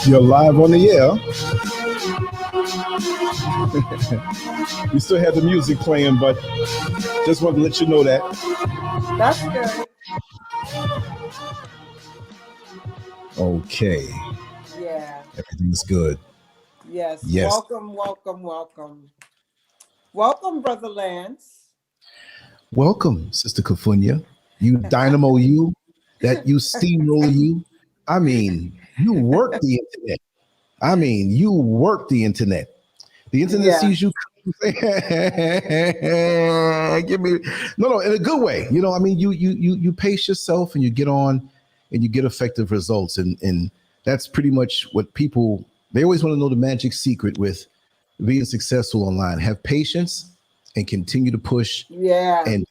You're live on the air. We still have the music playing, but just wanted to let you know that. That's good. Okay. Yeah. Everything's good. Yes. Yes. Welcome, welcome, welcome. Welcome, Brother Lance. Welcome, Sister Kafunya. You dynamo you, that you steamroll you. I mean, you work the internet. You work the internet. The internet sees you. Give me no, in a good way. You know, I mean, you pace yourself and you get on and you get effective results. And that's pretty much what people, they always want to know the magic secret with being successful online. Have patience and continue to push. Yeah. And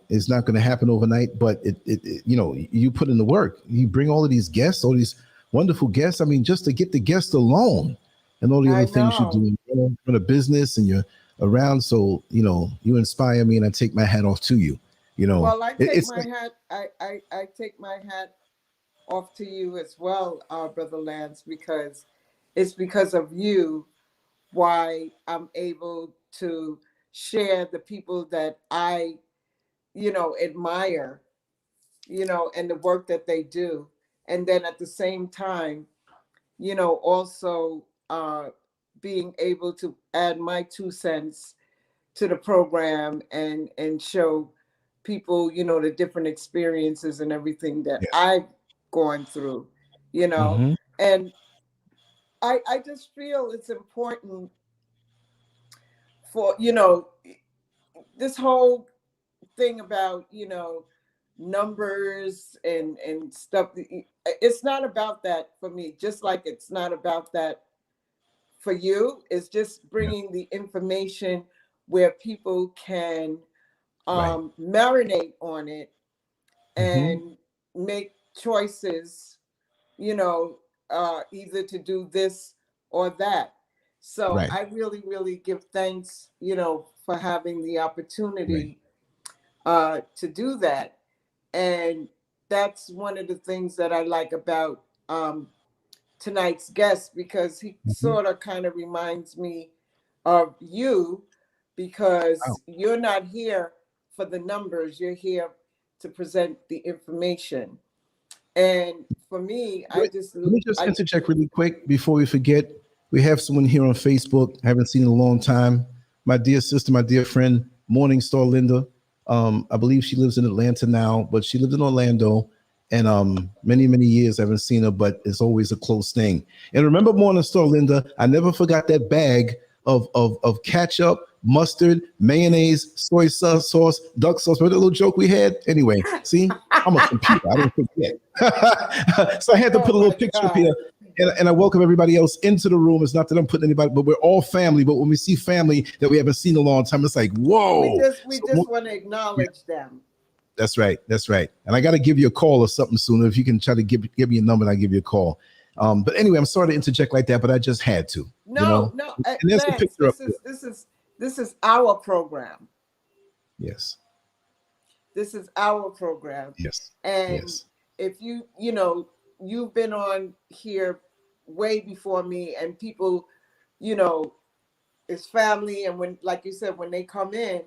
it's not going to happen overnight, but it you know, you put in the work. You bring all of these guests, all these wonderful guests. I mean, just to get the guests alone and all the other things you do, you know, for the business and you're around. So, you know, you inspire me and I take my hat off to you, you know. Well, I take my hat. I take my hat off to you as well, Brother Lance, because it's because of you why I'm able to share the people that I, you know, admire, you know, and the work that they do. And then at the same time, you know, also being able to add my 2 cents to the program and show people, you know, the different experiences and everything that I've gone through, you know. And I just feel it's important for, you know, this whole thing about, you know, numbers and stuff. It's not about that for me, just like it's not about that for you. It's just bringing the information where people can marinate on it and make choices, you know, either to do this or that. So I really, really give thanks, you know, for having the opportunity to do that. And that's one of the things that I like about tonight's guest, because he sort of kind of reminds me of you, because you're not here for the numbers, you're here to present the information. And for me, let me just interject really quick before we forget. We have someone here on Facebook I haven't seen in a long time. My dear sister, my dear friend, Morningstar Linda. I believe she lives in Atlanta now, but she lived in Orlando. And many, many years I haven't seen her, but it's always a close thing. And remember, Morningstar Linda, I never forgot that bag of ketchup, mustard, mayonnaise, soy sauce, duck sauce. Remember that little joke we had? Anyway, see, I'm a computer. I don't forget. So I had to put a little picture up here. And I welcome everybody else into the room. It's not that I'm putting anybody, but we're all family. But when we see family that we haven't seen in a long time, it's like, whoa. We just want to acknowledge them. That's right. That's right. And I got to give you a call or something soon. If you can try to give me a number, and I'll give you a call. But anyway, I'm sorry to interject like that, but I just had to. No, And there's the Lance, picture up there. this is our program. Yes. This is our program. Yes. And Yes. if you've been on here way before me, and people, it's family. And when, like you said, when they come in,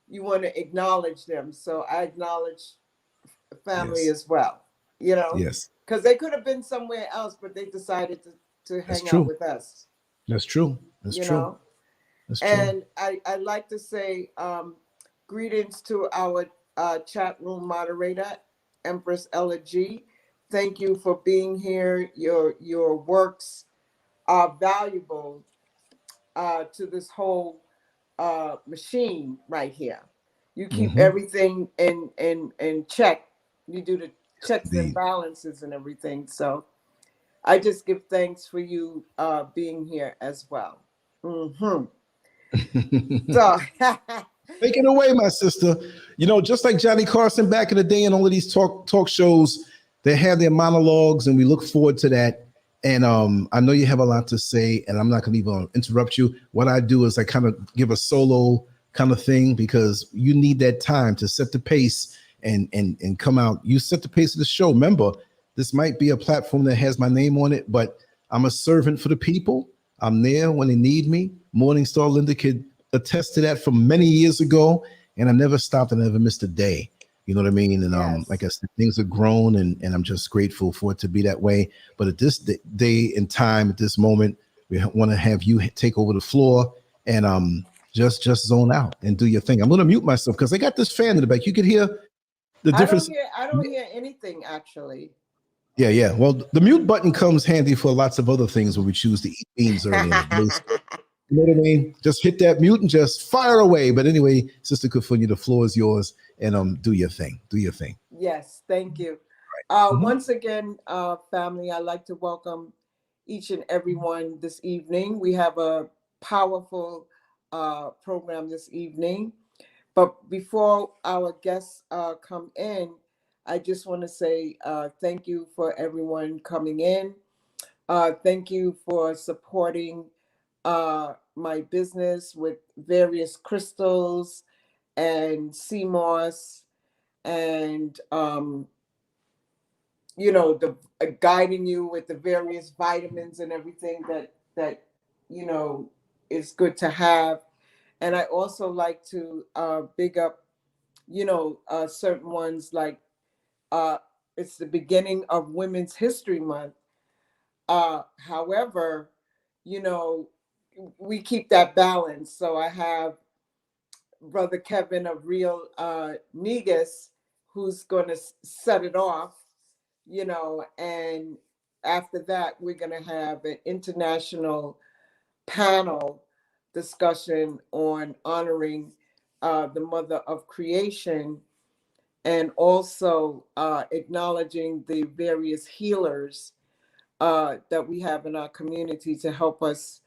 you want to acknowledge them. So I acknowledge family Yes. as well, Yes. because they could have been somewhere else, but they decided to That's hang out true. with us, That's true. That's you true. know. That's true. And I like to say greetings to our chat room moderator, Empress Ella G. Thank you for being here. Your works are valuable to this whole machine right here. You keep Mm-hmm. everything in check. You do the checks and Indeed. balances and everything. So I just give thanks for you being here as well. Mm-hmm. So Take it away, my sister. Just like Johnny Carson back in the day and all of these talk shows, they have their monologues, and we look forward to that. And I know you have a lot to say, and I'm not going to even interrupt you. What I do is I kind of give a solo kind of thing, because you need that time to set the pace and come out. You set the pace of the show. Remember, this might be a platform that has my name on it, but I'm a servant for the people. I'm there when they need me. Morningstar Linda could attest to that from many years ago, and I never stopped and I never missed a day. You know what I mean? And yes. like I said, things have grown, and I'm just grateful for it to be that way. But at this day and time, at this moment, we want to have you take over the floor and just zone out and do your thing. I'm going to mute myself because I got this fan in the back. You could hear the difference. I don't hear anything actually. Yeah. Well, the mute button comes handy for lots of other things when we choose to eat beans early in the day. You know what I mean? Just hit that mute and just fire away. But anyway, Sister Kufunya, the floor is yours, and do your thing. Do your thing. Yes, thank you. Once again, family, I'd like to welcome each and everyone this evening. We have a powerful program this evening. But before our guests come in, I just want to say thank you for everyone coming in. Thank you for supporting my business with various crystals and sea moss, and the guiding you with the various vitamins and everything that is good to have. And I also like to big up certain ones, like it's the beginning of Women's History Month. However, we keep that balance. So I have Brother Kevin of Real Nagas, who's going to set it off, and after that, we're going to have an international panel discussion on honoring the mother of creation, and also acknowledging the various healers that we have in our community to help us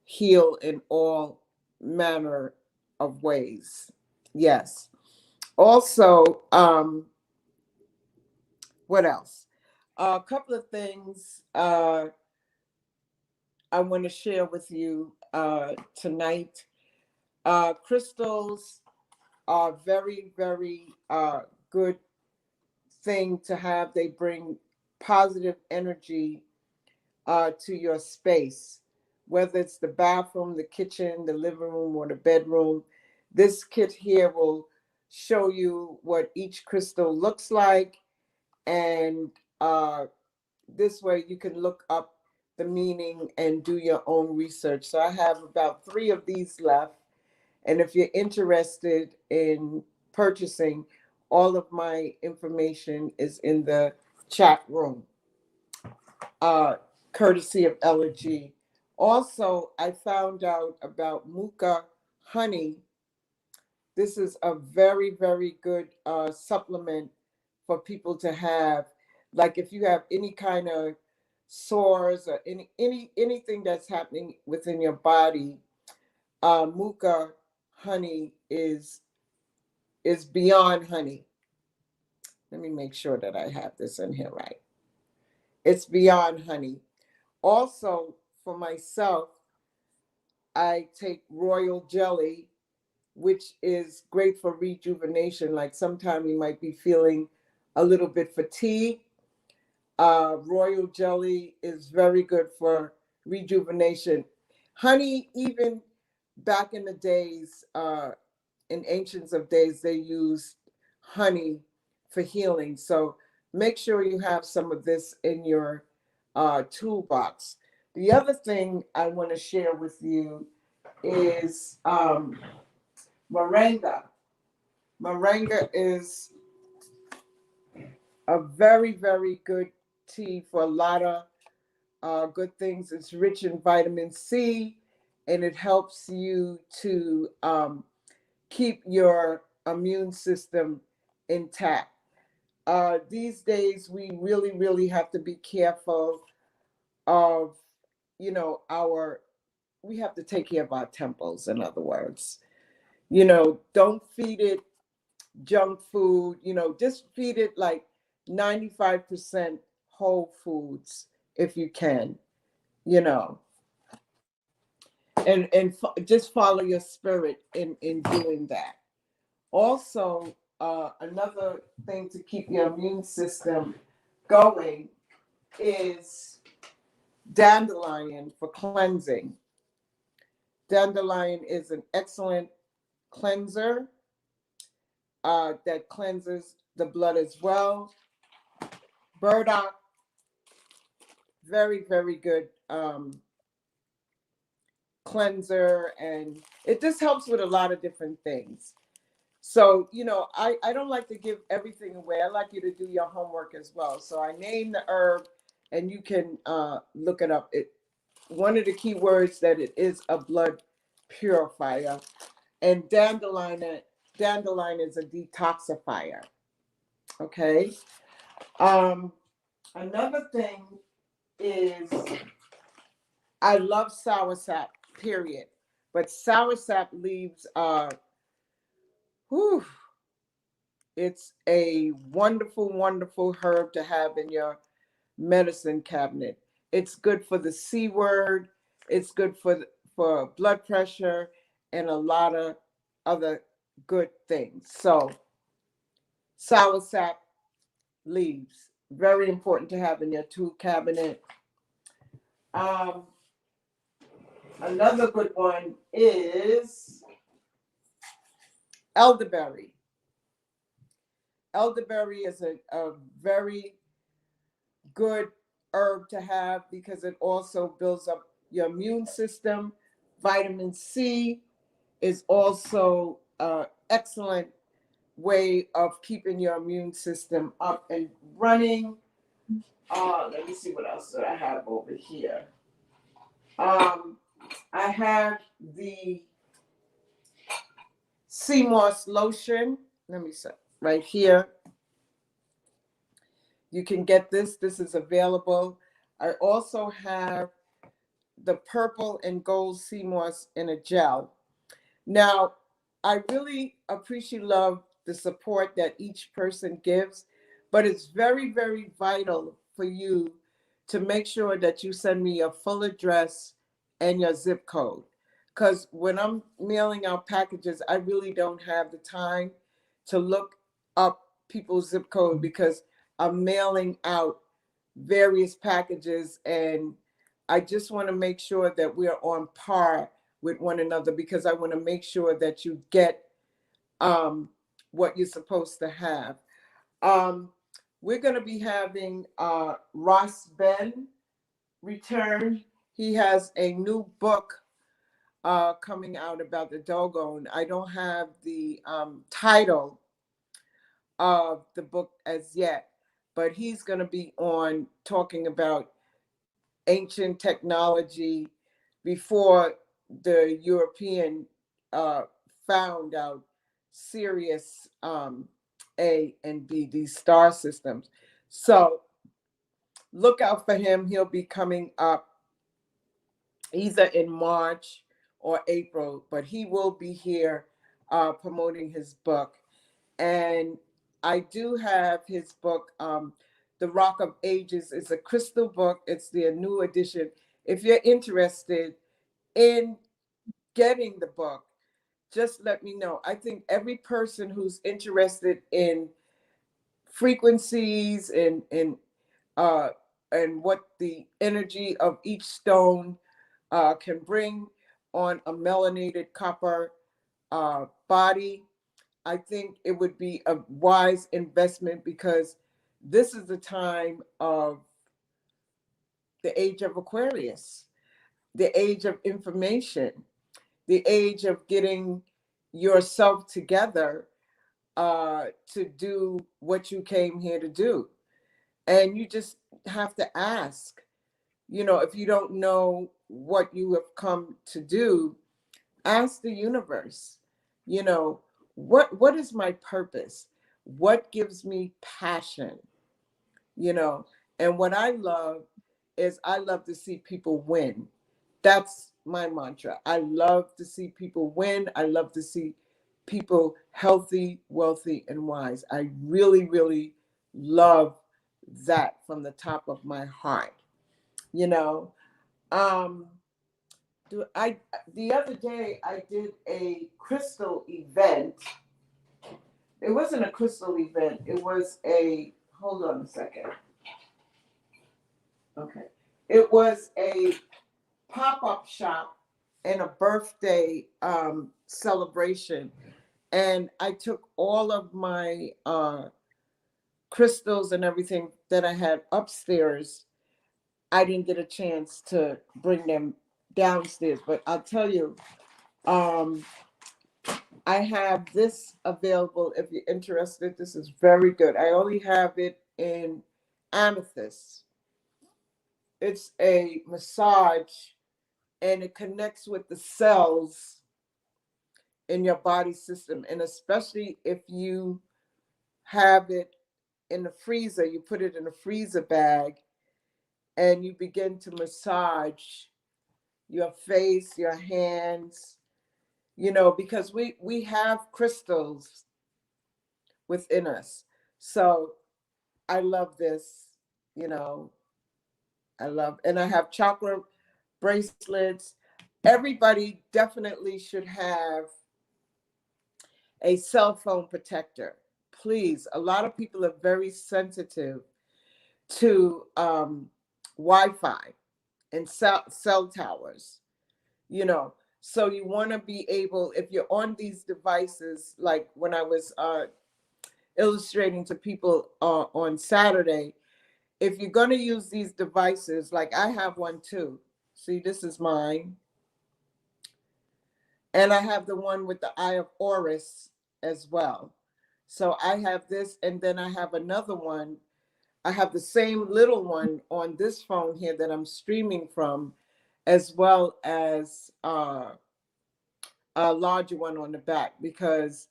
heal in all manner of ways. Yes. Also, what else? A couple of things I want to share with you tonight. Crystals are very, very good thing to have. They bring positive energy to your space, whether it's the bathroom, the kitchen, the living room, or the bedroom. This kit here will show you what each crystal looks like, and this way you can look up the meaning and do your own research. So I have about 3 of these left, and if you're interested in purchasing, all of my information is in the chat room, courtesy of Ella G. Also, I found out about Muka honey. This is a very, very good supplement for people to have. Like if you have any kind of sores or anything that's happening within your body, Muka honey is beyond honey. Let me make sure that I have this in here right. It's beyond honey. Also, for myself, I take royal jelly, which is great for rejuvenation. Like sometimes you might be feeling a little bit fatigued. Royal jelly is very good for rejuvenation. Honey, even back in the days, in ancients of days, they used honey for healing. So make sure you have some of this in your toolbox. The other thing I want to share with you is moringa. Moringa is a very, very good tea for a lot of good things. It's rich in vitamin C, and it helps you to keep your immune system intact. These days, we really, really have to be careful of, we have to take care of our temples, in other words. Don't feed it junk food, just feed it like 95% whole foods if you can, you know, and just follow your spirit in doing that. Also, another thing to keep your immune system going is dandelion for cleansing. Dandelion is an excellent cleanser that cleanses the blood as well. Burdock, very, very good cleanser, and it just helps with a lot of different things. So, I don't like to give everything away. I like you to do your homework as well. So I name the herb and you can look it up. One of the key words that it is a blood purifier, and dandelion is a detoxifier. Okay. Another thing is I love soursop, period. But soursop leaves whew, it's a wonderful, wonderful herb to have in your medicine cabinet. It's good for the C word. It's good for blood pressure and a lot of other good things. So soursop leaves, very important to have in your tool cabinet. Another good one is elderberry. Elderberry is a very good herb to have because it also builds up your immune system. Vitamin C is also an excellent way of keeping your immune system up and running. Let me see what else that I have over here. I have the sea moss lotion. Let me see right here. You can get this. This is available. I also have the purple and gold sea moss in a gel. Now, I really appreciate love the support that each person gives, but it's very, very vital for you to make sure that you send me your full address and your zip code. Because when I'm mailing out packages, I really don't have the time to look up people's zip code because I'm mailing out various packages, and I just want to make sure that we're on par with one another because I want to make sure that you get what you're supposed to have. We're going to be having Ross Ben return. He has a new book coming out about the Dogon. I don't have the title of the book as yet, but he's going to be on talking about ancient technology before the European found out Sirius A and B, these star systems. So look out for him. He'll be coming up either in March or April, but he will be here promoting his book. And I do have his book, The Rock of Ages is a crystal book. It's the new edition. If you're interested in getting the book, just let me know. I think every person who's interested in frequencies and what the energy of each stone can bring on a melanated copper body, I think it would be a wise investment, because this is the time of the age of Aquarius, the age of information, the age of getting yourself together to do what you came here to do. And you just have to ask, if you don't know what you have come to do, ask the universe, what is my purpose? What gives me passion? And what I love is I love to see people win. That's my mantra. I love to see people win. I love to see people healthy, wealthy, and wise. I really, really love that from the top of my heart. The other day I did a crystal event. It wasn't a crystal event. It was hold on a second. Okay. It was a pop-up shop and a birthday celebration. And I took all of my crystals and everything that I had upstairs. I didn't get a chance to bring them downstairs, but I'll tell you, I have this available if you're interested. This is very good. I only have it in amethyst. It's a massage, and it connects with the cells in your body system. And especially if you have it in the freezer, you put it in a freezer bag and you begin to massage your face, your hands, because we have crystals within us. So I love this, and I have chakra bracelets. Everybody definitely should have a cell phone protector. Please, a lot of people are very sensitive to Wi-Fi and cell towers, So you want to be able, if you're on these devices, like when I was illustrating to people on Saturday, if you're going to use these devices, like I have one too. See, this is mine. And I have the one with the Eye of Horus as well. So I have this, and then I have another one. I have the same little one on this phone here that I'm streaming from, as well as a larger one on the back, because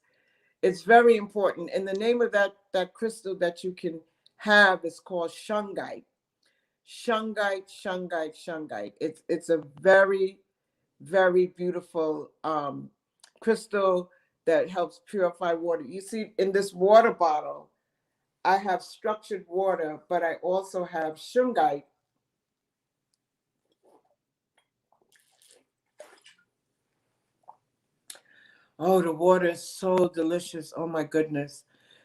it's very important. And the name of that crystal that you can have is called shungite. Shungite, shungite, shungite. It's a very, very beautiful crystal that helps purify water. You see, in this water bottle, I have structured water, but I also have shungite. Oh, the water is so delicious. Oh my goodness.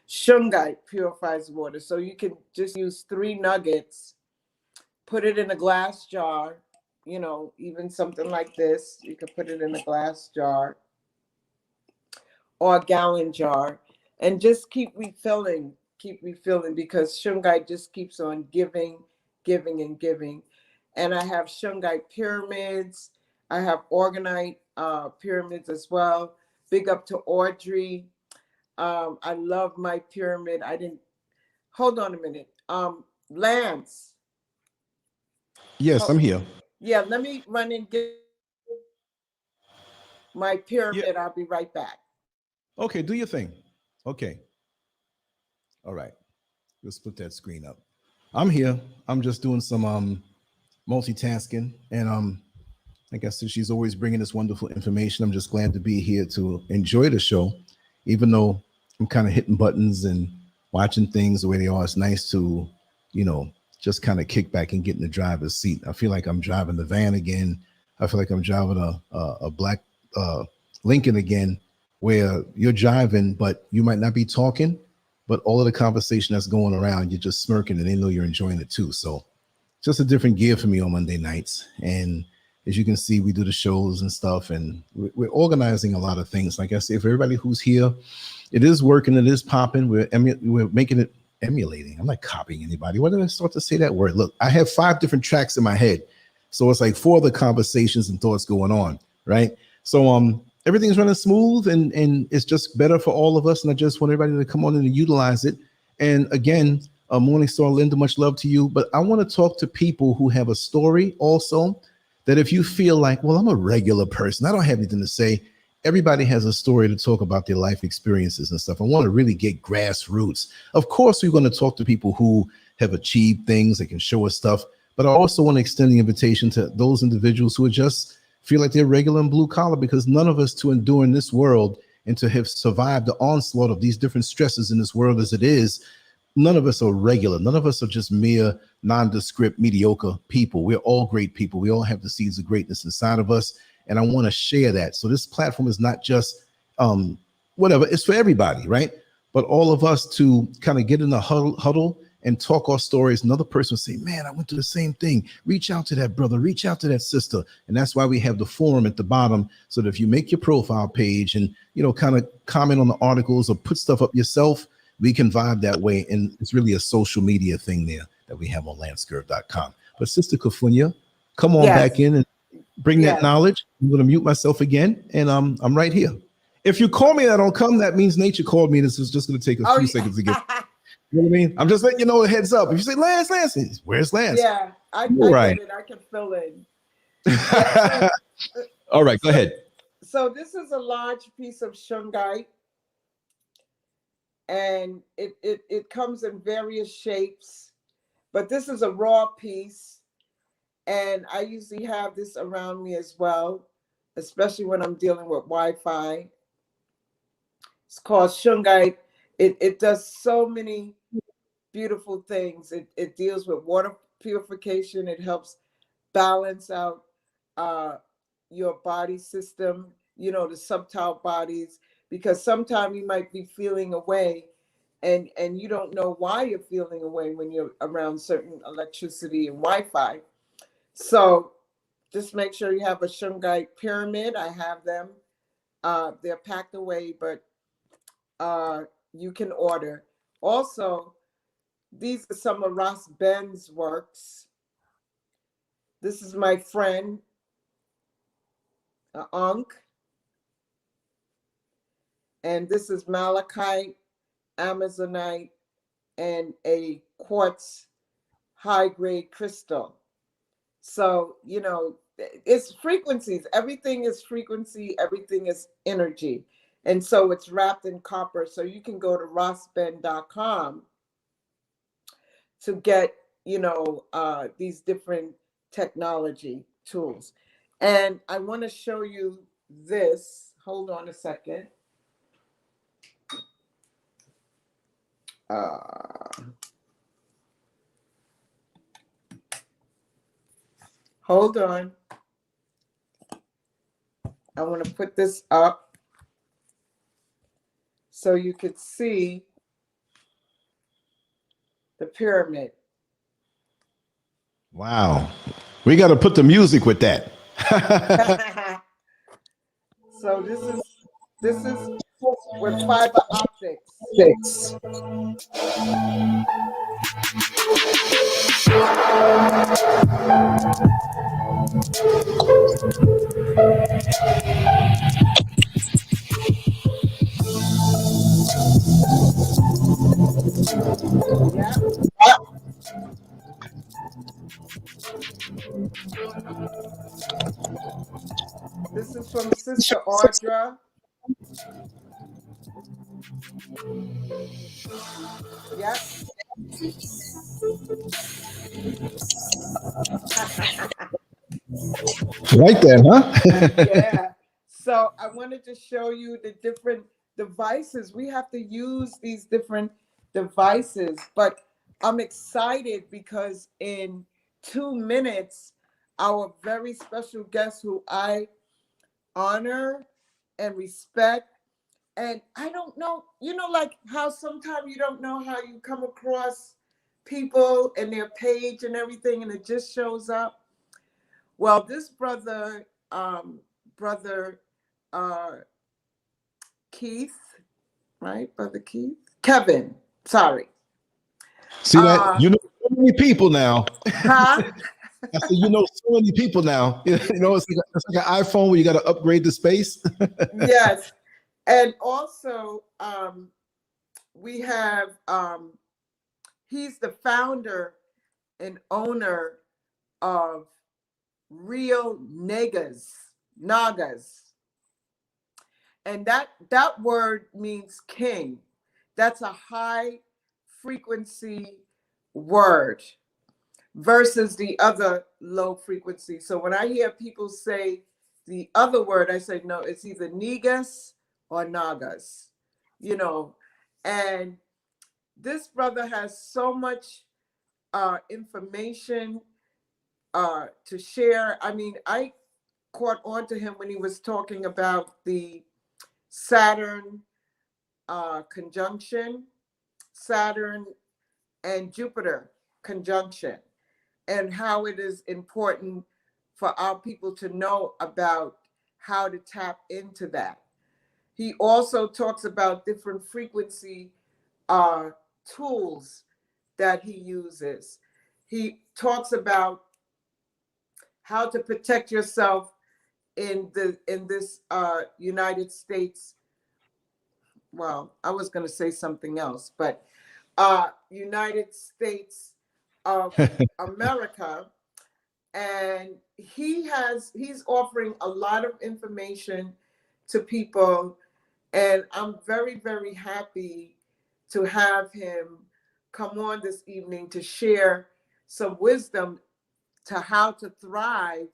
Shungite purifies water. So you can just use 3 nuggets, put it in a glass jar, even something like this. You can put it in a glass jar or a gallon jar, and just keep refilling, because shungite just keeps on giving, giving, and giving. And I have shungite pyramids. I have organite pyramids as well. Big up to Audrey. I love my pyramid. Hold on a minute. Lance. Yes, I'm here. Yeah, let me run and get my pyramid. Yeah. I'll be right back. Okay, do your thing. Okay. All right. Let's put that screen up. I'm here. I'm just doing some multitasking, and like I said, she's always bringing this wonderful information. I'm just glad to be here to enjoy the show, even though I'm kind of hitting buttons and watching things the way they are. It's nice to, just kind of kick back and get in the driver's seat. I feel like I'm driving the van again. I feel like I'm driving a black Lincoln again, where you're driving, but you might not be talking, but all of the conversation that's going around, you're just smirking and they know you're enjoying it too. So just a different gear for me on Monday nights. And as you can see, we do the shows and stuff, and we're organizing a lot of things. Like I say, for everybody who's here, it is working, it is popping. We're making it emulating. I'm not copying anybody. Why did I start to say that word? Look, I have 5 different tracks in my head. So it's like 4 other conversations and thoughts going on, right? So everything's running smooth, and it's just better for all of us. And I just want everybody to come on in and utilize it. And again, Morning Star Linda, much love to you. But I want to talk to people who have a story also, that if you feel like, well, I'm a regular person, I don't have anything to say. Everybody has a story to talk about their life experiences and stuff. I want to really get grassroots. Of course, we're going to talk to people who have achieved things that can show us stuff. But I also want to extend the invitation to those individuals who are just feel like they're regular and blue collar, because none of us to endure in this world and to have survived the onslaught of these different stresses in this world as it is, none of us are regular. None of us are just mere nondescript, mediocre people. We're all great people. We all have the seeds of greatness inside of us. And I want to share that. So this platform is not just whatever, it's for everybody, right? But all of us to kind of get in the huddle and talk our stories. Another person will say, man, I went through the same thing. Reach out to that brother, reach out to that sister. And that's why we have the forum at the bottom, so that if you make your profile page and, kind of comment on the articles or put stuff up yourself, we can vibe that way. And it's really a social media thing there that we have on LanceScurv.com. But Sister Kafunya, come on back in and bring that knowledge. I'm going to mute myself again, and I'm right here. If you call me and I don't come, that means nature called me. This is just going to take a few seconds to get. You know what I mean? I'm just letting you know a heads up. If you say Lance, where's Lance? Yeah, I get it. I can fill in. All right, go ahead. So this is a large piece of shungite, and it comes in various shapes, but this is a raw piece, and I usually have this around me as well, especially when I'm dealing with Wi-Fi. It's called shungite. It does so many beautiful things. It deals with water purification. It helps balance out your body system, the subtle bodies, because sometimes you might be feeling away and you don't know why you're feeling away when you're around certain electricity and Wi-Fi. So just make sure you have a shungite pyramid. I have them. They're packed away, but you can order. Also, these are some of Ross Ben's works. This is my friend, Ankh. And this is malachite, amazonite, and a quartz high-grade crystal. So, it's frequencies. Everything is frequency. Everything is energy. And so it's wrapped in copper. So you can go to rossben.com to get, these different technology tools. And I want to show you this. Hold on a second. Hold on. I want to put this up so you could see the pyramid. Wow. We got to put the music with that. So this is with fiber optics. Yeah. This is from Sister Audra. Yep. Like that, huh? Yeah. So I wanted to show you the different devices. We have to use these different devices, but I'm excited because in 2 minutes, our very special guest who I honor and respect, and I don't know, like how sometimes you don't know how you come across people and their page and everything, and it just shows up. Well, this brother, brother Keith, right? Brother Keith? Kevin, sorry. See that? You know so many people now. Huh? I said, you know so many people now. It's like an iPhone where you got to upgrade the space. Yes. And also, we have, he's the founder and owner of Real Nagas. And that word means king. That's a high frequency word versus the other low frequency. So when I hear people say the other word, I say, no, it's either Negas or Nagas, And this brother has so much information to share. I mean, I caught on to him when he was talking about the Saturn conjunction, Saturn and Jupiter conjunction, and how it is important for our people to know about how to tap into that. He also talks about different frequency tools that he uses. He talks about how to protect yourself in this United States. Well, I was going to say something else, but United States of America. And he's offering a lot of information to people. And I'm very, very happy to have him come on this evening to share some wisdom to how to thrive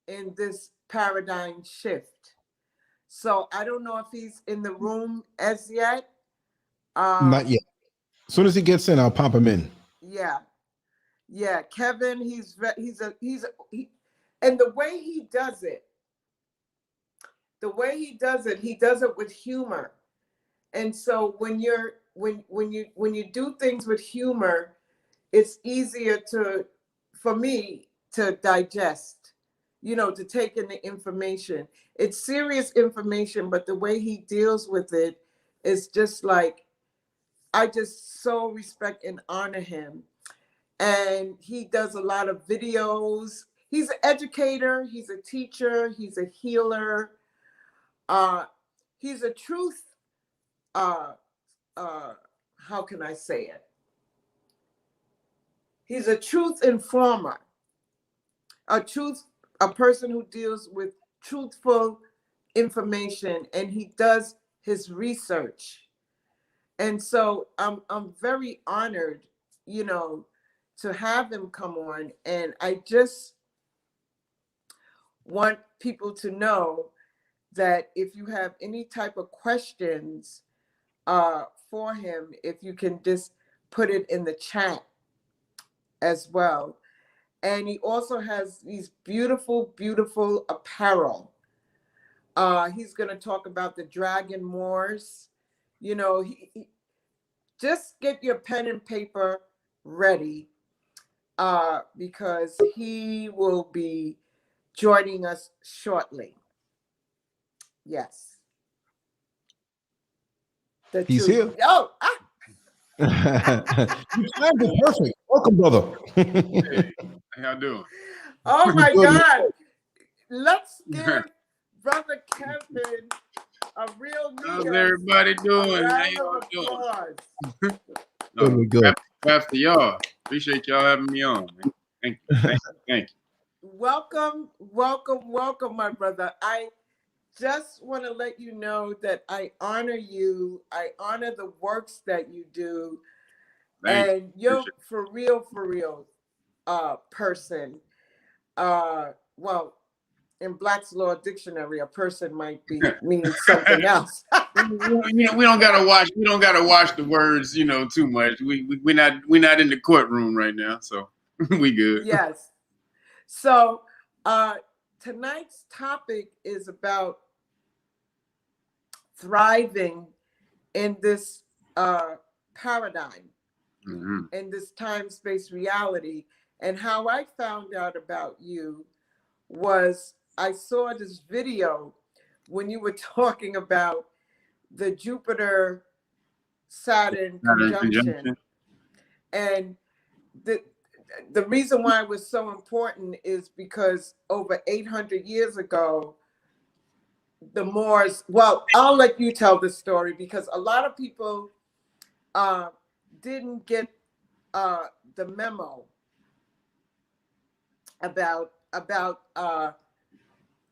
in this paradigm shift. So I don't know if he's in the room as yet. Not yet. As soon as he gets in, I'll pop him in. Yeah, Kevin, and the way he does it, he does it with humor. And so when you do things with humor, it's easier for me to digest, to take in the information. It's serious information, but the way he deals with it is just like, I just so respect and honor him. And he does a lot of videos. He's an educator, he's a teacher, he's a healer. He's a truth, how can I say it? He's a truth informer, a person who deals with truthful information, and he does his research. And so I'm very honored, to have him come on. And I just want people to know that if you have any type of questions for him, if you can just put it in the chat as well. And he also has these beautiful, beautiful apparel. He's going to talk about the Dragon Moors. He just get your pen and paper ready because he will be joining us shortly. Yes. He's here. Oh, You timed it perfect. Welcome, brother. Hey, how y'all doing? Oh my God. Let's give Brother Kevin a real How's everybody doing? How y'all doing? Good. Claps to y'all. Appreciate y'all having me on, man. Thank you. Welcome, my brother. I just want to let you know that I honor you. I honor the works that you do. And you're for real person. Well, in Black's Law Dictionary, a person might mean something else. we don't gotta watch. We don't gotta watch the words, too much. We're not in the courtroom right now, so we good. Yes. So tonight's topic is about thriving in this paradigm, in this time-space reality. And how I found out about you was I saw this video when you were talking about the Jupiter Saturn conjunction. And the reason why it was so important is because over 800 years ago, the Moors, well, I'll let you tell the story because a lot of people didn't get the memo about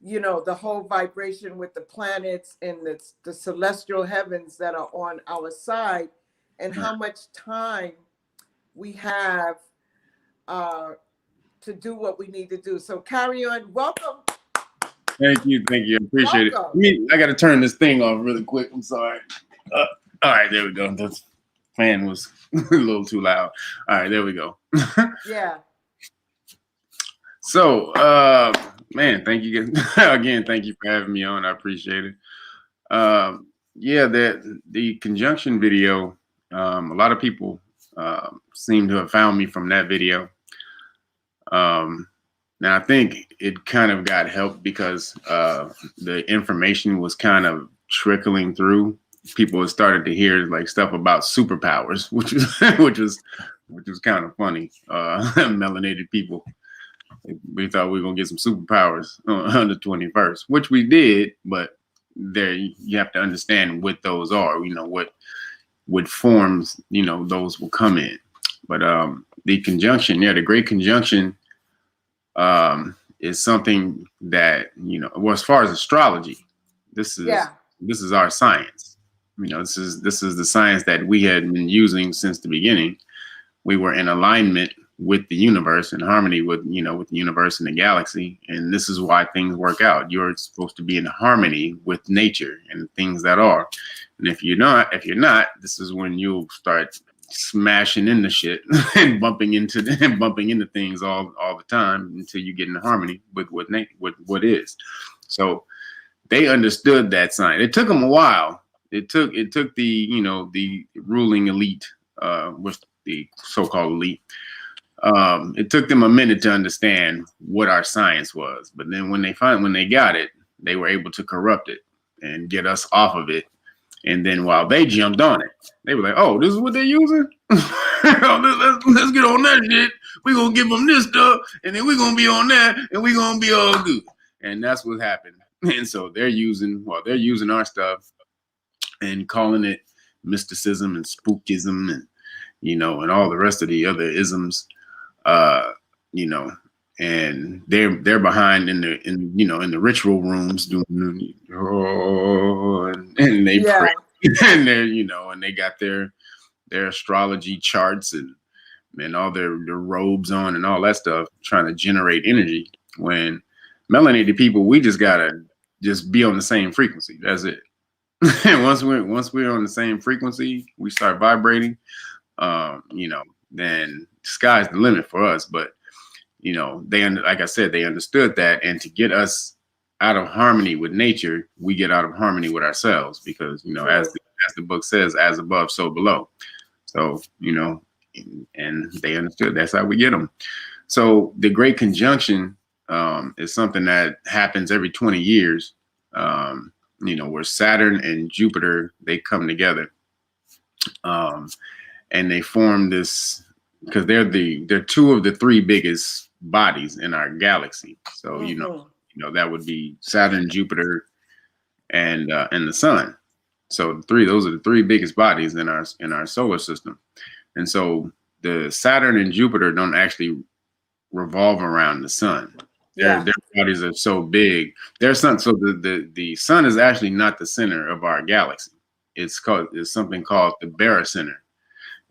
the whole vibration with the planets and the celestial heavens that are on our side, and how much time we have to do what we need to do. So carry on. Welcome. Thank you. Appreciate it. I got to turn this thing off really quick. I'm sorry. All right, there we go. The fan was a little too loud. All right, there we go. Yeah. So, man, thank you again. Thank you for having me on. I appreciate it. Yeah, the conjunction video. A lot of people seem to have found me from that video. Now I think it kind of got helped because the information was kind of trickling through. People started to hear like stuff about superpowers, which was kind of funny. Melanated people. We thought we were gonna get some superpowers on the 21st, which we did, but there you have to understand what those are. What forms those will come in. But the conjunction, the Great Conjunction, is something that well, as far as astrology, this is our science. This is the science that we had been using since the beginning. We were in alignment with the universe, in harmony with with the universe and the galaxy, and this is why things work out. You're supposed to be in harmony with nature and things that are, and if you're not, this is when you'll start smashing into shit and bumping into things all the time until you get in harmony with what is. So they understood that sign. It took them a while. It took the the ruling elite, with the so-called elite. It took them a minute to understand what our science was, but then when they got it, they were able to corrupt it and get us off of it. And then while they jumped on it, they were like, "Oh, this is what they're using. let's get on that shit. We're gonna give them this stuff, and then we're gonna be on that, and we're gonna be all good." And that's what happened. And so they're using our stuff and calling it mysticism and spookism and and all the rest of the other isms. And they're behind in the ritual rooms doing and they pray and they're and they got their astrology charts and all their robes on and all that stuff, trying to generate energy. When melanated people, we just gotta be on the same frequency. That's it. And once we're on the same frequency, we start vibrating. Then sky's the limit for us. But like I said, they understood that, and to get us out of harmony with nature, we get out of harmony with ourselves, because as the book says, as above, so below. So and they understood that's how we get them. So the Great Conjunction is something that happens every 20 years. Where Saturn and Jupiter, they come together, and they form this, because they're two of the three biggest bodies in our galaxy. So that would be Saturn, Jupiter, and the Sun. So those are the three biggest bodies in our solar system. And so the Saturn and Jupiter don't actually revolve around the Sun. Their bodies are so big. So the Sun is actually not the center of our galaxy. It's something called the barycenter,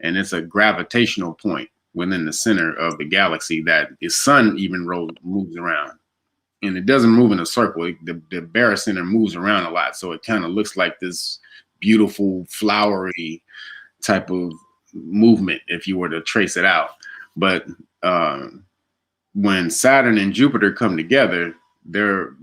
and it's a gravitational point within the center of the galaxy that the Sun even moves around, and it doesn't move in a circle. The barycenter moves around a lot, so it kind of looks like this beautiful, flowery type of movement if you were to trace it out. But when Saturn and Jupiter come together, their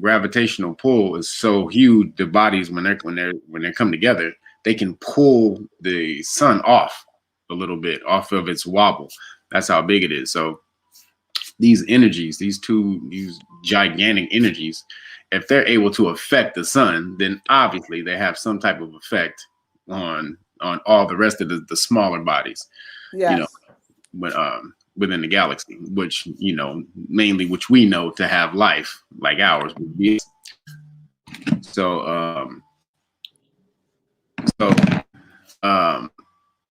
gravitational pull is so huge. The bodies, when they come together, they can pull the sun off a little bit off of its wobble. That's how big it is. So these energies, these gigantic energies, if they're able to affect the sun, then obviously they have some type of effect on all the rest of the smaller bodies. Yes. You know, when within the galaxy, which, you know, mainly which we know to have life like ours would be. So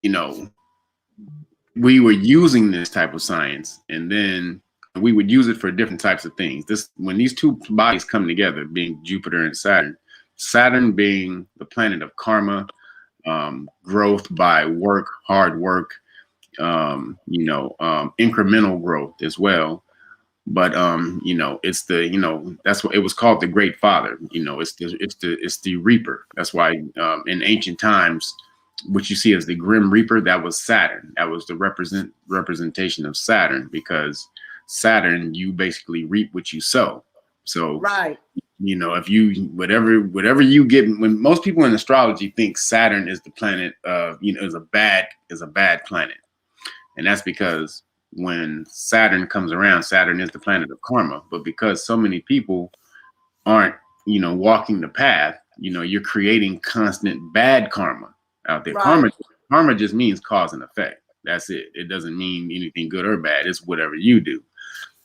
you know, we were using this type of science, and then we would use it for different types of things. When these two bodies come together, being Jupiter and Saturn being the planet of karma, growth by work, hard work, incremental growth as well. But you know, it's the, you know, that's what it was called, the Great Father. You know, it's the Reaper. That's why in ancient times, what you see as the Grim Reaper, that was Saturn. That was the representation of Saturn, because Saturn, you basically reap what you sow. So right. You know, if you whatever you get, when most people in astrology think Saturn is the planet is a bad planet. And that's because when Saturn comes around, Saturn is the planet of karma. But because so many people aren't, you know, walking the path, you know, you're creating constant bad karma out there. Right. Karma just means cause and effect. That's it. It doesn't mean anything good or bad. It's whatever you do.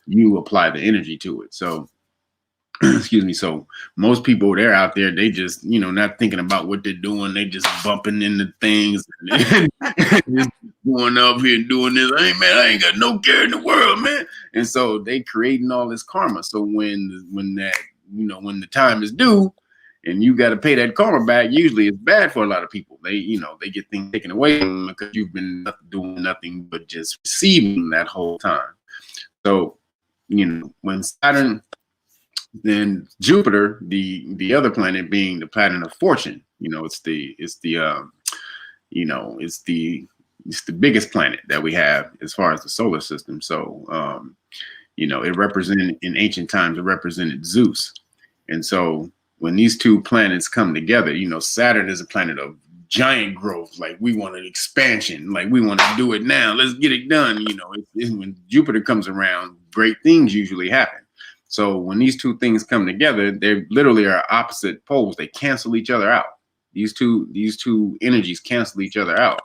You apply the energy to it. So excuse me. So most people, they're out there, they just, you know, not thinking about what they're doing. They just bumping into things, and just going up here and doing this. Hey man, I ain't got no care in the world, man. And so they creating all this karma. So when that, you know, when the time is due and you got to pay that karma back, usually it's bad for a lot of people. They, you know, they get things taken away from them because you've been doing nothing but just receiving that whole time. So, you know, when Saturn, then Jupiter, the other planet, being the planet of fortune, you know, it's the biggest planet that we have as far as the solar system. So you know, it represented, in ancient times, it represented Zeus. And so when these two planets come together, you know, Saturn is a planet of giant growth. Like, we want an expansion, like we want to do it now, let's get it done. You know, when Jupiter comes around, great things usually happen. So when these two things come together, they literally are opposite poles. They cancel each other out. These two energies cancel each other out.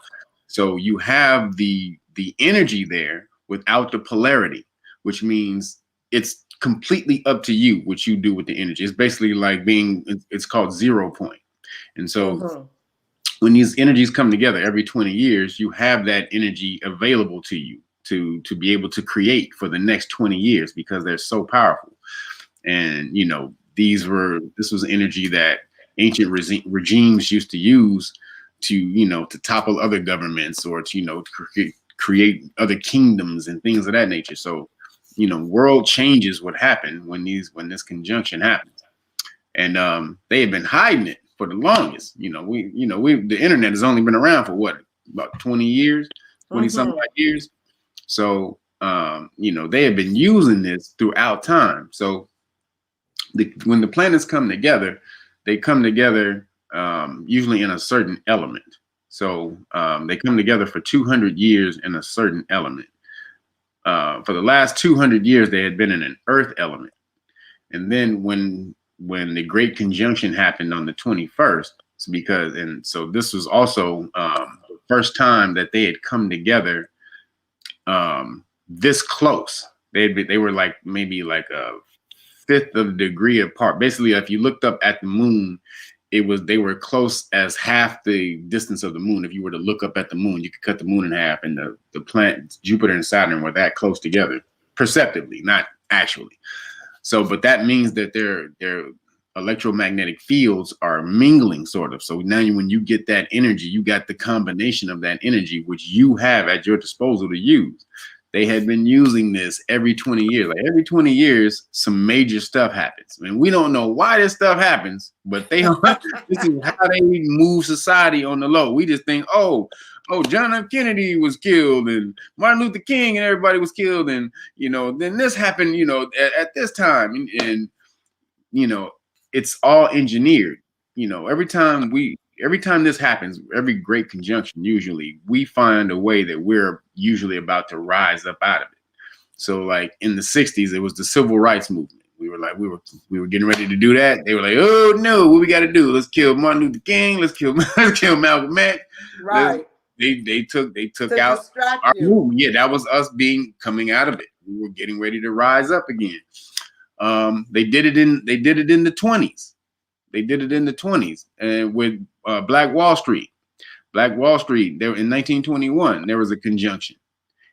So you have the energy there without the polarity, which means it's completely up to you what you do with the energy. It's basically like it's called 0 point. And so when these energies come together every 20 years, you have that energy available to you to be able to create for the next 20 years, because they're so powerful. And, you know, this was energy that ancient regimes used to use to, you know, to topple other governments, or to, you know, to create other kingdoms and things of that nature. So, you know, world changes would happen when this conjunction happens. And they have been hiding it for the longest. You know, the internet has only been around for what, about 20 years, 20 some odd years. So, you know, they have been using this throughout time. So when the planets come together, they come together usually in a certain element. So they come together for 200 years in a certain element. For the last 200 years, they had been in an earth element. And then when the Great Conjunction happened on the 21st, so this was also the first time that they had come together this close. They were like maybe like a fifth of a degree apart. Basically, if you looked up at the moon, they were close as half the distance of the moon. If you were to look up at the moon, you could cut the moon in half, and the planets Jupiter and Saturn were that close together, perceptively, not actually. So, but that means that their electromagnetic fields are mingling, sort of. So now when you get that energy, you got the combination of that energy, which you have at your disposal to use. they had been using this every 20 years. Like every 20 years, some major stuff happens. I mean, we don't know why this stuff happens, but they this is how they move society on the low. We just think, oh, John F. Kennedy was killed and Martin Luther King and everybody was killed. And, then this happened, at this time. And it's all engineered. Every time this happens, every great conjunction, usually we find a way that we're usually about to rise up out of it. So like in the 60s, it was the civil rights movement. We were getting ready to do that. They were like, oh no, what we got to do? Let's kill Martin Luther King. Let's kill Malcolm X. Right. They took out our movement. Yeah, that was us coming out of it. We were getting ready to rise up again. They did it in the 20s. They did it in the 20s and with Black Wall Street. Black Wall Street, there in 1921, there was a conjunction.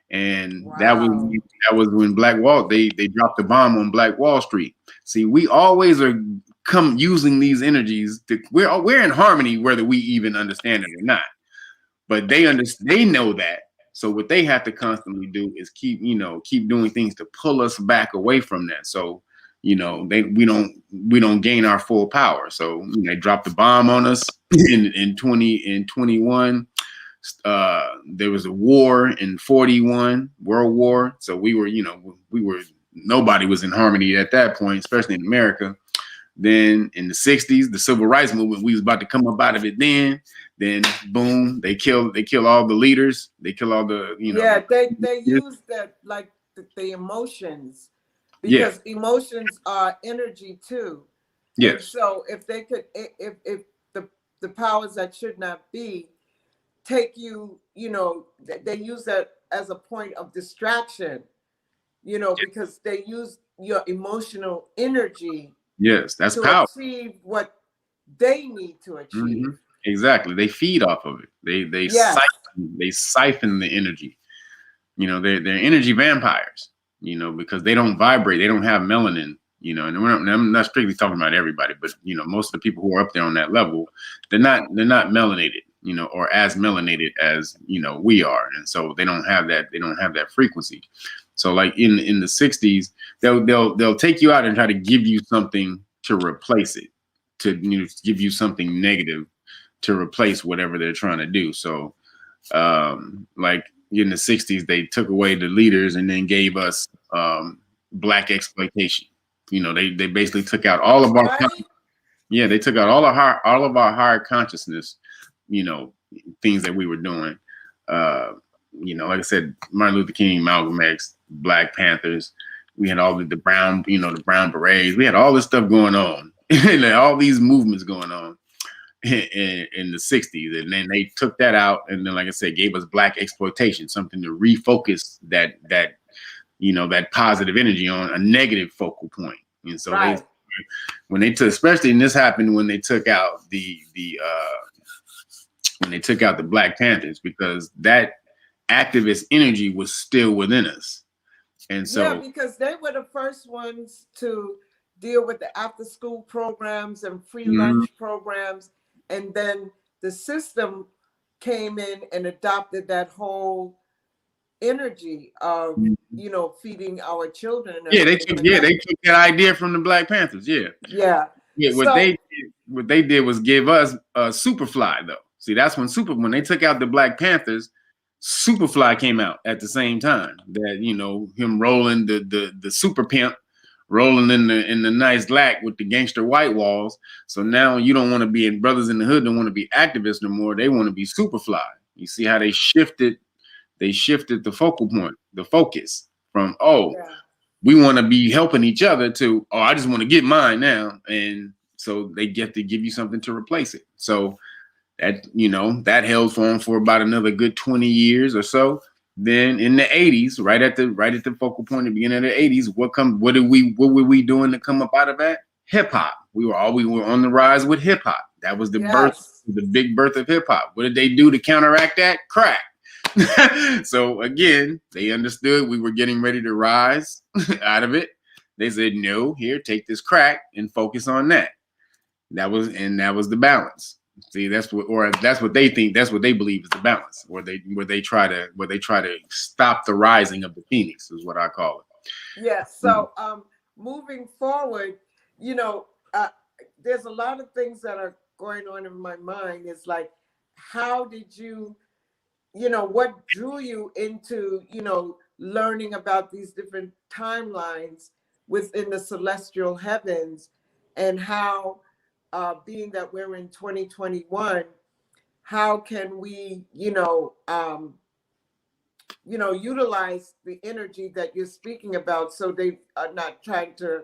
And that was when they dropped the bomb on Black Wall Street. See, we always are using these energies we're in harmony whether we even understand it or not. But they know that. So what they have to constantly do is keep doing things to pull us back away from that. So we don't gain our full power. So they dropped the bomb on us in 21. There was a war in 41, World War. So we were nobody was in harmony at that point, especially in America. Then in the 60s, the civil rights movement, we was about to come up out of it then. Then boom, they kill all the leaders. They kill all the, Yeah, they use that like the emotions. Because emotions are energy too. Yes. And so if they could, if the powers that should not be take you, they use that as a point of distraction, because they use your emotional energy. Yes, that's to power. Achieve what they need to achieve. Mm-hmm. Exactly. They feed off of it. They siphon the energy. They're energy vampires. Because they don't vibrate, they don't have melanin, and I'm not strictly talking about everybody, but most of the people who are up there on that level, they're not melanated, or as melanated as we are, and so they don't have that frequency. So like in the 60s, they'll take you out and try to give you something to replace it, to give you something negative to replace whatever they're trying to do. So like in the 60s, they took away the leaders and then gave us black exploitation. They basically took out all of our they took out all of our higher consciousness, things that we were doing. Like I said, Martin Luther King, Malcolm X, Black Panthers. We had all the brown, the brown berets. We had all this stuff going on, all these movements going on in the 60s, and then they took that out, and then, like I said, gave us black exploitation, something to refocus that positive energy on a negative focal point. And so when they took, especially, and this happened when they took out the Black Panthers, because that activist energy was still within us. And so because they were the first ones to deal with the after school programs and free lunch programs. And then the system came in and adopted that whole energy of, feeding our children. They took that idea from the Black Panthers. What they did was give us Superfly, though. See, that's when they took out the Black Panthers, Superfly came out at the same time. That him rolling the super pimp, rolling in the nice lack with the gangster white walls. So now you don't want to be brothers in the hood, don't want to be activists no more. They want to be Superfly. You see how they shifted the focal point, the focus from, we want to be helping each other to, I just want to get mine now. And so they get to give you something to replace it. So that held on for about another good 20 years or so. Then in the 80s, right at the focal point at the beginning of the 80s, what were we doing to come up out of that? Hip hop. We were on the rise with hip hop. That was the big birth of hip hop. What did they do to counteract that? Crack. So again, they understood we were getting ready to rise out of it. They said, no, here, take this crack and focus on that. That was the balance. See, that's what they think. That's what they believe is the balance, where they try to stop the rising of the phoenix, is what I call it. Yeah. So moving forward, you know, there's a lot of things that are going on in my mind. It's like, how did you, you know, what drew you into, you know, learning about these different timelines within the celestial heavens, and how, being that we're in 2021, how can we, utilize the energy that you're speaking about, so they are not trying to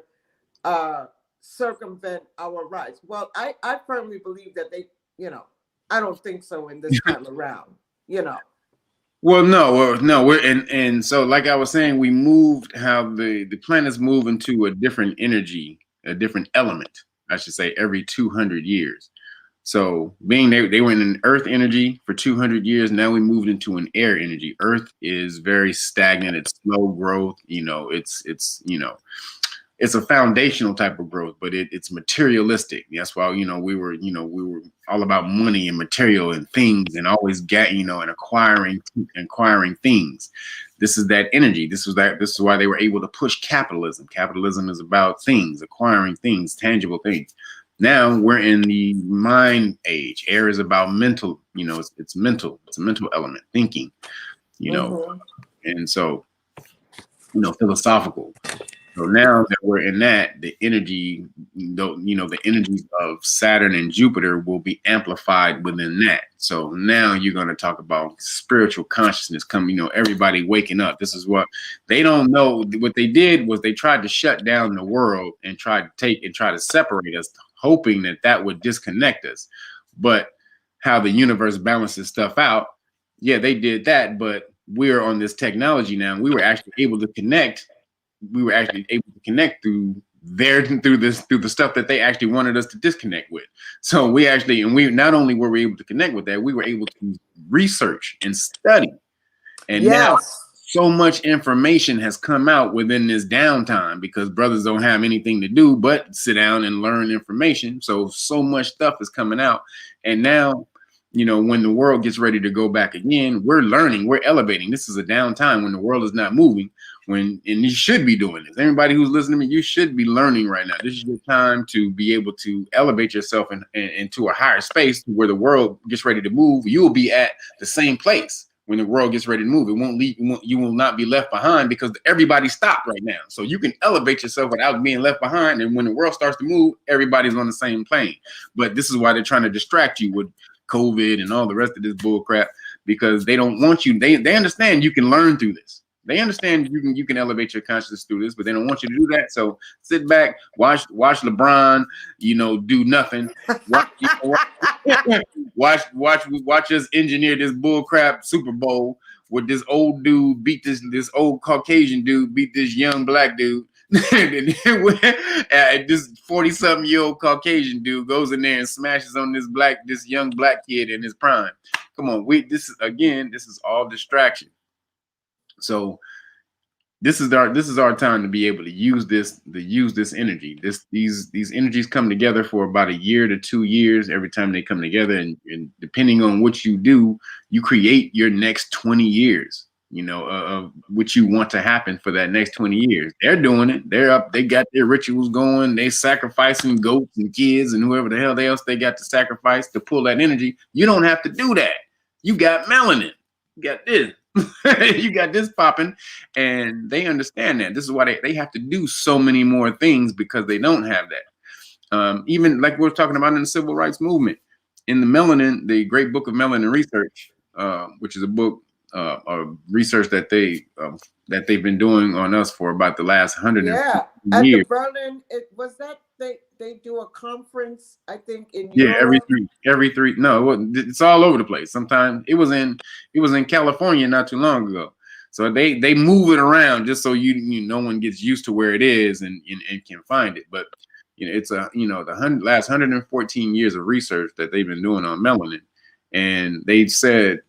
circumvent our rights? Well, I firmly believe that they, I don't think so in this time around, Well, no, and so like I was saying, we moved how the planets move into a different energy, a different element, I should say, every 200 years. So being they were in an earth energy for 200 years, now we moved into an air energy. Earth is very stagnant, it's slow growth, it's a foundational type of growth, but it's materialistic. That's why, we were all about money and material and things, and always and acquiring things. This is that energy. This is why they were able to push capitalism. Capitalism is about things, acquiring things, tangible things. Now we're in the mind age. Air is about mental, it's mental. It's a mental element, thinking, and so, philosophical. So now that we're in that, the energy, the energies of Saturn and Jupiter will be amplified within that. So now you're going to talk about spiritual consciousness coming, everybody waking up. This is what they don't know. What they did was they tried to shut down the world and try to separate us, hoping that would disconnect us. But how the universe balances stuff out, yeah, they did that. But we're on this technology now. We were actually able to connect. We were actually able to connect through the stuff that they actually wanted us to disconnect with. So we not only were we able to connect with that, we were able to research and study. And now so much information has come out within this downtime, because brothers don't have anything to do but sit down and learn information. So much stuff is coming out. And now, when the world gets ready to go back again, we're learning, we're elevating. This is a downtime when the world is not moving. And you should be doing this. Everybody who's listening to me, you should be learning right now. This is your time to be able to elevate yourself into a higher space, where the world gets ready to move. You will be at the same place when the world gets ready to move. You will not be left behind, because everybody stopped right now. So you can elevate yourself without being left behind. And when the world starts to move, everybody's on the same plane. But this is why they're trying to distract you with COVID and all the rest of this bull crap, because they don't want you. They understand you can learn through this. They understand you can elevate your consciousness through this, but they don't want you to do that. So sit back, watch LeBron, do nothing. Watch us engineer this bull crap Super Bowl with this old dude beat this old Caucasian dude beat this young black dude. This 40-something-year-old Caucasian dude goes in there and smashes on this young black kid in his prime. Come on, this is all distraction. So this is our time to be able to use this energy. These energies come together for about a year to 2 years every time they come together, and depending on what you do, you create your next 20 years. Of what you want to happen for that next 20 years. They're doing it. They're up. They got their rituals going. They sacrificing goats and kids and whoever the hell else they got to sacrifice to pull that energy. You don't have to do that. You got melanin. You got this. You got this popping, and they understand that. This is why they have to do so many more things, because they don't have that. Even like we're talking about in the civil rights movement, in the melanin, the Great Book of Melanin Research, which is a book of research that they've been doing on us for about the last 100 years. At the Berlin, they do a conference, I think, in Europe. every three. No, it's all over the place. Sometimes it was in California not too long ago. So they move it around just so no one gets used to where it is and can find it. But it's the last 114 years of research that they've been doing on melanin, and they said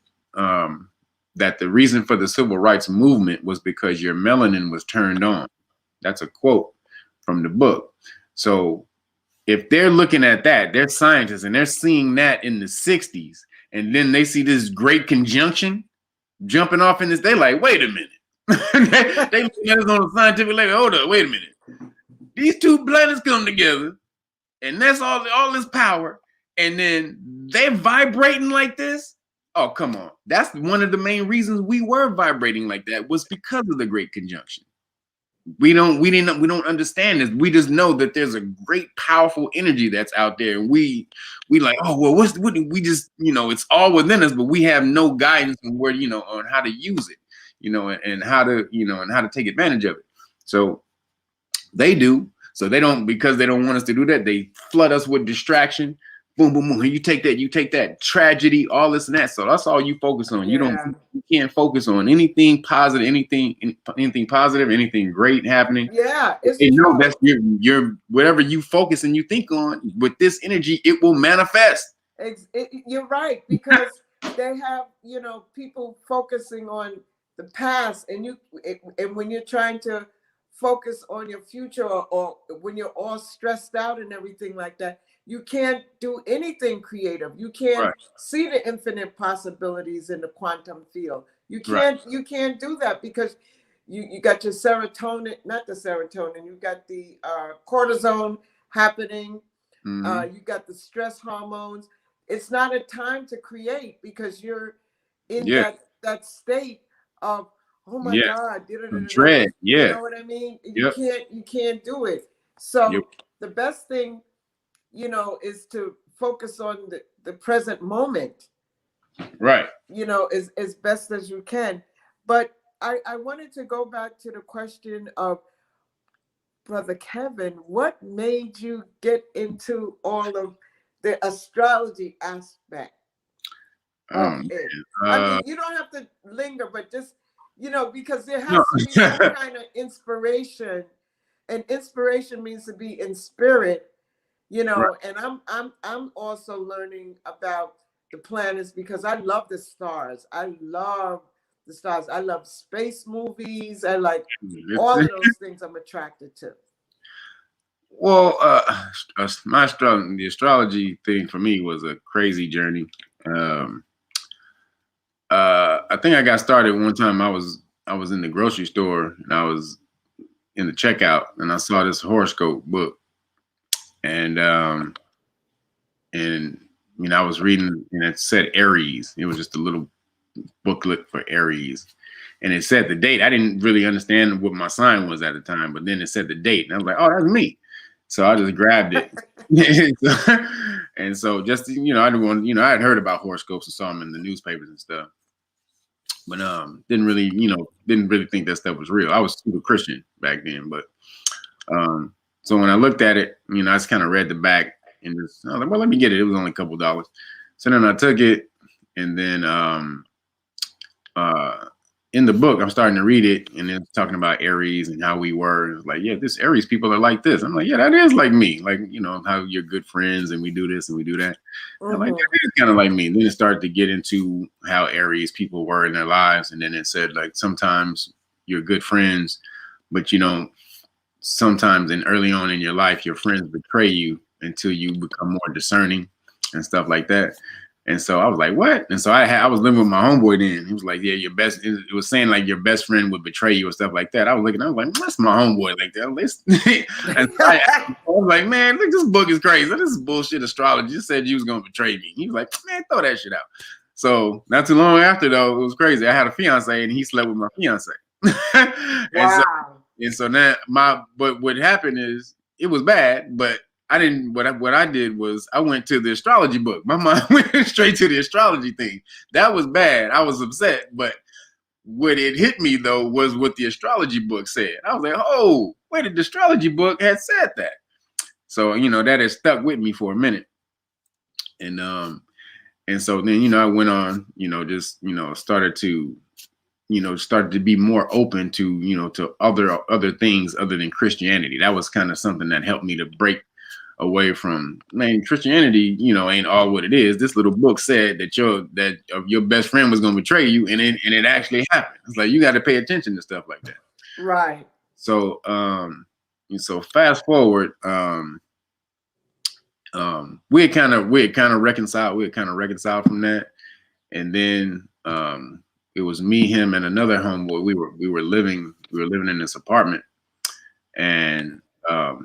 that the reason for the civil rights movement was because your melanin was turned on. That's a quote from the book. So if they're looking at that, they're scientists and they're seeing that in the 60s, and then they see this great conjunction jumping off in this, they like, wait a minute. they looking at us on a scientific level. Hold up, wait a minute. These two planets come together, and that's all this power, and then they're vibrating like this. Oh, come on. That's one of the main reasons we were vibrating like that, was because of the great conjunction. We don't understand this. We just know that there's a great powerful energy that's out there, and we like, oh well, what we just, it's all within us, but we have no guidance on where, on how to use it, and how to take advantage of it. So they do. So they don't, because they don't want us to do that, they flood us with distraction. Boom, boom, boom. You take that tragedy, all this and that. So that's all you focus on. Yeah. You can't focus on anything positive, anything positive, anything great happening. Yeah, it's true. true. That's your whatever you focus and you think on with this energy, it will manifest. You're right, because they have, people focusing on the past, and when you're trying to focus on your future, or when you're all stressed out and everything like that, you can't do anything creative. You can't see the infinite possibilities in the quantum field. You can't do that, because you got your serotonin, not the serotonin, you got the cortisone happening. You got the stress hormones. It's not a time to create, because you're in that state of, oh my God, dread. You know what I mean? You can't do it. So the best thing, is to focus on the present moment. Right. As best as you can. But I wanted to go back to the question of Brother Kevin, what made you get into all of the astrology aspect of it? I mean, you don't have to linger, but just, because there has to be some kind of inspiration, and inspiration means to be in spirit, and I'm also learning about the planets, because I love the stars. I love the stars. I love space movies. I like all of those things I'm attracted to. Well, the astrology thing for me was a crazy journey. I think I got started one time. I was in the grocery store, and I was in the checkout, and I saw this horoscope book, and I was reading, and it said Aries. It was just a little booklet for Aries, and it said the date. I didn't really understand what my sign was at the time, but then it said the date, and I was like, oh, that's me. So I just grabbed it. And so just, I didn't want, I had heard about horoscopes and saw them in the newspapers and stuff, but didn't really think that stuff was real. I was super Christian back then, but so when I looked at it, I just kind of read the back, and just, I was like, well, let me get it. It was only a couple $. So then I took it, and then in the book, I'm starting to read it, and it's talking about Aries and how we were. It's like, yeah, this Aries people are like this. I'm like, yeah, that is like me. Like, how you're good friends, and we do this and we do that. I'm like, that is kind of like me. And then it started to get into how Aries people were in their lives. And then it said, like, sometimes you're good friends, but sometimes early on in your life, your friends betray you until you become more discerning and stuff like that. And so I was like, what? And so I was living with my homeboy then. He was like, yeah, your best, it was saying like your best friend would betray you or stuff like that. I was looking, I was like, that's my homeboy like that. And so I was like, man, look, this book is crazy. This is bullshit astrology. You said you was going to betray me. He was like, man, throw that shit out. So not too long after, though, it was crazy. I had a fiance, and he slept with my fiance. Wow. And so now but what happened is, it was bad, but I didn't, what I did was I went to the astrology book. My mind went straight to the astrology thing. That was bad. I was upset, but what it hit me though was what the astrology book said. I was like, oh, wait, the astrology book had said that. So, that has stuck with me for a minute. And so then, I went on, started to be more open to, to other things other than Christianity. That was kind of something that helped me to break away from, man, Christianity, ain't all what it is. This little book said that your best friend was going to betray you, and it actually happened. It's like, you got to pay attention to stuff like that. Right. So, so fast forward, we had kind of reconciled from that. And then it was me, him, and another homeboy. We were living in this apartment. And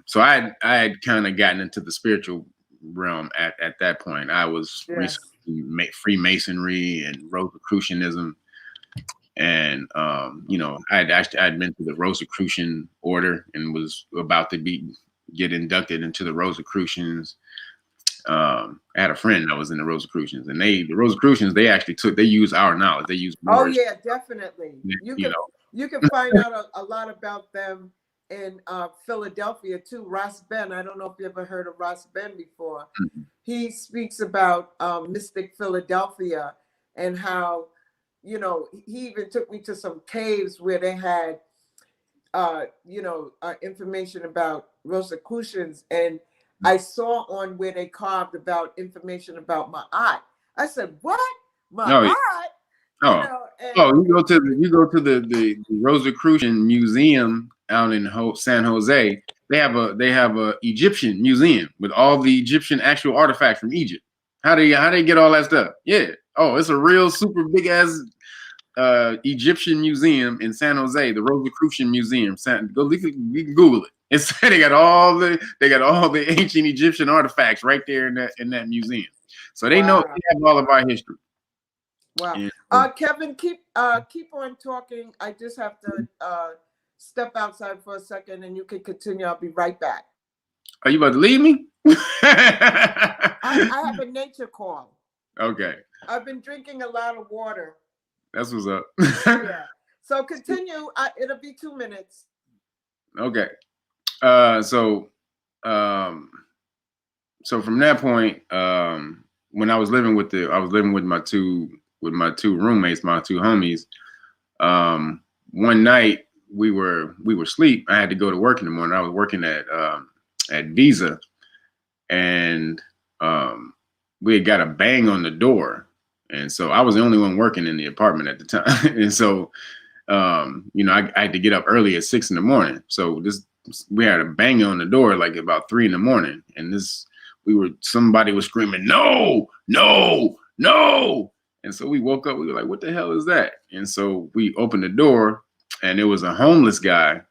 so I had kind of gotten into the spiritual realm at that point. I was researching Freemasonry and Rosicrucianism, and I'd been to the Rosicrucian order and was about to get inducted into the Rosicrucians. I had a friend that was in the Rosicrucians, and the Rosicrucians, they use our knowledge. They use words. Oh yeah, definitely. You can find out a lot about them in Philadelphia too. Ross Ben, I don't know if you ever heard of Ross Ben before. Mm-hmm. He speaks about Mystic Philadelphia and how, he even took me to some caves where they had, information about Rosicrucians, and I saw on where they carved about information about my eye. I said, "What? My eye?" You go to the Rosicrucian Museum out in San Jose. They have a Egyptian museum with all the Egyptian actual artifacts from Egypt. How they get all that stuff? Yeah. Oh, it's a real super big ass Egyptian museum in San Jose, the Rosicrucian Museum. You can Google it. They got all the ancient Egyptian artifacts right there in that museum. So they know they have all of our history. Wow. And, Kevin, keep on talking. I just have to step outside for a second, and you can continue. I'll be right back. Are you about to leave me? I have a nature call. Okay. I've been drinking a lot of water. That's what's up. Yeah. So continue. It'll be 2 minutes. Okay. So from that point, when I was living with my two roommates, my two homies, one night we were asleep. I had to go to work in the morning. I was working at Visa, and we had got a bang on the door. And so I was the only one working in the apartment at the time. And so, I had to get up early at 6 a.m. So we had a bang on the door like about 3 a.m. And somebody was screaming, "No, no, no." And so we woke up, we were like, "What the hell is that?" And so we opened the door, and it was a homeless guy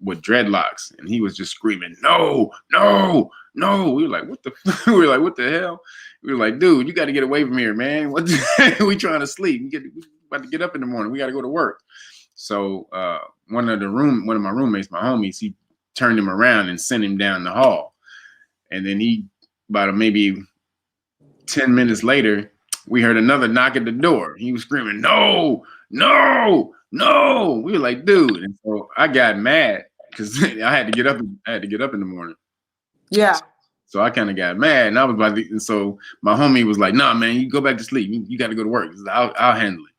with dreadlocks, and he was just screaming, "No, no, no." We were like, "What the?" We were like, "What the hell?" We were like, "Dude, you got to get away from here, man. What? We trying to sleep? We about to get up in the morning. We got to go to work." So one of my roommates, my homies, he turned him around and sent him down the hall. And then about maybe 10 minutes later, we heard another knock at the door. He was screaming, "No, no, no." We were like, "Dude." And so I got mad because I had to get up in the morning. Yeah. So I kind of got mad, and I was like, and so my homie was like, "Nah, man, you go back to sleep. You got to go to work. I'll handle it."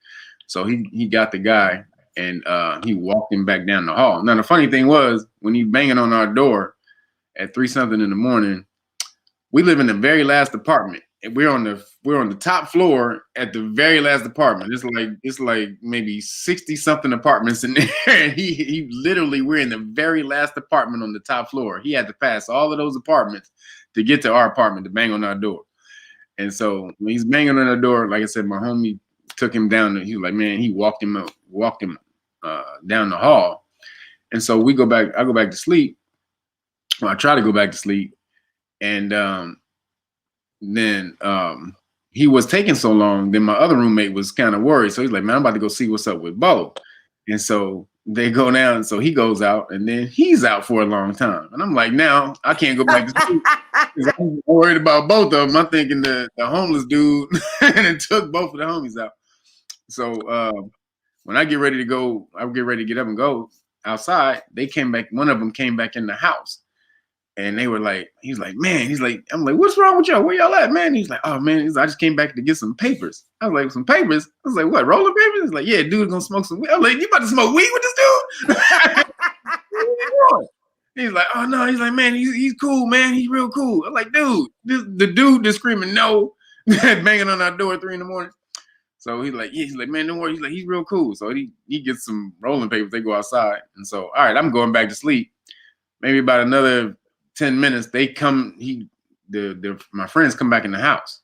So he got the guy, and he walked him back down the hall. Now the funny thing was, when he banging on our door at 3-something in the morning, we live in the very last apartment, and we're on the top floor at the very last apartment. It's like maybe 60-something apartments in there. And he literally, we're in the very last apartment on the top floor. He had to pass all of those apartments to get to our apartment to bang on our door. And so when he's banging on our door, like I said, my homie took him down. He was like, man, he walked him down the hall. And so I go back to sleep. Well, I try to go back to sleep. And then he was taking so long, then my other roommate was kind of worried. So he's like, "Man, I'm about to go see what's up with Bo." And so they go down. So he goes out, and then he's out for a long time. And I'm like, now I can't go back to sleep because I'm worried about both of them. I'm thinking the homeless dude and it took both of the homies out. So when I get ready to go, I get ready to get up and go outside. They came back. One of them came back in the house. And they were like, he's like, I'm like, "What's wrong with y'all? Where y'all at, man?" He's like, "Oh, man, I just came back to get some papers." I was like, "Some papers?" I was like, "What, rolling papers?" He's like, "Yeah, dude's gonna smoke some weed." I'm like, "You about to smoke weed with this dude?" He's like, "Oh, no." He's like, "Man, he's cool, man. He's real cool." I'm like, "Dude, the dude just screaming no, banging on our door at 3 a.m. So he's like, "Man, don't worry." He's like, "He's real cool." So he gets some rolling papers. They go outside. And so, all right, I'm going back to sleep. Maybe about another 10 minutes, they come, my friends come back in the house.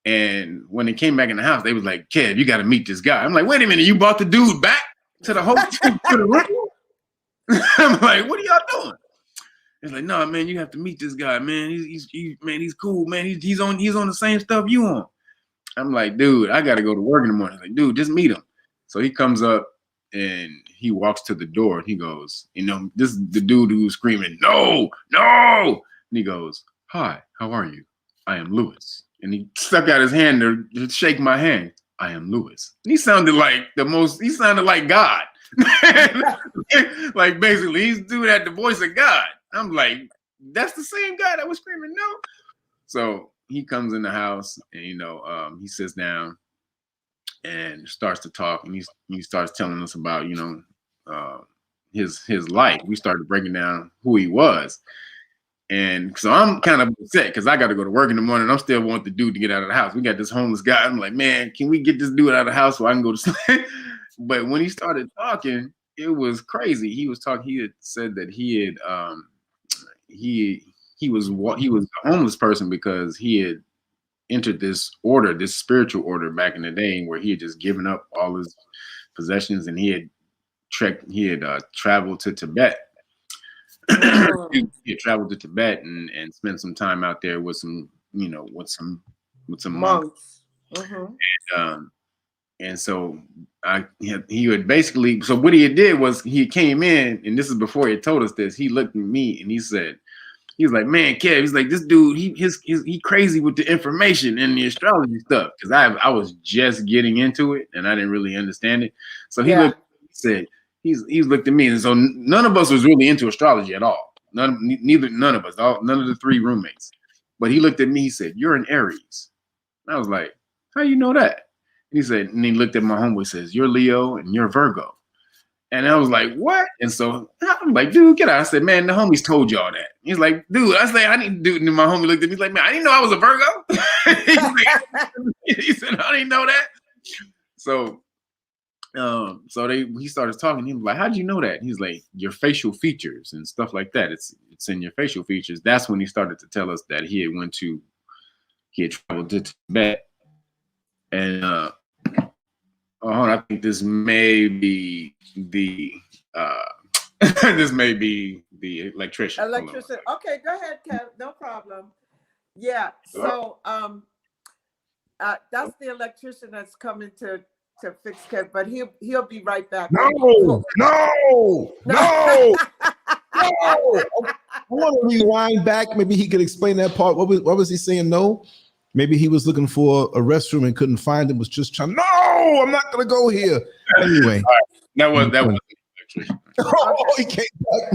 And when they came back in the house, they was like, Kev, you got to meet this guy. I'm like, wait a minute, you brought the dude back to the hotel, to the room? I'm like, what are y'all doing? It's like, no, man, you have to meet this guy, man. He's cool, man. He's on the same stuff you on. I'm like, dude, I got to go to work in the morning. He's like, dude, just meet him. So he comes up and he walks to the door and he goes, this is the dude who's screaming, no. And he goes, hi, how are you? I am Lewis. And he stuck out his hand to shake my hand. I am Lewis. And he sounded like God. Like basically he's dude had the voice of God. I'm like, that's the same guy that was screaming no. So he comes in the house and he sits down and starts to talk, and he starts telling us about his life. We started breaking down who he was. And so I'm kind of upset because I got to go to work in the morning. I'm still want the dude to get out of the house. We got this homeless guy. I'm like, man, can we get this dude out of the house so I can go to sleep? But when he started talking, it was crazy. He was talking. He had said that he was a homeless person because he had entered this spiritual order back in the day where he had just given up all his possessions, and he had traveled to Tibet. He had traveled to Tibet and spent some time out there with some monks. Mm-hmm. And so he would basically. So what he did was he came in, and this is before he told us this. He looked at me and he said, he's like, man, Kev, he's like, this dude, he crazy with the information and the astrology stuff, because I was just getting into it and I didn't really understand it. So he said. He's looked at me, and so none of us was really into astrology at all. None of us, none of the three roommates. But he looked at me. He said, "You're an Aries." And I was like, "How you know that?" And he said, and he looked at my homeboy. Says, "You're Leo and you're Virgo." And I was like, "What?" And so I'm like, "Dude, get out!" I said, "Man, the homies told y'all that." He's like, "Dude," I said, "I need to do it." And my homie looked at me. He's like, "Man, I didn't know I was a Virgo." He said, "I didn't know that." So. He started talking. He was like, "How'd you know that?" He's like, "Your facial features and stuff like that. It's in your facial features." That's when he started to tell us that he had traveled to Tibet. And I think this may be the electrician. Okay, go ahead, Kev. No problem. Yeah. So that's the electrician that's coming to fix Kev, but he'll be right back. No. I want to rewind back. Maybe he could explain that part. What was he saying? No. Maybe he was looking for a restroom and couldn't find it. Was just trying. No, I'm not gonna go here. Anyway, that was. Oh, he came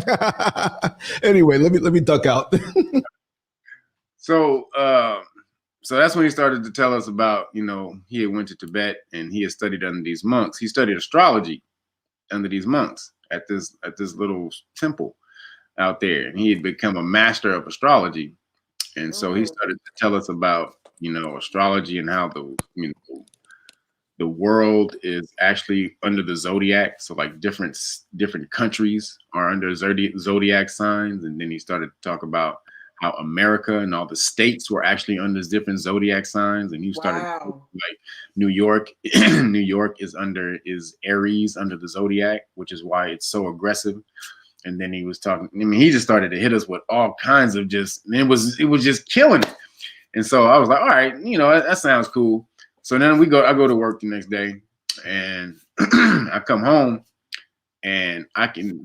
back. Anyway, let me duck out. So that's when he started to tell us about, he had went to Tibet and he had studied under these monks. He studied astrology under these monks at this little temple out there, and he had become a master of astrology. And so he started to tell us about, astrology and how the world is actually under the zodiac. So like different countries are under zodiac signs. And then he started to talk about how America and all the states were actually under different zodiac signs. And you started like New York. New York is Aries under the zodiac, which is why it's so aggressive. And then he was talking, he just started to hit us with all kinds of it was just killing it. And so I was like, all right, that sounds cool. So then I go to work the next day, and I come home, and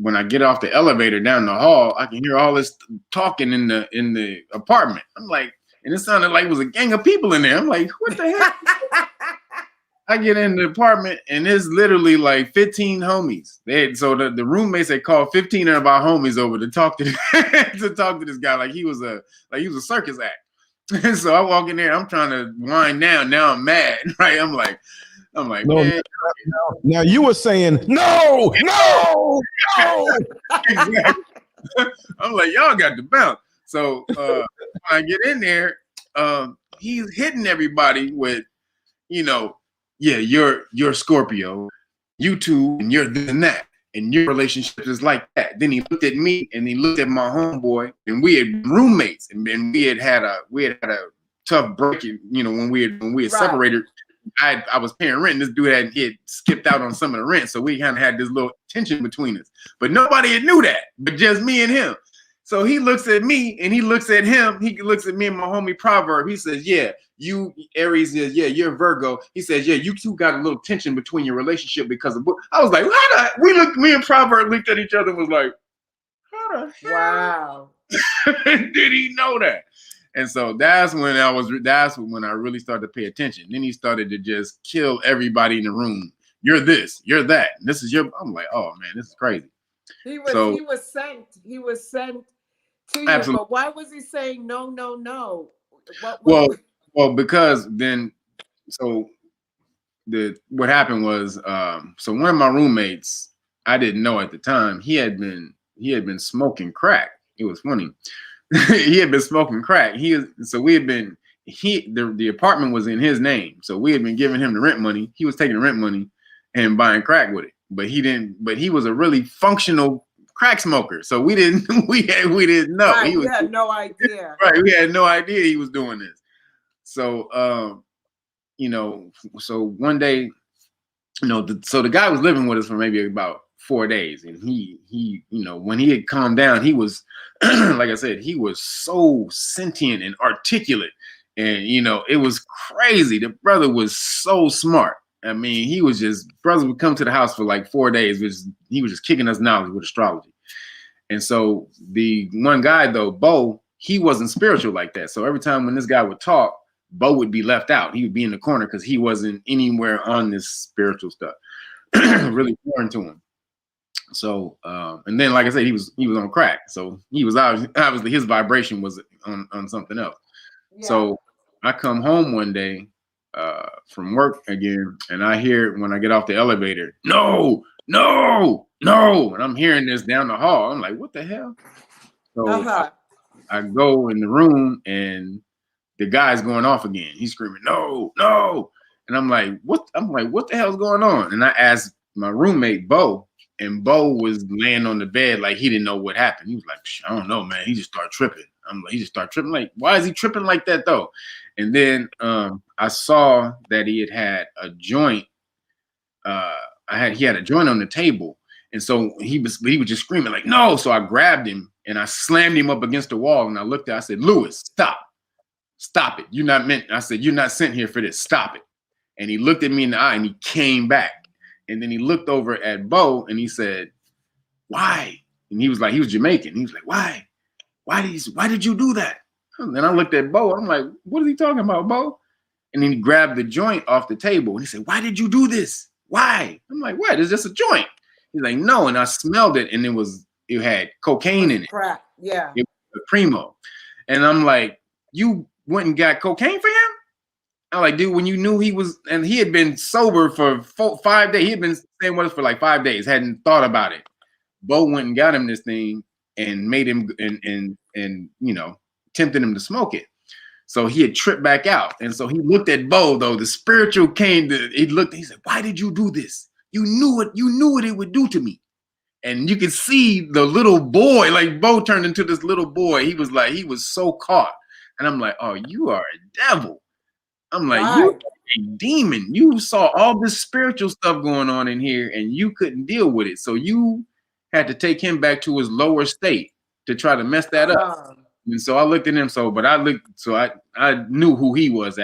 when I get off the elevator down the hall, I can hear all this talking in the apartment. I'm like, and it sounded like it was a gang of people in there. I'm like, what the heck? I get in the apartment, and it's literally like 15 homies. So the roommates had called 15 of our homies over to talk to this guy like he was a circus act. And so I walk in there, I'm trying to wind down. Now I'm mad, right? I'm like, no, man. Now you were saying no. Exactly. I'm like, y'all got to bounce. So when I get in there, he's hitting everybody with, yeah, you're Scorpio, you too, and you're this and that. and your relationship is like that. Then he looked at me and he looked at my homeboy, and we had roommates, and then we had a tough break, you know, when we had Right. separated. I was paying rent, and this dude he had skipped out on some of the rent, so we kind of had this little tension between us. But nobody had knew that, but just me and him. So he looks at me and he looks at him. He looks at me and my homie Proverb. He says, "Yeah, you Aries is you're Virgo." He says, "Yeah, you two got a little tension between your relationship because of what." I was like, me and Proverb looked at each other and was like, "How the hell Wow. did he know that?" And so that's when I really started to pay attention. Then he started to just kill everybody in the room. You're this, you're that. This is your. I'm like, oh man, this is crazy. He was sent to you, absolutely. but why was he saying no, no, no? Well, because then, so what happened was, so one of my roommates, I didn't know at the time, he had been smoking crack. It was funny. He had been smoking crack. The apartment was in his name, so we had been giving him the rent money. He was taking the rent money and buying crack with it, but he was a really functional crack smoker, so we didn't know. Right, we had no idea. Right, we had no idea he was doing this. So so one day, so the guy was living with us for maybe about 4 days, and he when he had calmed down, he was like I said, he was so sentient and articulate, and it was crazy. The brother was so smart. I mean, brothers would come to the house for like 4 days, he was just kicking us knowledge with astrology. And so the one guy though, Bo, he wasn't spiritual like that. So every time when this guy would talk, Bo would be left out. He would be in the corner because he wasn't anywhere on this spiritual stuff. Really foreign to him. So and then, like I said, he was on crack. So he was obviously his vibration was on something else. Yeah. So I come home one day from work again, and I hear when I get off the elevator, no, and I'm hearing this down the hall. I'm like, what the hell? So I go in the room, and the guy's going off again. He's screaming, no. And I'm like, what the hell's going on? And I asked my roommate, Bo, and Bo was laying on the bed like he didn't know what happened. He was like, I don't know, man. He just started tripping. I'm like, he just started tripping. Like, why is he tripping like that though? And then I saw that he had a joint. He had a joint on the table. And so he was just screaming like, no. So I grabbed him and I slammed him up against the wall. And I looked at, I said, Lewis, stop it. I said, you're not sent here for this. Stop it. And he looked at me in the eye and he came back. And then he looked over at Bo and he said, why? And he was Jamaican. He was like, why? Why did you do that? And then I looked at Bo. I'm like, what is he talking about, Bo? And then he grabbed the joint off the table and he said, why did you do this? Why? I'm like, what? It's just a joint. He's like, no. And I smelled it and it had cocaine in it. Crap. Yeah. It was a Primo. And I'm like, you went and got cocaine for him? I'm like, dude, when you knew he had been sober for 5 days, he had been staying with us for like 5 days, hadn't thought about it. Bo went and got him this thing and made him and tempted him to smoke it. So he had tripped back out. And so he looked at Bo, though. The spiritual came he said, why did you do this? You knew what it would do to me. And you could see the little boy, like Bo turned into this little boy. He was so caught. And I'm like, oh, you are a devil. I'm like, you're a demon. You saw all this spiritual stuff going on in here and you couldn't deal with it. So you had to take him back to his lower state to try to mess that up. And so I looked at him. I knew who he was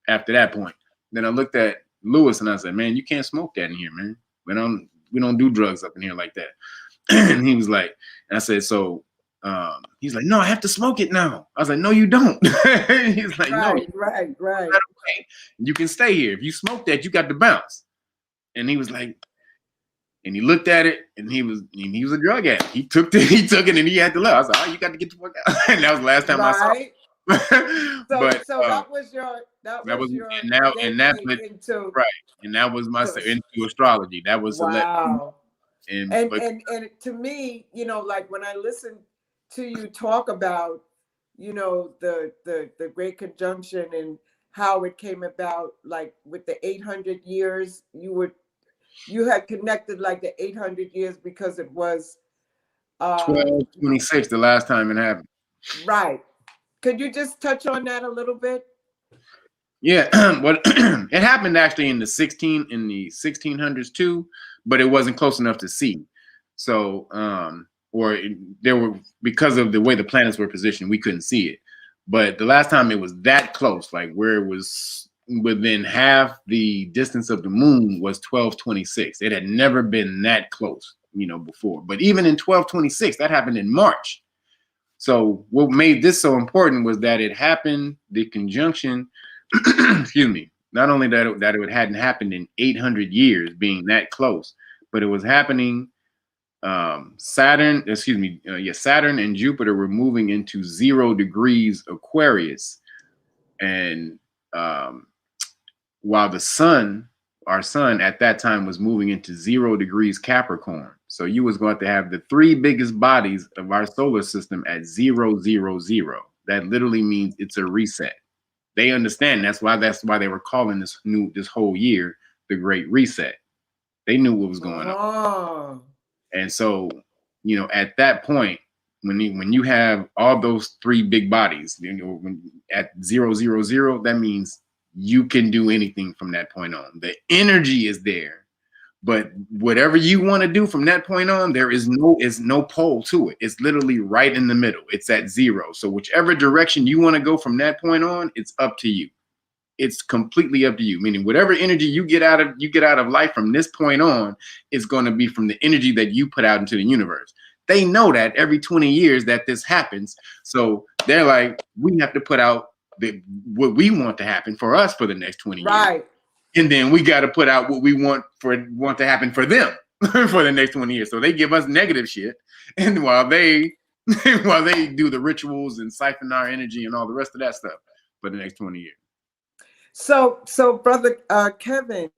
after that point. Then I looked at Lewis and I said, man, you can't smoke that in here, man. We don't do drugs up in here like that. And he was like, and I said, so he's like, no, I have to smoke it now. I was like, no, you don't. He's like, no, right. You can stay here. If you smoke that, you got to bounce. And he was like, and he looked at it, and he was a drug addict. He took it, and he had to leave. I was like, oh, you got to get the fuck out. And that was the last time I saw him. So that was your and that was my into astrology. That was wow. And to me, like when I listen to you talk about, the Great Conjunction and how it came about, like with the 800 years, you would you had connected like the 800 years because it was 1226 the last time it happened. right. Could you just touch on that a little bit? Yeah, well, it happened actually in the 1600s too, but it wasn't close enough to see. So, there were, because of the way the planets were positioned, we couldn't see it. But the last time it was that close, like where it was within half the distance of the moon, was 1226. It had never been that close, before. But even in 1226, that happened in March. So what made this so important was that it happened, the conjunction, excuse me, not only that it hadn't happened in 800 years, being that close, but it was happening. Saturn and Jupiter were moving into 0 degrees Aquarius, and while the sun, our sun at that time, was moving into 0 degrees Capricorn. So you was going to have the 3 biggest bodies of our solar system at 0, 0, 0. That literally means it's a reset. They understand. That's why they were calling this whole year the Great Reset. They knew what was going on. And so, at that point, when you have all those 3 big bodies, at 0, 0, 0, that means you can do anything from that point on. The energy is there. But whatever you want to do from that point on, there is no pole to it. It's literally right in the middle. It's at 0. So whichever direction you want to go from that point on, it's up to you. It's completely up to you. Meaning whatever energy you get out of life from this point on is going to be from the energy that you put out into the universe. They know that every 20 years that this happens. So they're like, we have to put out what we want to happen for us for the next 20 years. Right. And then we got to put out what we want to happen for them for the next 20 years. So they give us negative shit, and while they do the rituals and siphon our energy and all the rest of that stuff for the next 20 years. So brother Kevin,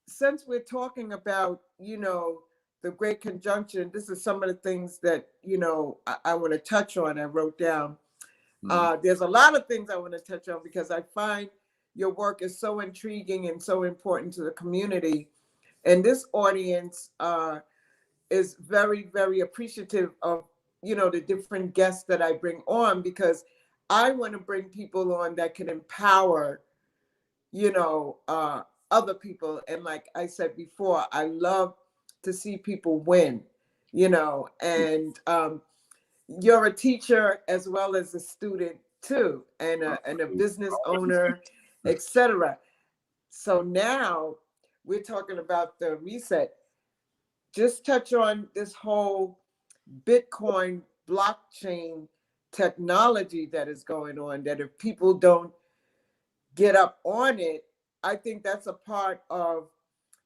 since we're talking about the Great Conjunction, this is some of the things that I want to touch on. I wrote down. There's a lot of things I want to touch on because I find your work is so intriguing and so important to the community. And this audience is very, very appreciative of, the different guests that I bring on, because I want to bring people on that can empower, other people. And like I said before, I love to see people win, and you're a teacher as well as a student too, and a business owner, etc. So now we're talking about the reset. Just touch on this whole Bitcoin blockchain technology that is going on, that if people don't get up on it, I think that's a part of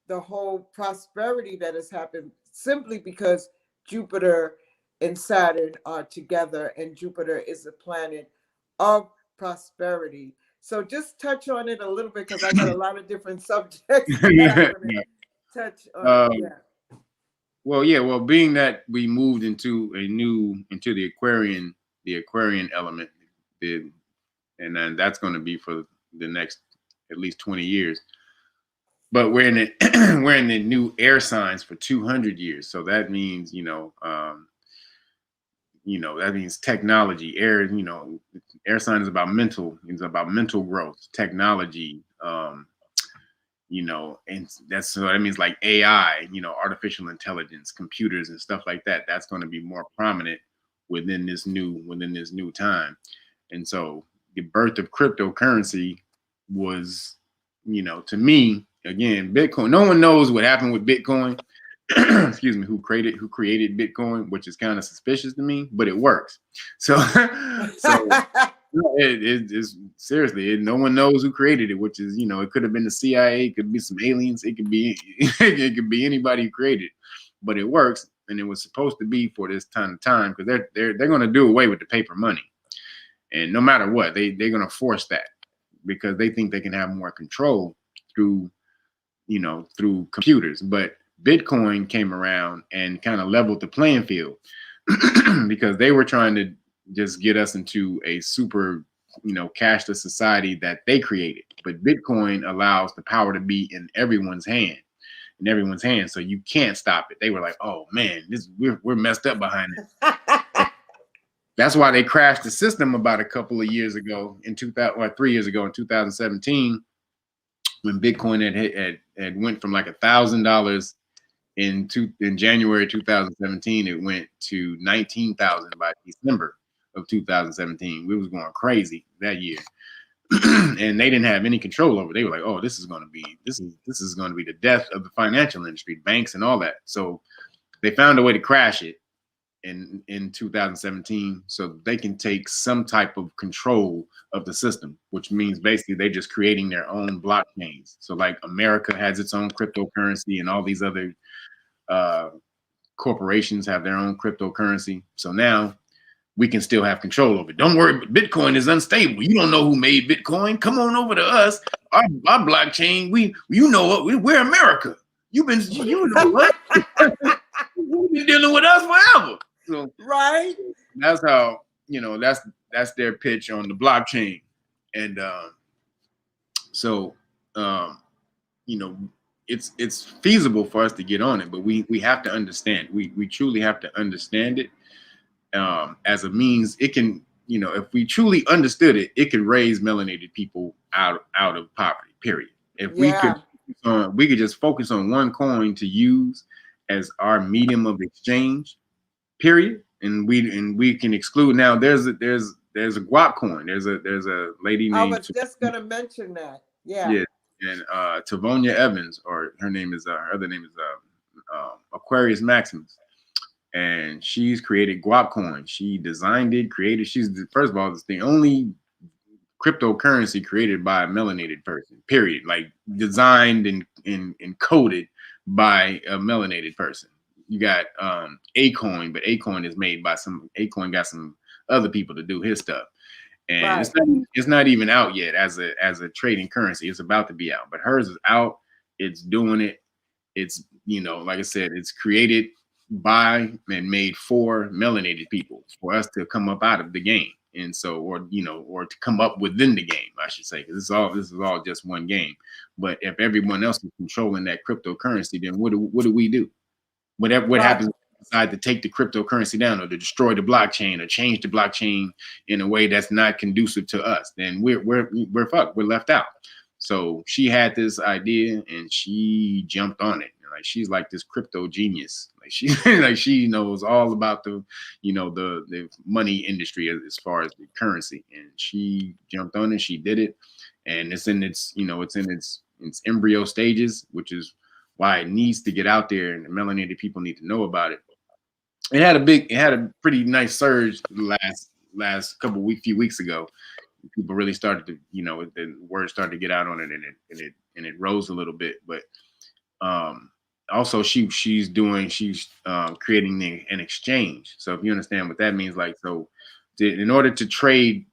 the whole prosperity that has happened, simply because Jupiter and Saturn are together, and Jupiter is a planet of prosperity. So just touch on it a little bit, because I got a lot of different subjects that I want to touch on. Well, being that we moved into the Aquarian element, and then that's going to be for the next at least 20 years. But we're in the new air signs for 200 years. So that means, that means technology. Air sign is about mental growth, technology, and that's so that means like AI, artificial intelligence, computers and stuff like that. That's going to be more prominent within this new time. And so the birth of cryptocurrency was, to me, again, Bitcoin. No one knows what happened with Bitcoin. Excuse me, who created Bitcoin, which is kind of suspicious to me, but it works. So it's seriously, no one knows who created it, which is, it could have been the CIA, it could be some aliens, it could be anybody who created it, but it works, and it was supposed to be for this time because they're going to do away with the paper money, and no matter what, they're going to force that because they think they can have more control through computers. But Bitcoin came around and kind of leveled the playing field because they were trying to just get us into a super cashless society that they created. But Bitcoin allows the power to be in everyone's hand. So you can't stop it. They were like, oh man, we're messed up behind it. That's why they crashed the system about a couple of years ago in 2000, or 3 years ago in 2017, when Bitcoin had went from like $1,000 in January 2017. It went to 19,000 by December of 2017. We was going crazy that year. And they didn't have any control over it. They were like, oh, this is going to be the death of the financial industry, banks and all that. So they found a way to crash it in 2017 so they can take some type of control of the system, which means basically they're just creating their own blockchains. So like America has its own cryptocurrency, and all these other corporations have their own cryptocurrency. So now we can still have control over it. Don't worry, Bitcoin is unstable. You don't know who made Bitcoin. Come on over to us. Our blockchain. We're America. You know what? You've been dealing with us forever. So right. That's how, that's their pitch on the blockchain. And it's feasible for us to get on it, but we have to understand. We truly have to understand it. As a means, it can, if we truly understood it, it could raise melanated people out of poverty, period. If we could just focus on one coin to use as our medium of exchange, period. And we can exclude. Now there's a guap coin. There's a lady named, I was just gonna mention that. Yeah. And Tavonia Evans, or her other name is Aquarius Maximus. And she's created guap coin. She designed it, created. First of all, it's the only cryptocurrency created by a melanated person, period. Like designed and coded by a melanated person. You got Acoin, but Acoin is made by Acoin got some other people to do his stuff. And it's not even out yet as a trading currency. It's about to be out, but hers is out. It's doing it. It's, like I said, it's created by and made for melanated people, for us to come up out of the game. And so, or to come up within the game, I should say, because this is all just one game. But if everyone else is controlling that cryptocurrency, then what do we do? What happens if we decide to take the cryptocurrency down, or to destroy the blockchain, or change the blockchain in a way that's not conducive to us? Then we're fucked. We're left out. So she had this idea and she jumped on it. Like she's like this crypto genius. Like she knows all about the money industry as far as the currency. And she jumped on it. She did it, and it's in its embryo stages, which is why it needs to get out there, and the melanated people need to know about it. It had a pretty nice surge the last few weeks ago. People really started to, the word started to get out on it, and it rose a little bit. But also she's creating an exchange. So if you understand what that means, like, so in order to trade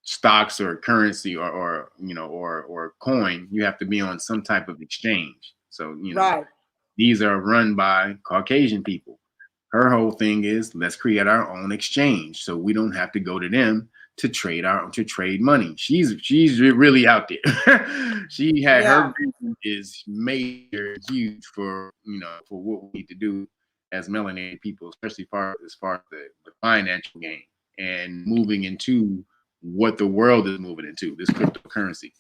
stocks or currency or coin, you have to be on some type of exchange. So these are run by Caucasian people. Her whole thing is, let's create our own exchange so we don't have to go to them to trade money. She's really out there. She had her vision is major, huge for what we need to do as melanated people, especially as far as the financial game, and moving into what the world is moving into, this cryptocurrency.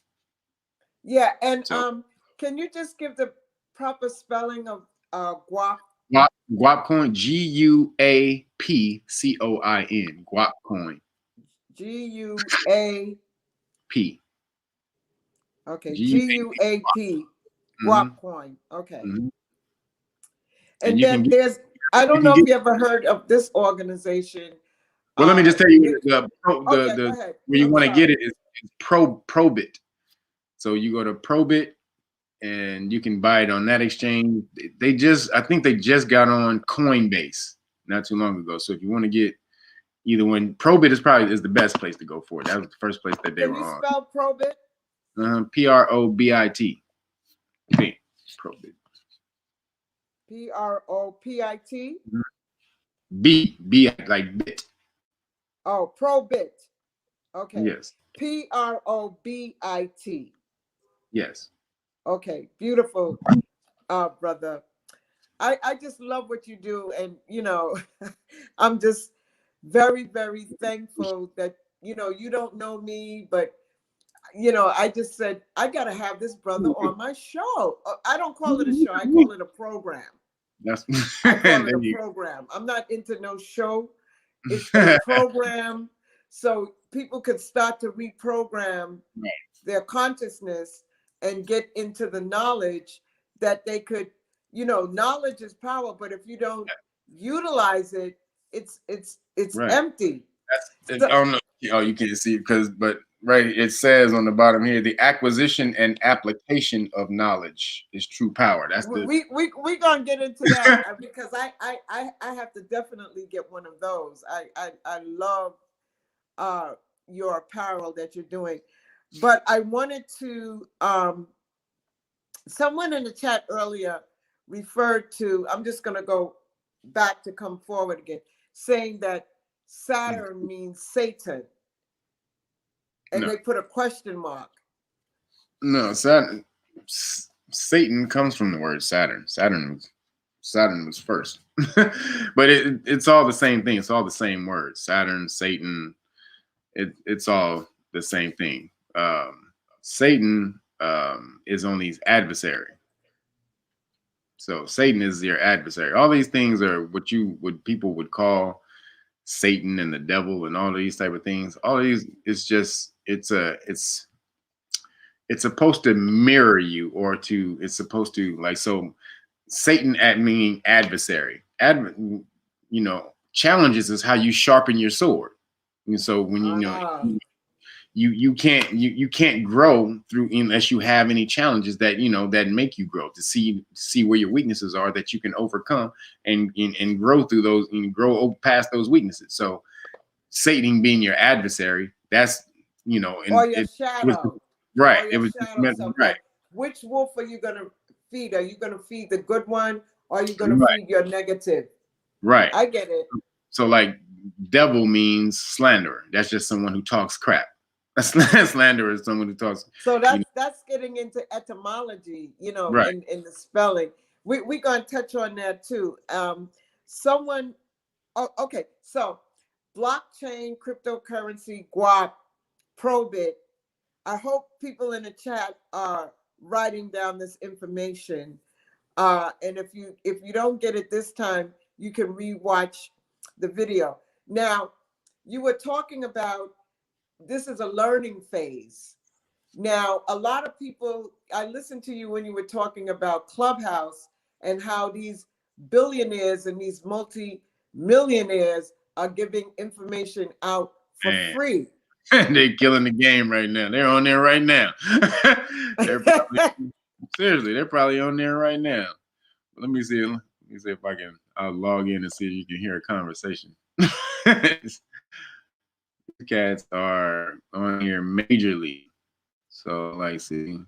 Yeah, and can you just give the proper spelling of guap? Guap coin, GUAPCOIN, guap coin. GUAP. Okay, GUAP. Guap coin. Okay. Mm-hmm. And then there's, I don't know if you ever heard of this organization. Well, let me just tell you, where you want to get it is Probit. So you go to Probit, and you can buy it on that exchange. I think they just got on Coinbase not too long ago. So if you want to get either one, Probit is the best place to go for it. That was the first place that they were on. Can you spell Probit? PROBIT. Probit. PROPIT? B like bit. Oh, Probit. Okay. Yes. Probit. Yes. Okay, beautiful, brother. I just love what you do, and I'm just very, very thankful that you don't know me, but I just said I gotta have this brother on my show. I don't call it a show; I call it a program. That's I call it a program. I'm not into no show. It's a program, so people could start to reprogram their consciousness and get into the knowledge that they could. Knowledge is power, but if you don't utilize it, it's right. empty. I don't know. Oh, you can't see it but right, it says on the bottom here, the acquisition and application of knowledge is true power. That's we gonna get into that because I have to definitely get one of those. I love your apparel that you're doing, but I wanted to someone in the chat earlier referred to, I'm just gonna go back to come forward again, saying that Saturn means Satan, and they put a question mark. No, Satan comes from the word Saturn. Saturn was first. But it's all the same thing. It's all the same word. Saturn, Satan, it's all the same thing. Satan is only his adversary. So Satan is your adversary. All these things are what people would call Satan and the devil and all these type of things. All of these is just it's supposed to mirror you, or it's supposed to, like, so Satan meaning adversary. Challenges is how you sharpen your sword. And so when you can't grow through unless you have any challenges that that make you grow, to see where your weaknesses are, that you can overcome and grow through those and grow past those weaknesses. So Satan being your adversary, that's or your shadow. Right. It was meant, right. Which wolf are you gonna feed? Are you gonna feed the good one, or are you gonna feed your negative? Right. I get it. So like devil means slanderer. That's just someone who talks crap. Slanderer is someone who talks. So that's getting into etymology, right. in the spelling. We're gonna touch on that too. Okay, so blockchain, cryptocurrency, guap, Probit. I hope people in the chat are writing down this information. And if you don't get it this time, you can rewatch the video. Now, you were talking about this is a learning phase. Now, a lot of people, I listened to you when you were talking about Clubhouse and how these billionaires and these multi-millionaires are giving information out for free. They're killing the game right now. They're on there right now. Seriously, they're probably on there right now. Let me see if I'll log in and see if you can hear a conversation. Cats are on here majorly. So like, see,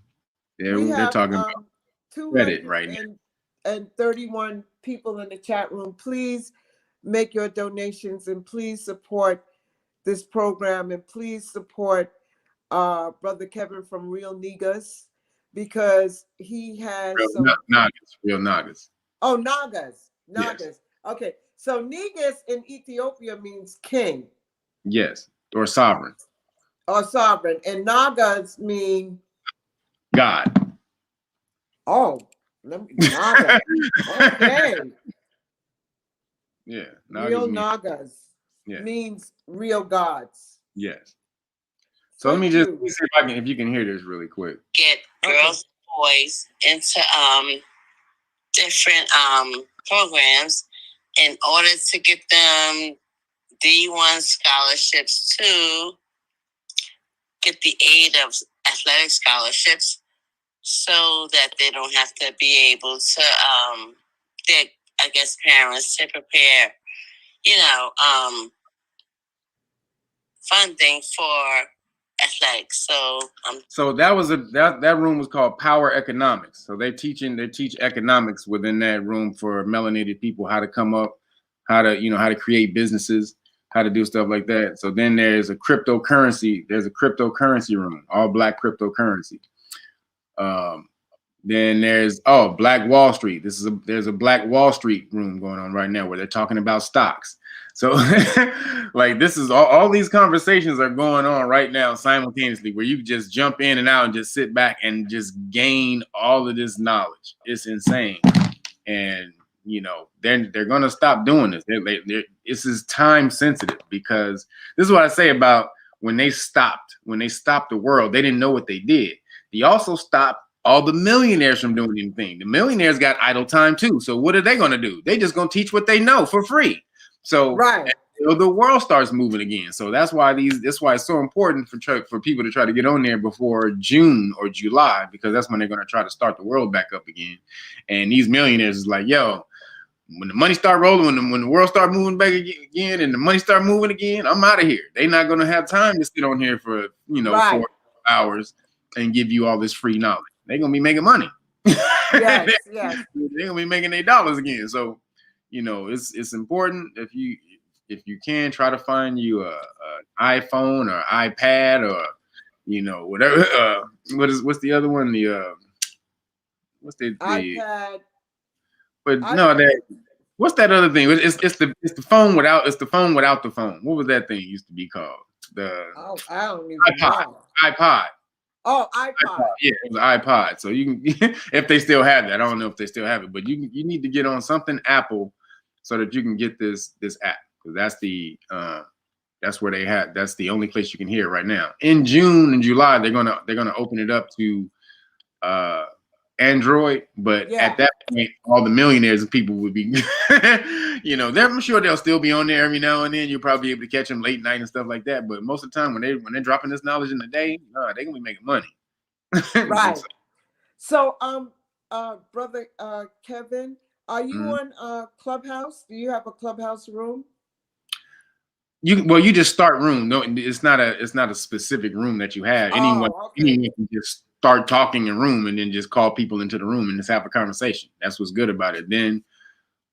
they're talking about credit right now. And 31 people in the chat room. Please make your donations and please support this program, and please support Brother Kevin from Real Nagas, because he has Real Nagas. Oh, Nagas. Yes. Okay, so Nagas in Ethiopia means king. Yes, or sovereign. And Nagas mean God. Oh, Nagas. Okay. Yeah. Real Nagas means real gods. Yes. So let me see if you can hear this really quick. Get girls and boys into different programs in order to get them D1 scholarships to get the aid of athletic scholarships, so that they don't have to be able to their parents to prepare funding for athletics. So that was that room was called Power Economics. So they teach economics within that room for melanated people, how to come up, how to create businesses, how to do stuff like that. So then there's a cryptocurrency. There's a cryptocurrency room, all black cryptocurrency. Then there's Black Wall Street. There's a Black Wall Street room going on right now where they're talking about stocks. So like this is all these conversations are going on right now simultaneously where you just jump in and out and just sit back and just gain all of this knowledge. It's insane. And you know, they're gonna stop doing this. This is time sensitive because this is what I say about when they stopped the world, they didn't know what they did. They also stopped all the millionaires from doing anything. The millionaires got idle time too. So what are they gonna do? They just gonna teach what they know for free. So until the world starts moving again. So that's why it's so important for people to try to get on there before June or July, because that's when they're gonna try to start the world back up again. And these millionaires is like, yo, when the money start rolling, when the world start moving back again and the money start moving again, I'm out of here. They're not gonna have time to sit on here for 4 hours and give you all this free knowledge. They're gonna be making money. Yes. They're gonna be making their dollars again. So, it's important if you can try to find you a iPhone or iPad or whatever. What's the other one? What's the iPad? But no, what's that other thing? It's the phone without the phone. What was that thing used to be called? I don't even know. iPod. Oh, iPod. Yeah, it was an iPod. So you can, if they still have that, I don't know if they still have it, but you need to get on something Apple so that you can get this app, because that's where they have. That's the only place you can hear it right now. In June and July, they're gonna open it up to Android, but at that point, all the millionaires and people would be, I'm sure they'll still be on there every now and then. You'll probably be able to catch them late night and stuff like that. But most of the time, when they're dropping this knowledge in the day, they're gonna be making money. Right. So, brother Kevin, are you on Clubhouse? Do you have a Clubhouse room? You just start room. No, it's not a specific room that you have. Anyone can just start talking in room and then just call people into the room and just have a conversation. That's what's good about it. Then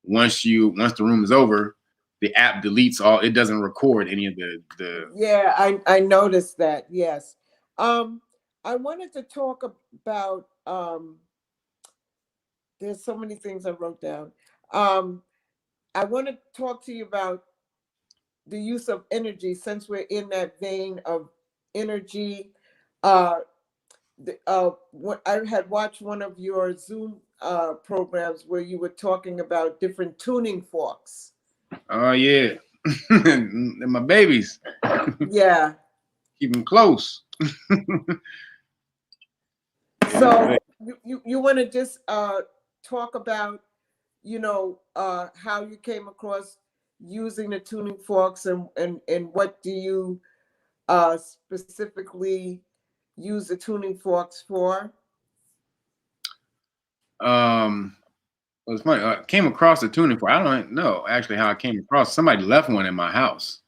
once the room is over, the app deletes all. It doesn't record any of the. Yeah, I noticed that. Yes. I wanted to talk about. There's so many things I wrote down. I want to talk to you about the use of energy, since we're in that vein of energy. I had watched one of your Zoom programs where you were talking about different tuning forks. Oh yeah, they're my babies. Yeah. Keep them close. So you want to just talk about how you came across using the tuning forks and what do you specifically use the tuning forks for? It was funny. I came across the tuning fork. I don't know actually how I came across. Somebody left one in my house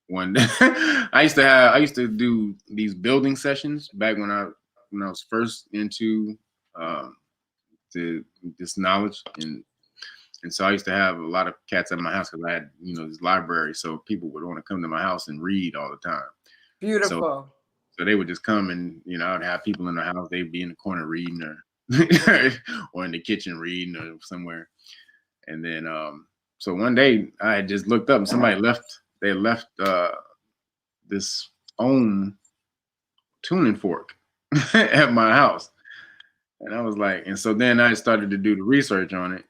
one day. I used to do these building sessions back when I was first into this knowledge, and so I used to have a lot of cats at my house because I had this library, so people would want to come to my house and read all the time. Beautiful. So they would just come and I'd have people in the house. They'd be in the corner reading or or in the kitchen reading or somewhere. And then so one day I had just looked up and somebody left this own tuning fork at my house. And I was like, and so then I started to do the research on it.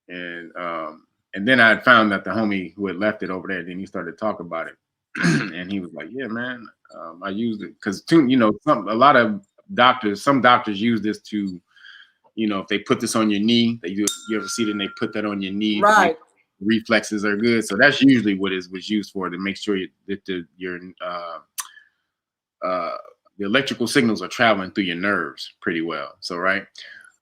And then I had found that the homie who had left it over there, then he started to talk about it. And he was like, yeah, man, I used it because some doctors use this to, if they put this on your knee, you ever see it and they put that on your knee, right? Reflexes are good. So that's usually what it was used for, to make sure that the electrical signals are traveling through your nerves pretty well. So, right.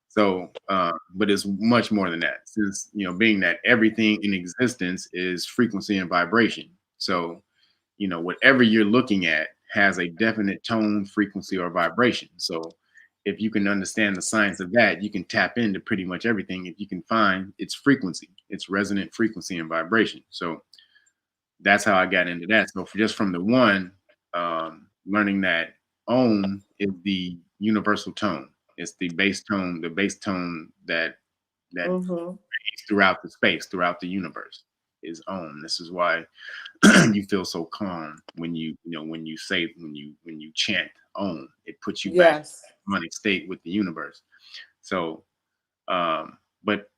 So, but it's much more than that, since, being that everything in existence is frequency and vibration. So, whatever you're looking at has a definite tone, frequency, or vibration. So if you can understand the science of that, you can tap into pretty much everything if you can find its frequency, its resonant frequency and vibration. So that's how I got into that. So just from the one, learning that ohm is the universal tone. It's the bass tone that Mm-hmm. throughout the space, throughout the universe is ohm. This is why you feel so calm when you chant ohm. It puts you back Yes. in a harmonic state with the universe. So, but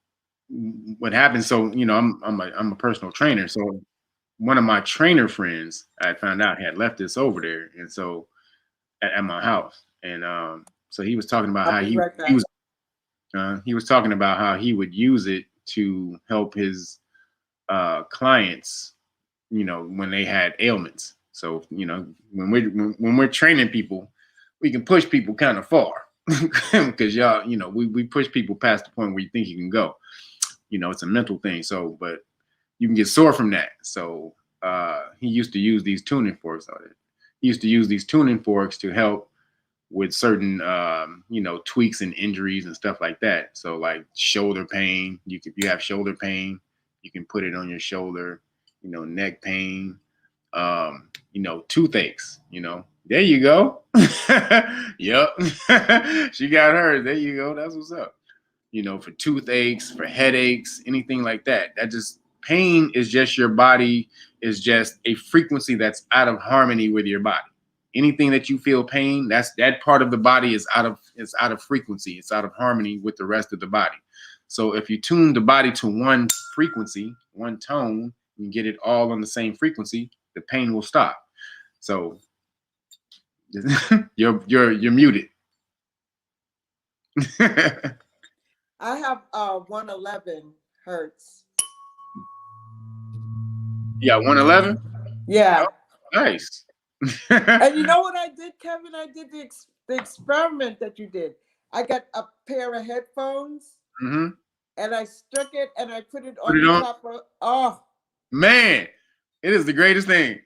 what happens? So I'm a personal trainer. So one of my trainer friends I found out had left this over there, and so at my house, and so he was talking about I'll how be he right back. he was talking about how he would use it to help his clients, when they had ailments. So when we're training people, we can push people kind of far because y'all, we push people past the point where you think you can go. It's a mental thing. So, but you can get sore from that. So he used to use these tuning forks on it. He used to use these tuning forks to help with certain tweaks and injuries and stuff like that. So like shoulder pain, if you have shoulder pain, you can put it on your shoulder. Neck pain, toothaches. There you go. Yep. She got hers. There you go. That's what's up. For toothaches, for headaches, anything like that. Pain is just your body is just a frequency that's out of harmony with your body. Anything that you feel pain, that part of the body is out of frequency. It's out of harmony with the rest of the body. So if you tune the body to one frequency, one tone, and get it all on the same frequency, the pain will stop. So you're muted. I have 111 hertz. Yeah, 111. Yeah. Oh, nice. And you know what I did, Kevin? I did the experiment that you did. I got a pair of headphones, Mm-hmm. and I struck it, and I put it Put on it the on. top of. Oh Man, it is the greatest thing.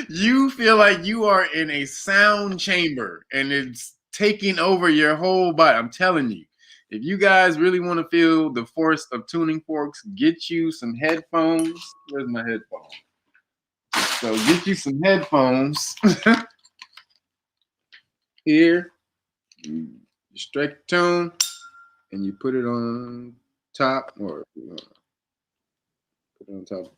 You feel like you are in a sound chamber, and it's taking over your whole body. I'm telling you. If you guys really want to feel the force of tuning forks, get you some headphones. Where's my headphones? So get you some headphones. Here, you strike the tone, and you put it on top, or put it on top.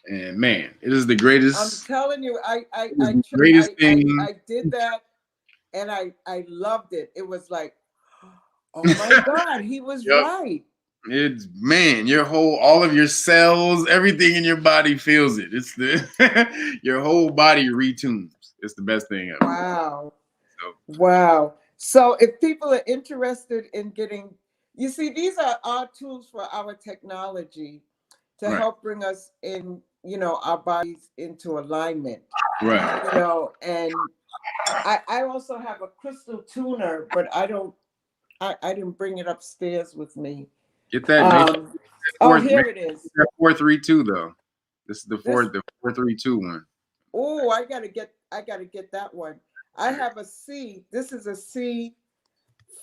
And man, it is the greatest. I'm telling you, I did that, and I loved it. It was like, oh my God, he was right. It's all of your cells, everything in your body feels it. It's your whole body retunes. It's the best thing ever. Wow. Wow. So if people are interested in getting, you see, these are our tools for our technology to help bring us in, our bodies into alignment. Right. And I also have a crystal tuner, but I didn't bring it upstairs with me. Get that. Here it is. 432 though. This is the 432 one. Oh, I gotta get that one. I have a C. This is a C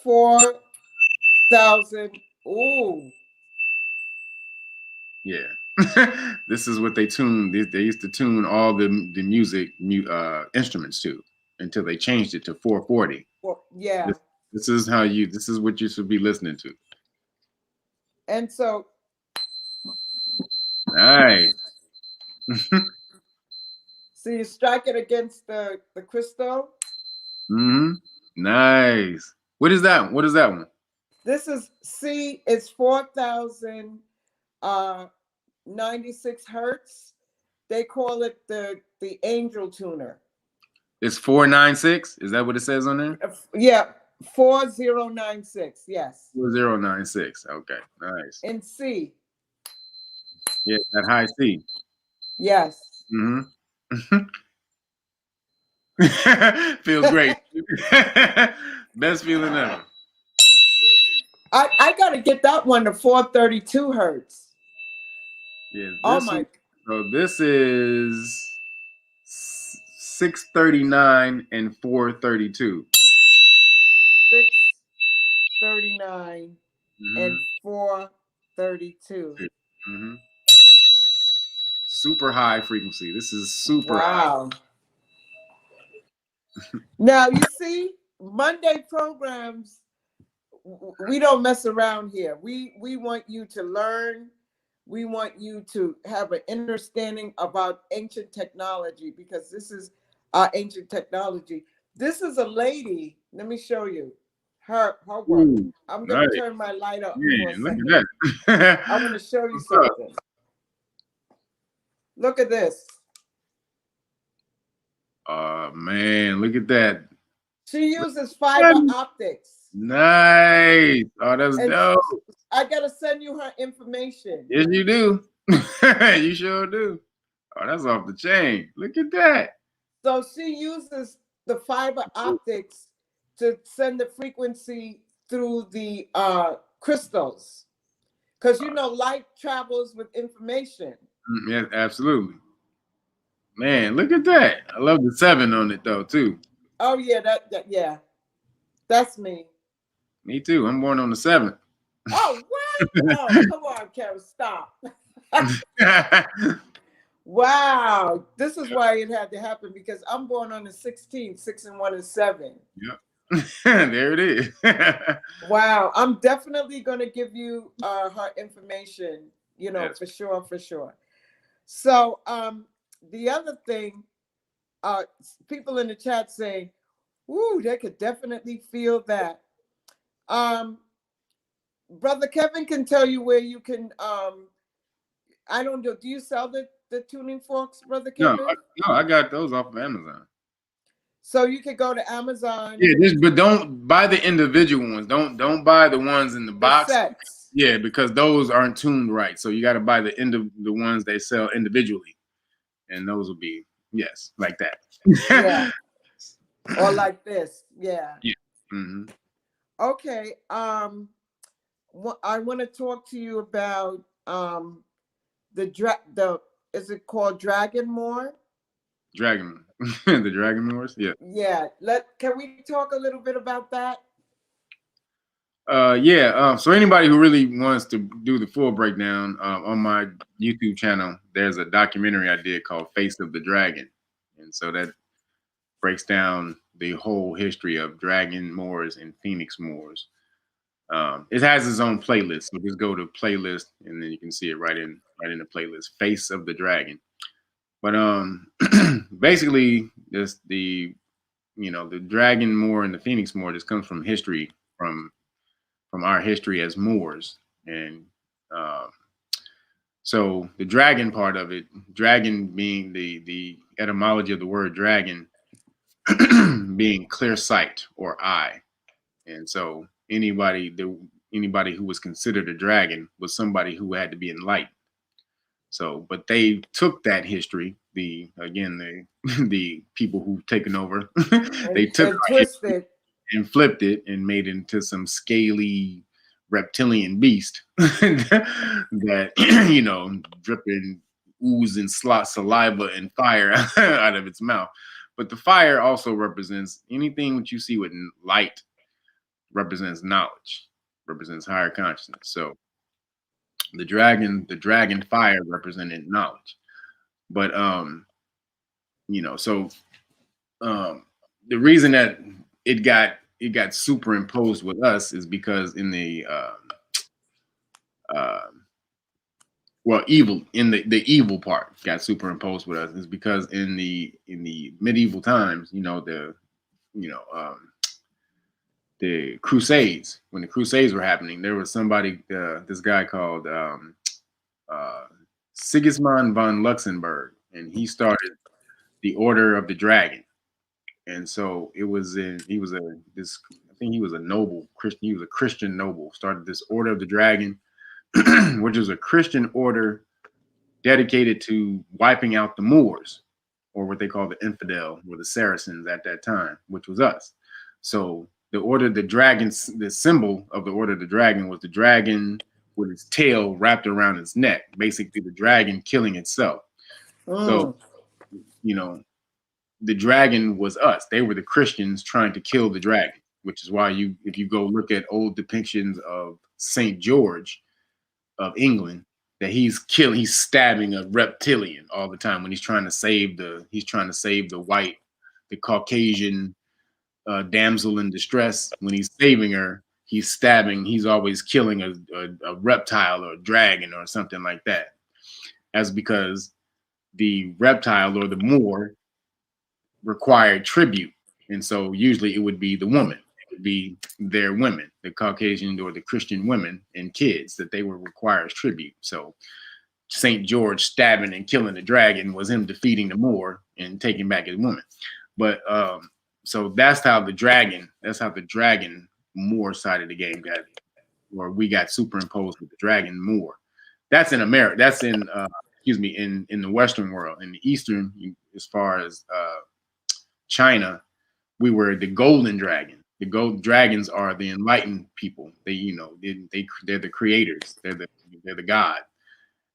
4000. Oh. Yeah. This is what they tune. They used to tune all the music instruments to until they changed it to 440. Well, yeah. This is what you should be listening to. And so. Nice. So you strike it against the crystal. Mm-hmm. Nice. What is that? What is that one? This is C. It's 4096 hertz. They call it the angel tuner. It's 496. Is that what it says on there? Yeah, 4096. Yes. 4096. Okay, nice. In C. Yeah, that high C. Yes. Mm-hmm. Feels great. Best feeling ever. I gotta get that one to 432 hertz. Yeah. So this is 639 and 432. 639 and 432. Mm-hmm. super high frequency. This is super high. Wow. Now you see, Monday programs, we don't mess around here. We want you to learn. We want you to have an understanding about ancient technology, because this is our ancient technology. This is a lady. Let me show you her work. Ooh, I'm going nice. to turn my light up for a Man, look second. at that. I want to show you What's up? something. Look at this. Man, look at that. She uses fiber optics. Nice. Oh, that's And dope. I got to send you her information. Yes, you do. You sure do. Oh, that's off the chain. Look at that. So she uses the fiber optics to send the frequency through the crystals. Because, you know, light travels with information. Yeah, absolutely. Man, look at that. I love the 7 on it, though, too. Oh, yeah, yeah. That's me. Me, too. I'm born on the 7th. Oh, what? Oh, come on, Karen, stop. Wow. This is why it had to happen, because I'm born on the 16th, 6 and 1 and 7. Yep. There it is. Wow. I'm definitely going to give you her information, you know, Yes. for sure. So the other thing, people in the chat saying, ooh, they could definitely feel that. Brother Kevin can tell you where you can, I don't know, do you sell the tuning forks, Brother Kevin? No, I got those off of Amazon. So you could go to Amazon. Yeah, but don't buy the individual ones. Don't buy the ones in the box. Sets. Yeah, because those aren't tuned right. So you got to buy the ones they sell individually, and those will be like that. Yeah. Or like this. Yeah. Yeah. Mm-hmm. Okay. I want to talk to you about is it called Dragon Moor? Dragon, the Dragon Wars. Yeah. Yeah. Can we talk a little bit about that? So anybody who really wants to do the full breakdown, on my YouTube channel, there's a documentary I did called Face of the Dragon. And so that breaks down the whole history of Dragon Moors and Phoenix Moors. It has its own playlist. So just go to playlist and then you can see it right in the playlist, Face of the Dragon. But basically the Dragon Moor and the Phoenix Moor just comes from history, from our history as Moors. And so the dragon part of it, dragon being the etymology of the word dragon, being clear sight or eye. And so anybody who was considered a dragon was somebody who had to be enlightened. So, but they took that history, the people who've taken over, they took and twisted and flipped it and made it into some scaly reptilian beast that, dripping, oozing saliva and fire out of its mouth. But the fire also represents anything that you see with light, represents knowledge, represents higher consciousness. So the dragon fire represented knowledge. But the reason that it got superimposed with us is because in the evil part got superimposed with us is because in the medieval times, the Crusades, when the Crusades were happening, there was somebody, this guy called Sigismund von Luxembourg, and he started the Order of the Dragon. And so he was a noble Christian. He was a Christian noble. Started this Order of the Dragon, which is a Christian order dedicated to wiping out the Moors, or what they call the infidel, or the Saracens at that time, which was us. So the Order of the Dragon, the symbol of the Order of the Dragon was the dragon with its tail wrapped around its neck, basically the dragon killing itself. So, the dragon was us. They were the Christians trying to kill the dragon, which is why if you go look at old depictions of St. George of England, that he's stabbing a reptilian all the time when he's trying to save the Caucasian damsel in distress. When he's saving her, he's always killing a reptile or a dragon or something like that. That's because the reptile or the Moor required tribute. And so usually it would be the woman. It would be their women, the Caucasian or the Christian women and kids that they would require as tribute. So St. George stabbing and killing the dragon was him defeating the Moor and taking back his woman. But so that's how the dragon Moor side of the game got, or we got superimposed with the dragon Moor. That's in America. That's in in the Western world. In the Eastern, as far as China, we were the golden dragon. The gold dragons are the enlightened people. They're the creators. They're the god.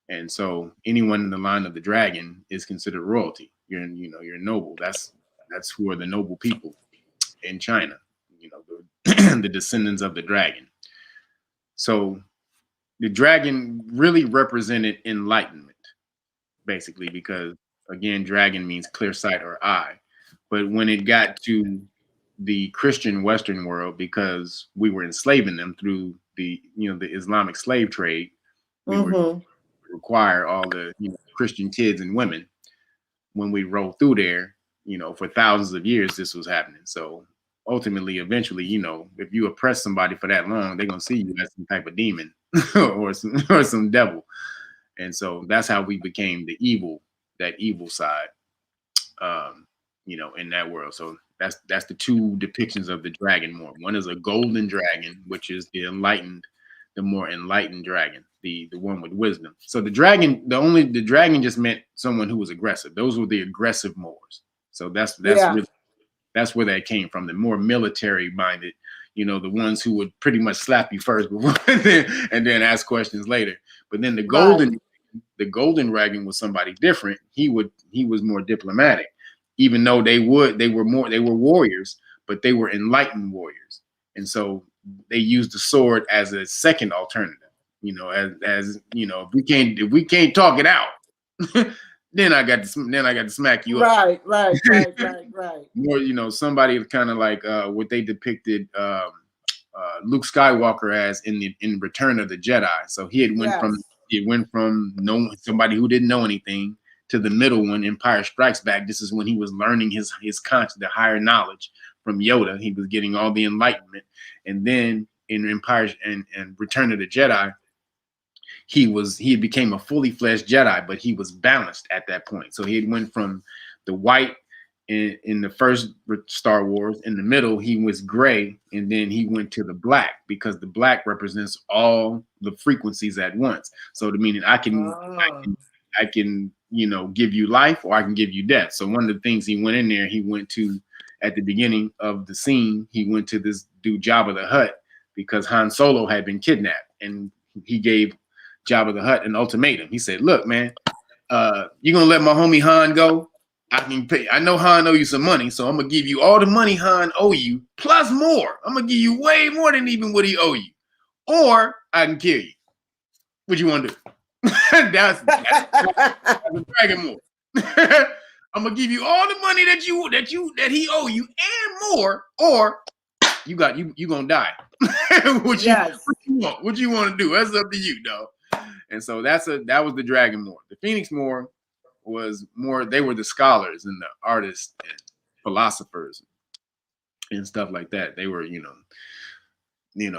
And so anyone in the line of the dragon is considered royalty. You're noble. That's who are the noble people in China. The descendants of the dragon. So the dragon really represented enlightenment, basically, because again, dragon means clear sight or eye. But when it got to the Christian Western world, because we were enslaving them through the Islamic slave trade, we were require all the Christian kids and women. When we rolled through there, for thousands of years, this was happening. So ultimately, eventually, if you oppress somebody for that long, they're gonna see you as some type of demon or some devil. And so that's how we became that evil side, in that world. So that's the two depictions of the dragon more. One is a golden dragon, which is the more enlightened dragon, the one with wisdom. So the dragon just meant someone who was aggressive. Those were the aggressive Moors. So that's really, that's where that came from. The more military minded, the ones who would pretty much slap you first before and then ask questions later. But then the golden dragon was somebody different. He was more diplomatic, even though they were warriors, but they were enlightened warriors. And so they used the sword as a second alternative. As if we can't talk it out, then I got to smack you up. Right. More, somebody kind of like what they depicted Luke Skywalker as in Return of the Jedi. So he went from somebody who didn't know anything to the middle one, Empire Strikes Back. This is when he was learning his the higher knowledge from Yoda. He was getting all the enlightenment, and then in Empire and Return of the Jedi, he became a fully fledged Jedi, but he was balanced at that point. So he had went from the white in the first Star Wars. In the middle, he was gray, and then he went to the black, because the black represents all the frequencies at once. So the meaning I can give you life, or I can give you death. So one of the things he went in there, he went to at the beginning of the scene, he went to this dude Jabba the Hutt, because Han Solo had been kidnapped, and he gave Jabba the Hutt an ultimatum. He said, "Look, man, you gonna let my homie Han go? I can pay. I know Han owe you some money, so I'm gonna give you all the money Han owe you, plus more. I'm gonna give you way more than even what he owe you, or I can kill you. What you want to do?" that's the dragon more. I'm gonna give you all the money that he owe you and more, or you gonna die. What you want to do? That's up to you, dog. And so that was the dragon Moor. The Phoenix Moor was more, they were the scholars and the artists and philosophers and stuff like that. They were,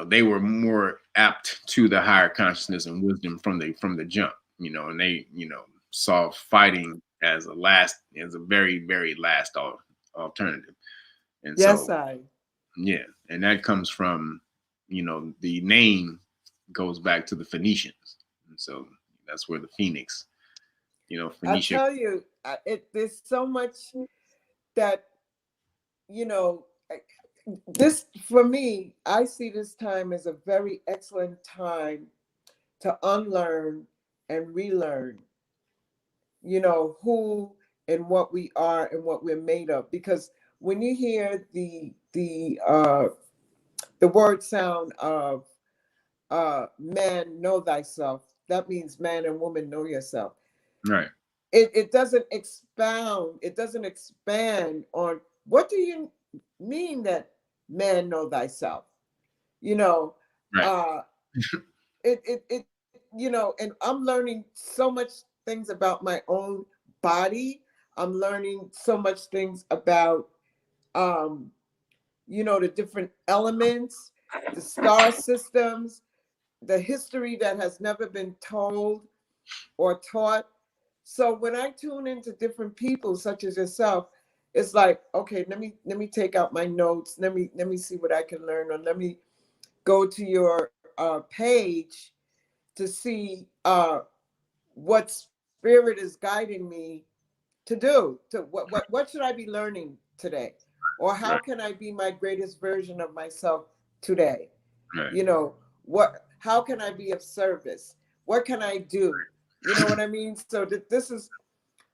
they were more apt to the higher consciousness and wisdom from the jump, and they, saw fighting as a very, very last alternative. And yeah, and that comes from, the name goes back to the Phoenicians. And so that's where the Phoenix, Phoenicia. I tell you, there's so much that, this, for me, I see this time as a very excellent time to unlearn and relearn, who and what we are and what we're made of. Because when you hear the word sound of man, know thyself, that means man and woman know yourself. Right. It doesn't expound, it doesn't expand on what do you mean that man know thyself, you know. Right. It you know, and I'm learning so much things about my own body. I'm learning so much things about you know, the different elements, the star systems, the history that has never been told or taught. So when I tune into different people such as yourself, it's like, okay, let me take out my notes. Let me see what I can learn, or let me go to your page to see what spirit is guiding me to do. To what should I be learning today, or how Right. can I be my greatest version of myself today? Right. You know, how can I be of service? What can I do? You know what I mean? So this is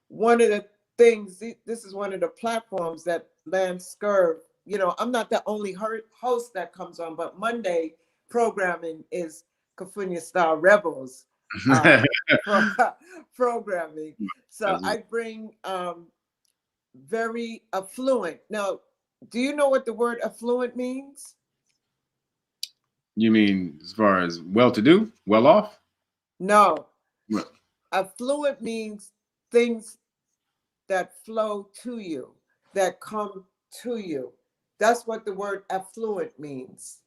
one of the things. This is one of the platforms that LanceScurv. You know, I'm not the only host that comes on, but Monday programming is Cafunia Star Rebels pro- programming. So I bring very affluent. Now, do you know what the word affluent means? You mean as far as well-to-do, well-off? No. What? Affluent means things that flow to you, that come to you. That's what the word affluent means.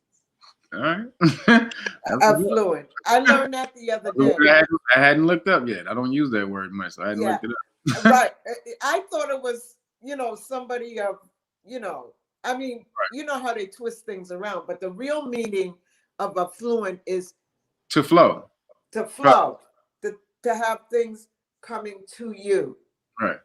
All right. Affluent. I learned that the other day. I hadn't looked up yet. I don't use that word much, so I hadn't looked it up. Right. I thought it was, you know, somebody of, you know, I mean, Right. you know how they twist things around, but the real meaning of affluent is To flow. to flow, to have things coming to you. Right.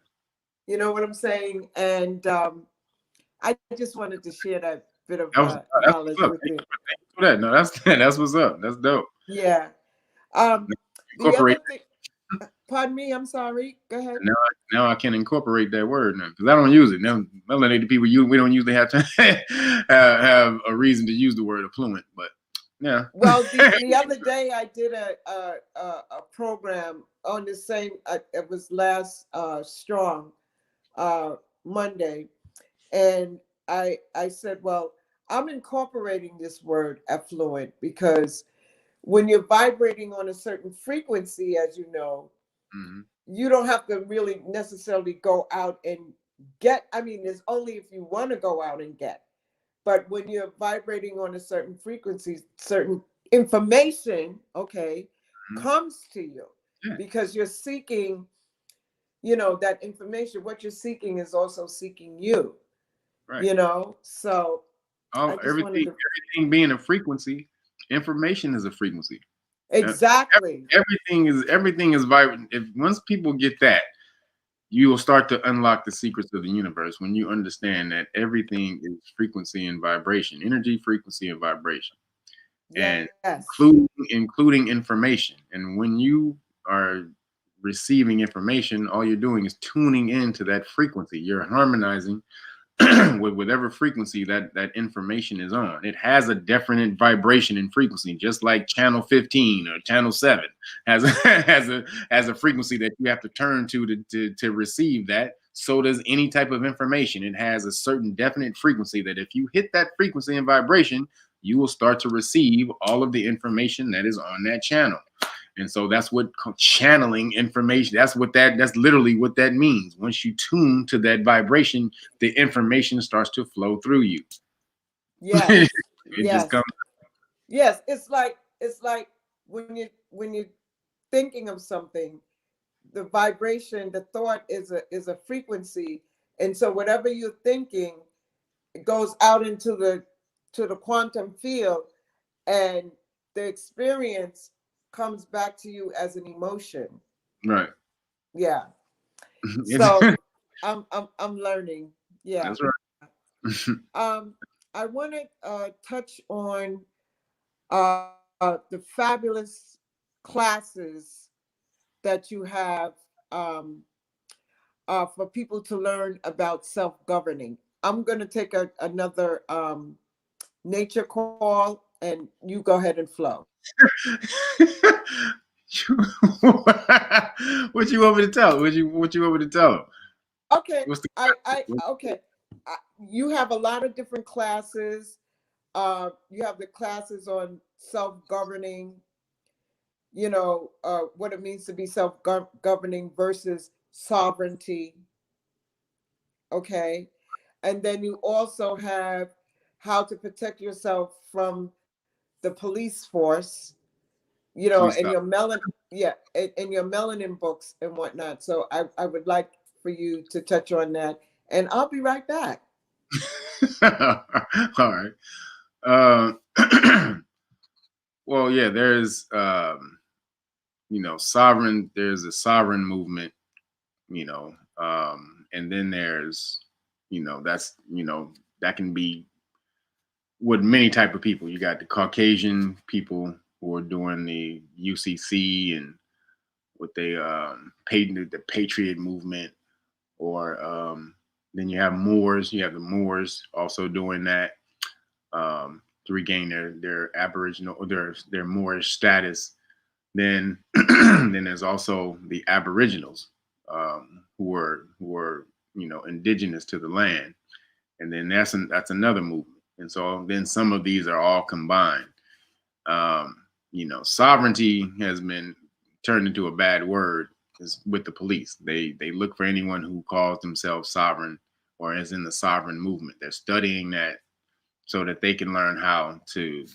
You know what I'm saying? And I just wanted to share that bit of That's knowledge what's up. with you. Thank you for that. No, that's what's up. That's dope. Yeah. The Incorporate. other thing, pardon me, I'm sorry. Go ahead. Now I can incorporate that word now because I don't use it. Now, melanated people, we don't usually have to have a reason to use the word affluent, but yeah. Well, the other day I did a program on the same. It was last strong Monday, and I said, well, I'm incorporating this word affluent because when you're vibrating on a certain frequency, as you know, you don't have to really necessarily go out and get. I mean, it's only if you want to go out and get. But when you're vibrating on a certain frequency, certain information, okay, comes to you because you're seeking, you know, that information. What you're seeking is also seeking you, Right. you know? So everything being a frequency, information is a frequency. Exactly. Everything is vibrant. If once people get that, you will start to unlock the secrets of the universe when you understand that everything is frequency and vibration, energy, frequency, and vibration, and including information. And when you are receiving information, all you're doing is tuning into that frequency. You're harmonizing with whatever frequency that information is on. It has a definite vibration and frequency, just like channel 15 or channel 7 has a frequency that you have to turn to receive that. So does any type of information. It has a certain definite frequency that if you hit that frequency and vibration, you will start to receive all of the information that is on that channel. And so that's what channeling information, that's literally what that means. Once you tune to that vibration, the information starts to flow through you. Yes. Just comes. Yes. It's like when you're thinking of something, the vibration, the thought is a frequency. And so whatever you're thinking, it goes out into the quantum field, and the experience comes back to you as an emotion. Right. Yeah. So I'm learning. Yeah. That's right. I want to touch on the fabulous classes that you have for people to learn about self-governing. I'm going to take another nature call, and you go ahead and flow. What you want me to tell? What you want me to tell him? Okay, What's the okay. You have a lot of different classes. You have the classes on self-governing, what it means to be self-governing versus sovereignty. Okay. And then you also have how to protect yourself from the police force, Please and stop. your and your melanin books and whatnot. So I would like for you to touch on that. And I'll be right back. All right. Well, yeah, there's sovereign. There's a sovereign movement, and then there's, that can be with many type of people. You got the Caucasian people who are doing the UCC and what they patented the Patriot movement, or then you have Moors. You have the Moors also doing that to regain their Aboriginal or their Moorish status. Then then there's also the Aboriginals who were indigenous to the land, and then that's another movement. And so then some of these are all combined. Sovereignty has been turned into a bad word with the police. They look for anyone who calls themselves sovereign or is in the sovereign movement. They're studying that so that they can learn how to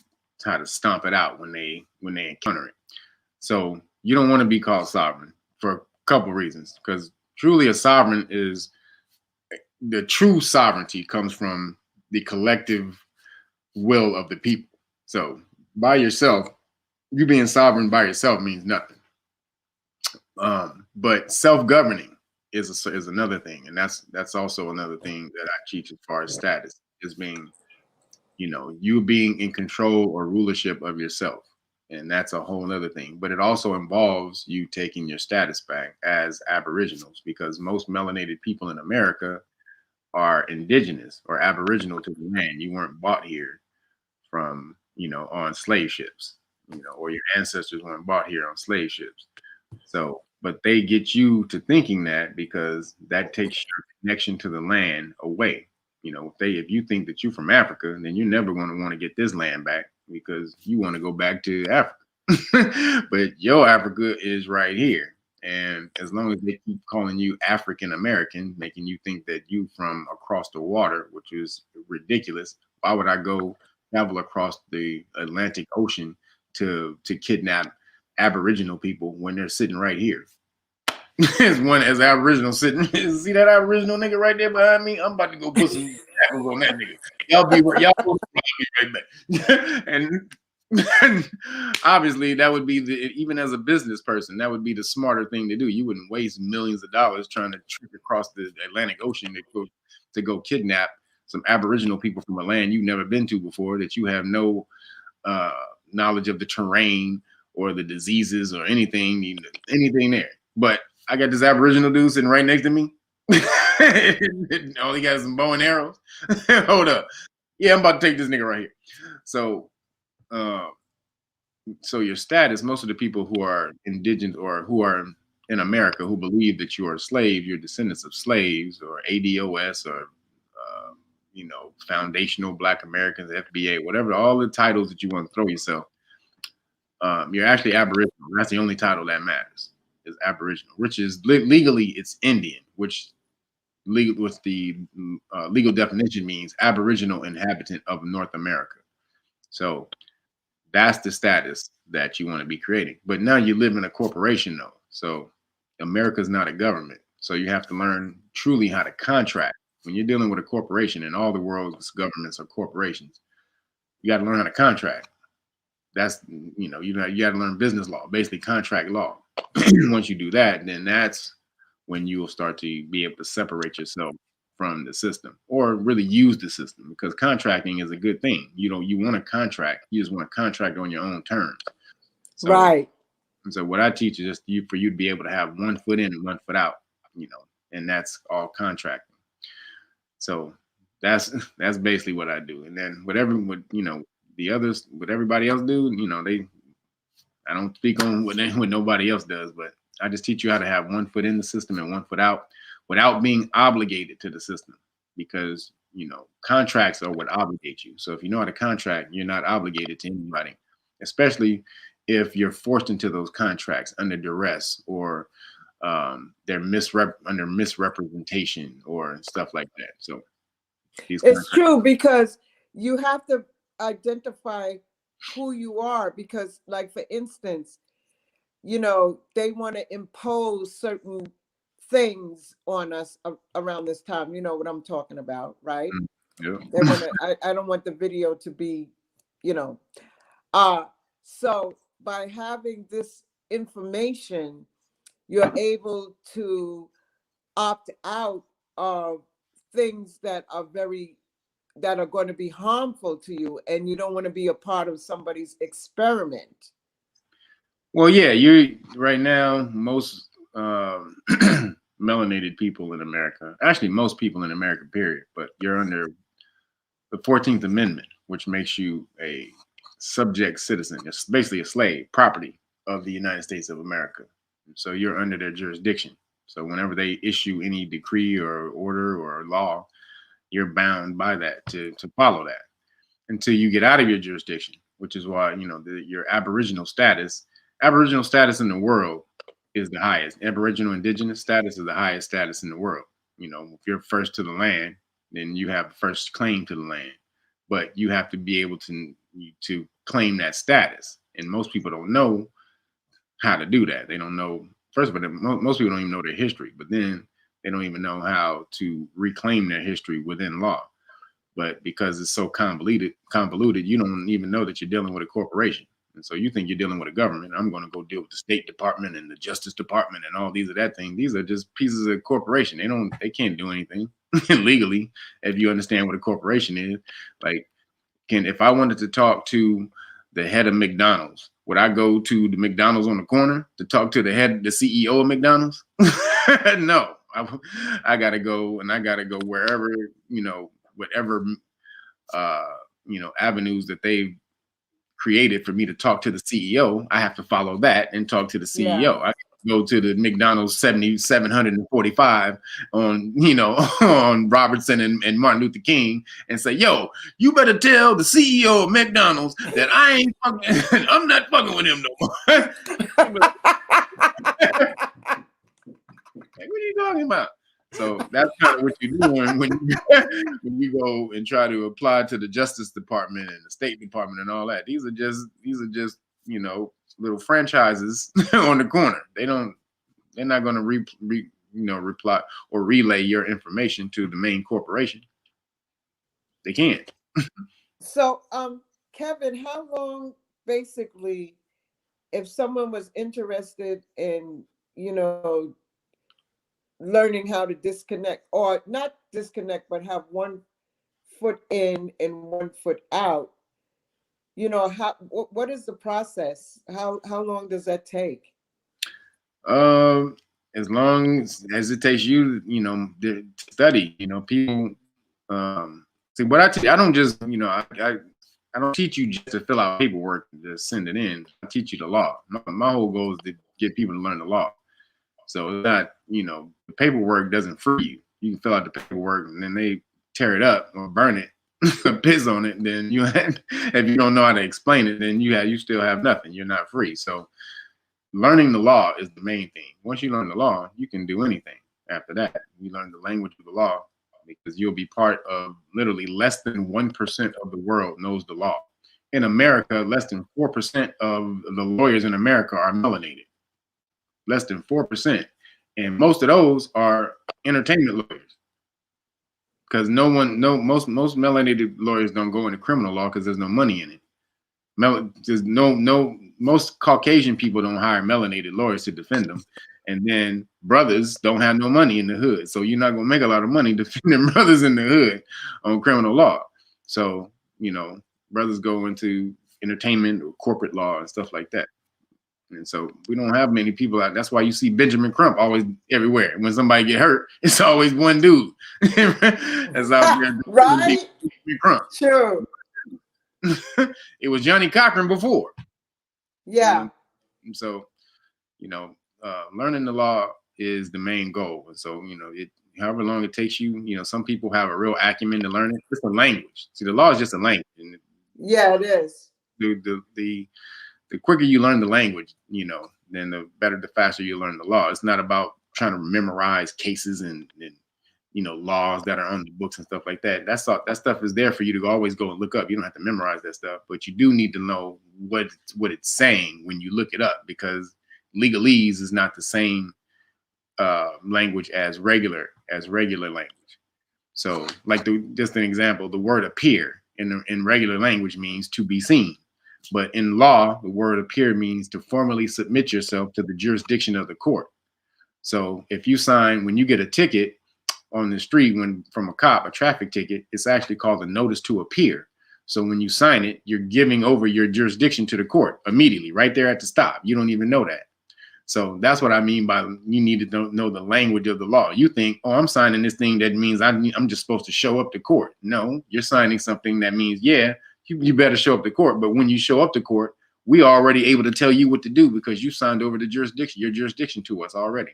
stomp it out when they encounter it. So you don't want to be called sovereign for a couple reasons, because truly a sovereign is the true sovereignty comes from the collective will of the people. So by yourself, you being sovereign by yourself means nothing. But self-governing is another thing, and that's also another thing that I teach as far as status is being, you being in control or rulership of yourself, and that's a whole other thing. But it also involves you taking your status back as Aboriginals, because most melanated people in America are indigenous or Aboriginal to the land. You weren't bought here from, on slave ships, or your ancestors weren't bought here on slave ships. So, but they get you to thinking that because that takes your connection to the land away. If you think that you're from Africa, then you're never going to want to get this land back because you want to go back to Africa. But your Africa is right here. And as long as they keep calling you African American, making you think that you from across the water, which is ridiculous. Why would I go travel across the Atlantic Ocean to kidnap Aboriginal people when they're sitting right here? as Aboriginal sitting. See that Aboriginal nigga right there behind me? I'm about to go put some tackles on that nigga. Y'all be right back. And obviously that would be even as a business person, that would be the smarter thing to do. You wouldn't waste millions of dollars trying to trek across the Atlantic Ocean to go kidnap some Aboriginal people from a land you've never been to before, that you have no knowledge of the terrain or the diseases or anything there. But I got this Aboriginal dude sitting right next to me. All he got is some bow and arrows. Hold up. Yeah, I'm about to take this nigga right here. So your status, most of the people who are indigenous or who are in America who believe that you are a slave, you're descendants of slaves or ADOS or, foundational Black Americans, FBA, whatever, all the titles that you want to throw yourself. You're actually Aboriginal. That's the only title that matters, is Aboriginal, which is legally it's Indian, which the legal definition means Aboriginal inhabitant of North America. So that's the status that you want to be creating. But now you live in a corporation though. So America's not a government. So you have to learn truly how to contract. When you're dealing with a corporation, and all the world's governments are corporations, you got to learn how to contract. That's, you got to learn business law, basically contract law. Once you do that, then that's when you will start to be able to separate yourself from the system, or really use the system, because contracting is a good thing. You want to contract, you just want to contract on your own terms. So, right. And so what I teach is just for you to be able to have 1 foot in and 1 foot out, and that's all contracting. So that's basically what I do. And then whatever the others, what everybody else do, I don't speak on what nobody else does, but I just teach you how to have one foot in the system and one foot out without being obligated to the system, because, you know, contracts are what obligate you. So if you know how to contract, you're not obligated to anybody, especially if you're forced into those contracts under duress, or they're under misrepresentation or stuff like that. So it's true, because you have to identify who you are, because, like, for instance, you know, they want to impose certain things on us around this time. You know what I'm talking about, right? Yeah. They want to, I don't want the video to be, you know, so by having this information, you're able to opt out of things that are going to be harmful to you, and you don't want to be a part of somebody's experiment. Well, yeah, you right now, most melanated people in America, actually most people in America, period, but you're under the 14th Amendment, which makes you a subject citizen. It's basically a slave, property of the United States of America. So you're under their jurisdiction. So whenever they issue any decree or order or law, you're bound by that to follow that until you get out of your jurisdiction, which is why, you know, your Aboriginal status in the world is the highest. Aboriginal indigenous status is the highest status in the world. You know, if you're first to the land, then you have first claim to the land, but you have to be able to claim that status. And most people don't know how to do that. They don't know, first of all, most people don't even know their history, but then they don't even know how to reclaim their history within law. But because it's so convoluted, you don't even know that you're dealing with a corporation. And so you think you're dealing with a government. I'm going to go deal with the State Department and the Justice Department and all these of that thing. These are just pieces of corporation. They can't do anything legally if you understand what a corporation is. Like, if I wanted to talk to the head of McDonald's, would I go to the McDonald's on the corner to talk to the CEO of McDonald's? No, I got to go, and I got to go wherever, you know, whatever, you know, avenues that they've created for me to talk to the CEO. I have to follow that and talk to the CEO. Yeah. I go to the McDonald's 7745 on, you know, on Robertson and Martin Luther King and say, yo, you better tell the CEO of McDonald's that I'm not fucking with him no more. Like, what are you talking about? So that's kind of what you're doing when you go and try to apply to the Justice Department and the State Department and all that. These are just, you know, little franchises on the corner. They're not going to reply or relay your information to the main corporation. They can't. So, Kevin, how long, basically, if someone was interested in, you know, learning how to disconnect, or not disconnect, but have one foot in and one foot out, you know, what is the process? How long does that take? As long as it takes you, you know, to study, you know, people, see what I don't just, you know, I don't teach you just to fill out paperwork and just send it in. I teach you the law. My whole goal is to get people to learn the law. So that, you know, the paperwork doesn't free you. You can fill out the paperwork and then they tear it up or burn it, piss on it. Then if you don't know how to explain it, then you still have nothing. You're not free. So learning the law is the main thing. Once you learn the law, you can do anything after that. You learn the language of the law, because you'll be part of literally less than 1% of the world knows the law. In America, less than 4% of the lawyers in America are melanated. Less than 4%. And most of those are entertainment lawyers. Because most melanated lawyers don't go into criminal law because there's no money in it. Most Caucasian people don't hire melanated lawyers to defend them. And then brothers don't have no money in the hood. So you're not going to make a lot of money defending brothers in the hood on criminal law. So, you know, brothers go into entertainment or corporate law and stuff like that. And so we don't have many people out. That's why you see Benjamin Crump always everywhere. When somebody get hurt, it's always one dude. That's out there. Right? Crump. Sure. It was Johnny Cochran before. Yeah. And so, learning the law is the main goal. And so, however long it takes you, some people have a real acumen to learn it. It's a language. See, the law is just a language. And Yeah, it is. The quicker you learn the language, then the faster you learn the law. It's not about trying to memorize cases and laws that are on the books and stuff like that. That stuff is there for you to always go and look up. You don't have to memorize that stuff, but you do need to know what it's saying when you look it up, because legalese is not the same language as regular language. So, like just an example, the word appear in regular language means to be seen, but in law, the word appear means to formally submit yourself to the jurisdiction of the court. So, if you sign when you get a ticket on the street from a cop, a traffic ticket, it's actually called a notice to appear. So when you sign it, you're giving over your jurisdiction to the court immediately, right there at the stop. You don't even know that. So that's what I mean by you need to know the language of the law. You think, oh, I'm signing this thing that means I'm just supposed to show up to court. No, you're signing something that means, yeah, you better show up to court. But when you show up to court, we are already able to tell you what to do because you signed over your jurisdiction to us already.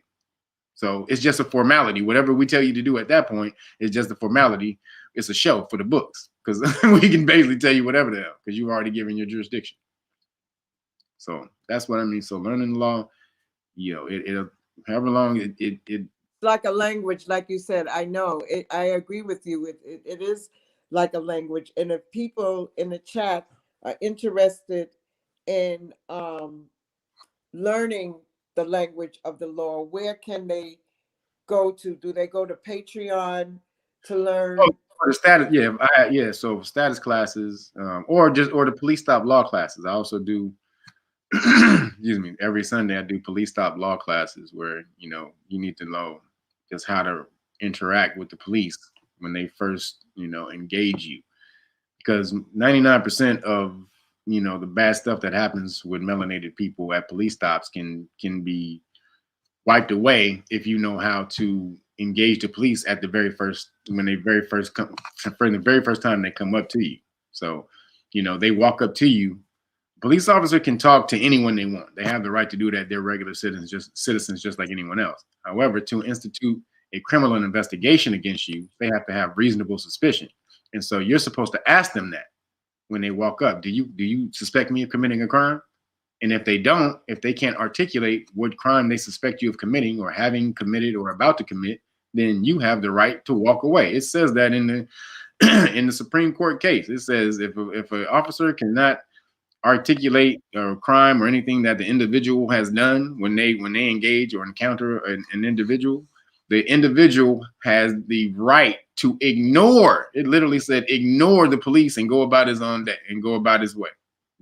So it's just a formality. Whatever we tell you to do at that point is just a formality. It's a show for the books because we can basically tell you whatever the hell because you've already given your jurisdiction. So that's what I mean. So learning the law, it'll however long it like a language, like you said. I know it. I agree with you. It is like a language. And if people in the chat are interested in learning the language of the law, where can they go to? Do they go to Patreon to learn? Oh, for the status, so status classes, or the police stop law classes. I also do excuse me, every Sunday I do police stop law classes where you need to know just how to interact with the police when they first engage you, because 99% of the bad stuff that happens with melanated people at police stops can be wiped away if you know how to engage the police at the very first time they come up to you. So they walk up to you. Police officer can talk to anyone they want. They have the right to do that. They're regular citizens just like anyone else. However, to institute a criminal investigation against you, they have to have reasonable suspicion. And so you're supposed to ask them that when they walk up. Do you suspect me of committing a crime? And if they can't articulate what crime they suspect you of committing or having committed or about to commit, then you have the right to walk away. It says that in the Supreme Court case. It says if an officer cannot articulate a crime or anything that the individual has done when they engage or encounter an individual, the individual has the right to ignore. It literally said ignore the police and go about his own day and go about his way,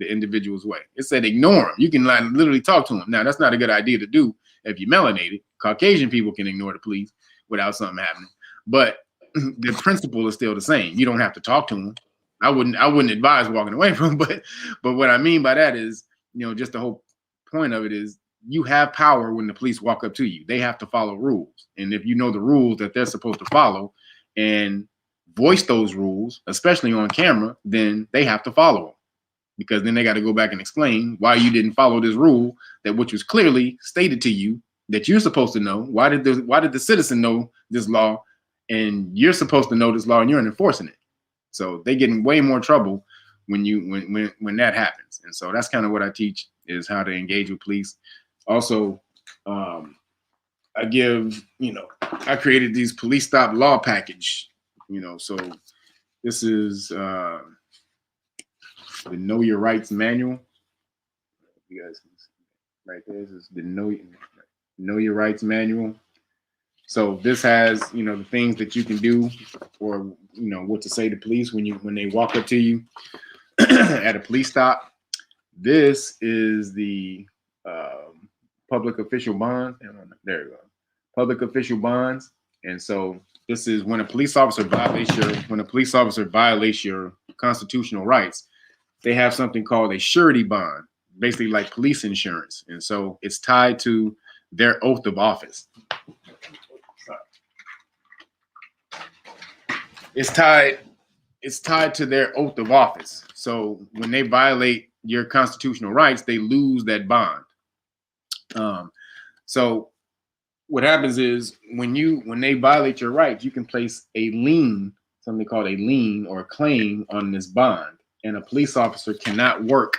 the individual's way. It said ignore him. You can literally talk to him. Now that's not a good idea to do if you're melanated. Caucasian people can ignore the police without something happening, but the principle is still the same. You don't have to talk to him. I wouldn't advise walking away from him, but what I mean by that is, just the whole point of it is you have power when the police walk up to you. They have to follow rules. And if you know the rules that they're supposed to follow and voice those rules, especially on camera, then they have to follow them, because then they got to go back and explain why you didn't follow this rule which was clearly stated to you that you're supposed to know. Why did the citizen know this law and you're supposed to know this law and you're enforcing it? So they get in way more trouble when that happens. And so that's kind of what I teach, is how to engage with police. Also, I created these police stop law package, so this is the Know Your Rights manual. You guys can see right there. This is the Know Your Rights manual. So this has, the things that you can do, or what to say to police when they walk up to you at a police stop. This is the public official bond. There you go. Public official bonds. And so this is when a police officer violates your constitutional rights, they have something called a surety bond, basically like police insurance. And so it's tied to their oath of office. It's tied to their oath of office. So when they violate your constitutional rights, they lose that bond. So what happens is when they violate your rights, you can place a lien, something called a lien or a claim on this bond, and a police officer cannot work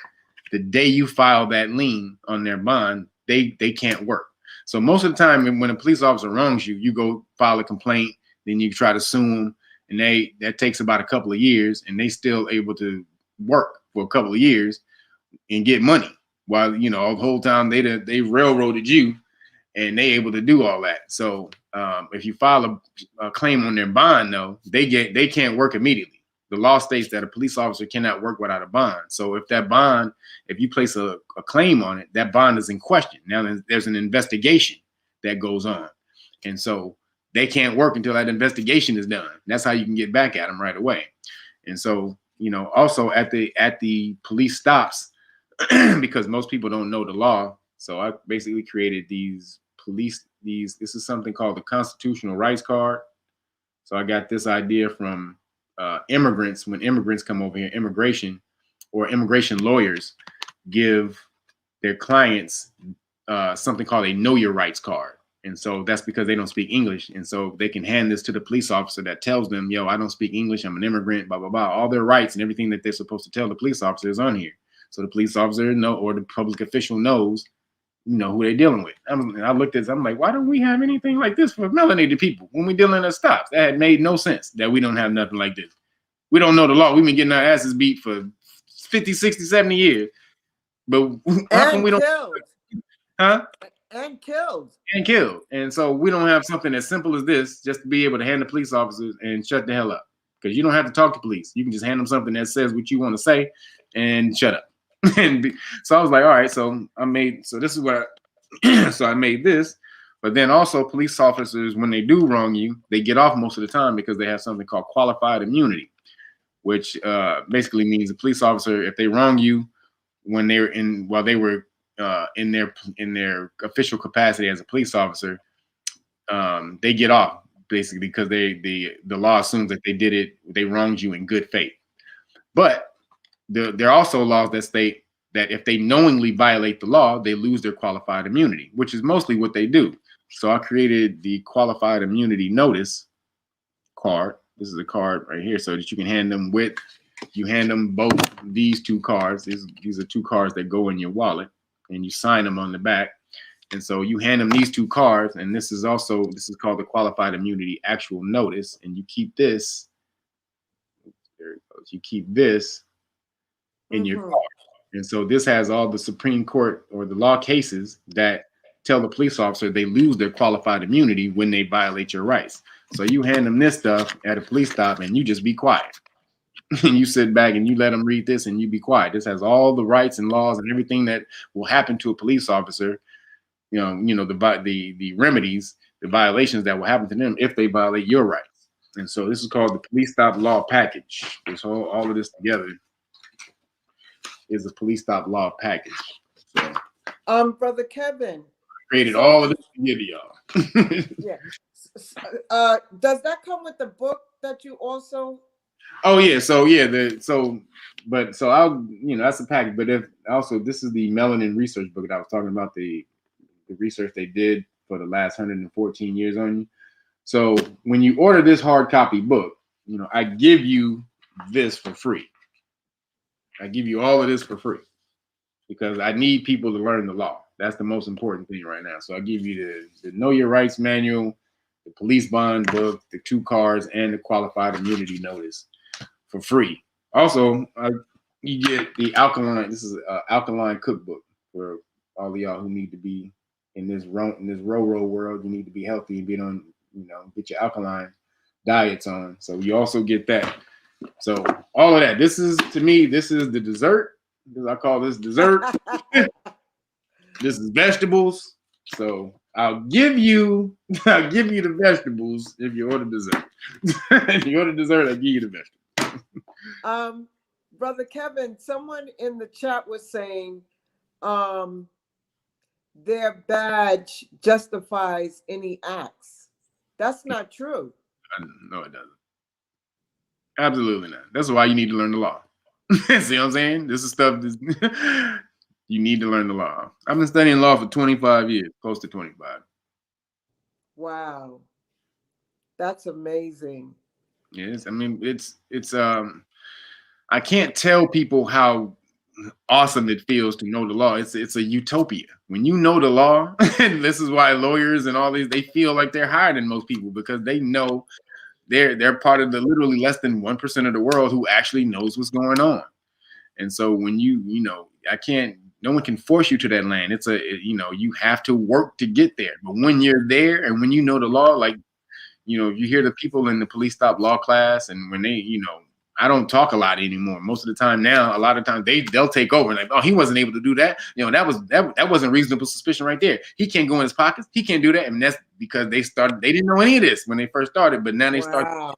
the day you file that lien on their bond. They can't work. So most of the time, when a police officer wrongs you, you go file a complaint, then you try to sue them, and that takes about a couple of years, and they still able to work for a couple of years and get money while the whole time they railroaded you, and they able to do all that. So if you file a claim on their bond, though, they can't work immediately. The law states that a police officer cannot work without a bond. So if you place a claim on it, that bond is in question. Now there's an investigation that goes on, and so they can't work until that investigation is done. That's how you can get back at them right away. And so also at the police stops, because most people don't know the law. So I basically created these. This is something called the constitutional rights card. So I got this idea from immigrants. When immigrants come over here, immigration lawyers give their clients something called a know your rights card. And so that's because they don't speak English. And so they can hand this to the police officer that tells them, yo, I don't speak English, I'm an immigrant, blah, blah, blah. All their rights and everything that they're supposed to tell the police officer is on here. So the police officer or the public official knows who they're dealing with. I looked at this, I'm like, why don't we have anything like this for melanated people when we're dealing at stops? That had made no sense that we don't have nothing like this. We don't know the law. We've been getting our asses beat for 50, 60, 70 years. But how come we don't? Huh? And killed. And so we don't have something as simple as this, just to be able to hand the police officers and shut the hell up. Because you don't have to talk to police. You can just hand them something that says what you want to say and shut up. So I was like, all right, so I made this. But then also police officers, when they do wrong you, they get off most of the time because they have something called qualified immunity, which basically means a police officer, if they wrong you while they were in their official capacity as a police officer, they get off basically because the law assumes that they wronged you in good faith. But there are also laws that state that if they knowingly violate the law, they lose their qualified immunity, which is mostly what they do. So I created the qualified immunity notice card. This is a card right here, so that you can hand them both these two cards. These are two cards that go in your wallet, and you sign them on the back. And so you hand them these two cards, and this is called the qualified immunity actual notice, and you keep this. There it goes. You keep this in your car. And so this has all the Supreme Court or the law cases that tell the police officer they lose their qualified immunity when they violate your rights. So you hand them this stuff at a police stop and you just be quiet. And you sit back and you let them read this and you be quiet. This has all the rights and laws and everything that will happen to a police officer, the remedies, the violations that will happen to them if they violate your rights. And so this is called the police stop law package. All of this together is a police stop law package. So, Brother Kevin, created all of this to give y'all. Yeah. Does that come with the book that you also? Oh yeah. So yeah. That's a package. But this is the melanin research book that I was talking about, the research they did for the last 114 years on you. So when you order this hard copy book, I give you this for free. I give you all of this for free because I need people to learn the law. That's the most important thing right now. So I give you the Know Your Rights manual, the police bond book, the two cards, and the qualified immunity notice for free. Also, you get the alkaline. This is an alkaline cookbook for all of y'all who need to be in this row world. You need to be healthy and get your alkaline diets on. So you also get that. So all of that. This is the dessert. I call this dessert. This is vegetables. So I'll give you the vegetables if you order dessert. If you order dessert, I'll give you the vegetables. Brother Kevin, someone in the chat was saying their badge justifies any acts. That's not true. No, it doesn't. Absolutely not. That's why you need to learn the law. See what I'm saying? This is stuff. You need to learn the law. I've been studying law for 25 years, close to 25. Wow. That's amazing. Yes, I mean it's I can't tell people how awesome it feels to know the law. It's a utopia. When you know the law, and this is why lawyers and all these, they feel like they're higher than most people because they know they're part of the literally less than 1% of the world who actually knows what's going on. And so when you know, no one can force you to that land. You have to work to get there. But when you're there and when you know the law, like, you hear the people in the police stop law class, and when they, I don't talk a lot anymore. Most of the time now, a lot of times they'll take over and like, oh, he wasn't able to do that. That wasn't reasonable suspicion right there. He can't go in his pockets. He can't do that. And that's because they didn't know any of this when they first started, but now they start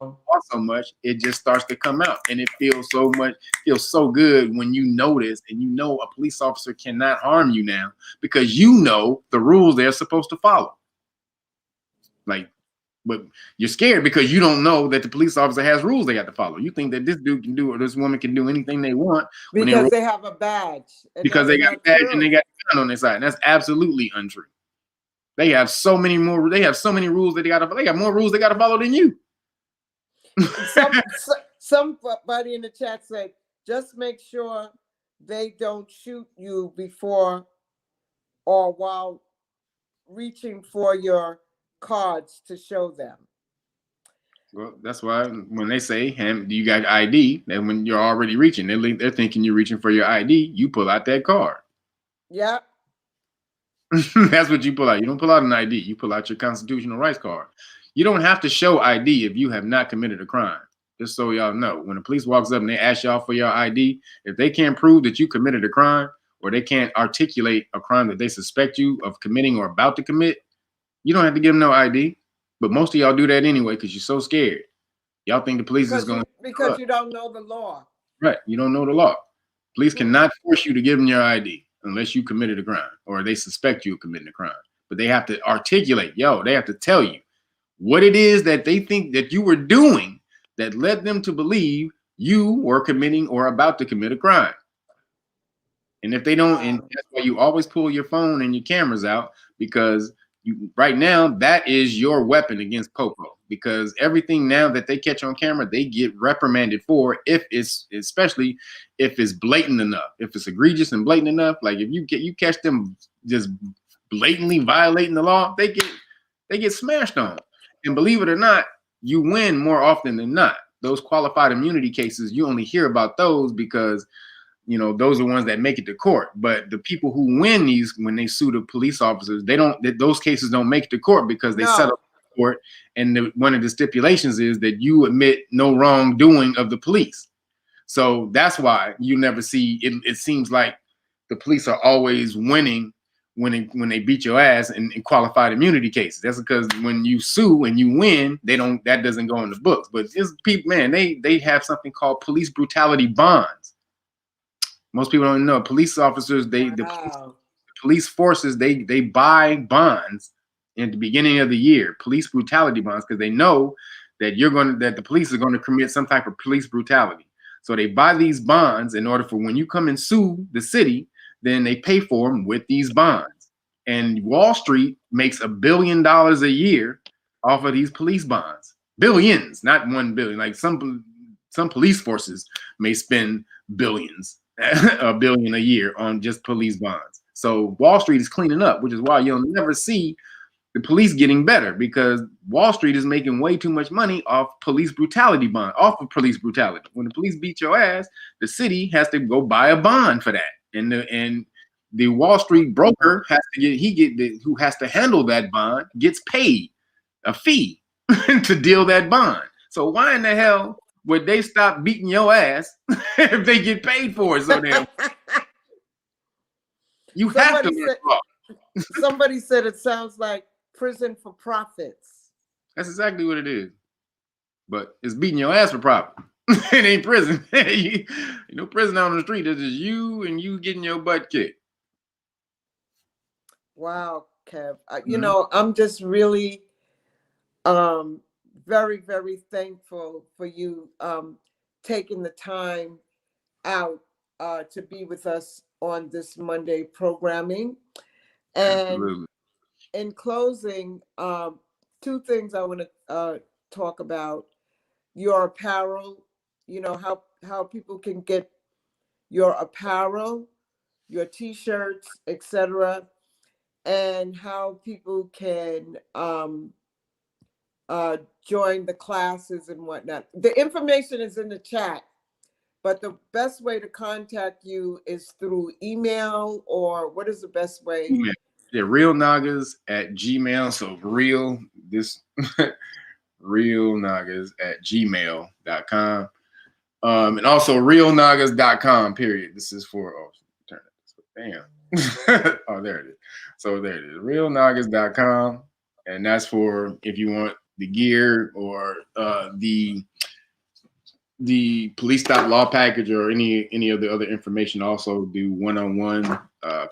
so much, it just starts to come out, and it feels so good when you notice and a police officer cannot harm you now because you know the rules they're supposed to follow. Like, but you're scared because you don't know that the police officer has rules they have to follow. You think that this dude can do or this woman can do anything they want because they have a badge. Because they got a badge and they got a gun on their side. And that's absolutely untrue. They have so many rules that they got more rules they got to follow than you. Somebody in the chat said, just make sure they don't shoot you before or while reaching for your cards to show them. Well, that's why when they say, do you got ID? Then when you're already reaching, they're thinking you're reaching for your ID. You pull out that card. Yeah. That's what you pull out. You don't pull out an ID. You pull out your constitutional rights card. You don't have to show ID if you have not committed a crime. Just so y'all know, when the police walks up and they ask y'all for your ID, if they can't prove that you committed a crime or they can't articulate a crime that they suspect you of committing or about to commit, you don't have to give them no ID. But most of y'all do that anyway because you're so scared. Y'all think the police is going because you don't know the law. Right. You don't know the law. Police cannot force you to give them your ID unless you committed a crime or they suspect you of committing a crime. But they have to articulate, they have to tell you what it is that they think that you were doing that led them to believe you were committing or about to commit a crime. And if they don't, and that's why you always pull your phone and your cameras out, because right now that is your weapon against Popo, because everything now that they catch on camera, they get reprimanded for, especially if it's blatant enough, if it's egregious and blatant enough. Like if you catch them just blatantly violating the law, they get smashed on. And believe it or not, you win more often than not. Those qualified immunity cases, you only hear about those because those are ones that make it to court. But the people who win these, when they sue the police officers, those cases don't make it to court because they settle in court. And one of the stipulations is that you admit no wrongdoing of the police. So that's why you never see it. It seems like the police are always winning when they beat your ass in qualified immunity cases. That's because when you sue and you win, that doesn't go in the books. But it's people, man, they have something called police brutality bonds. Most people don't know. Police officers, the police forces, they buy bonds at the beginning of the year, police brutality bonds, because they know that the police are going to commit some type of police brutality. So they buy these bonds in order for when you come and sue the city, then they pay for them with these bonds. And Wall Street makes $1 billion a year off of these police bonds. Billions, not 1 billion. Like some police forces may spend billions. $1 billion a year on just police bonds. So Wall Street is cleaning up, which is why you'll never see the police getting better, because Wall Street is making way too much money off police brutality bond, off of police brutality. When the police beat your ass, the city has to go buy a bond for that, and the Wall Street broker who has to handle that bond gets paid a fee to deal that bond. So why in the hell would they stop beating your ass if they get paid for it? So damn, have to. Somebody said it sounds like prison for profits. That's exactly what it is. But it's beating your ass for profit. It ain't prison. Prison out on the street. It's just you and you getting your butt kicked. Wow, Kev. I'm just really very, very thankful for you taking the time out to be with us on this Monday programming. And Absolutely. in closing, two things I want to talk about: your apparel. You know how people can get your apparel, your T-shirts, etc., and how people can join the classes and whatnot. The information is in the chat, but the best way to contact you is through email, or what is the best way? Email. Yeah, realnagas@gmail. So realnagas@gmail.com. And also realnagas.com, period. This is for, turn it this way. Damn. Oh, there it is. So there it is. Realnagas.com. And that's for if you want the gear or the police stop law package or any of the other information. Also do one-on-one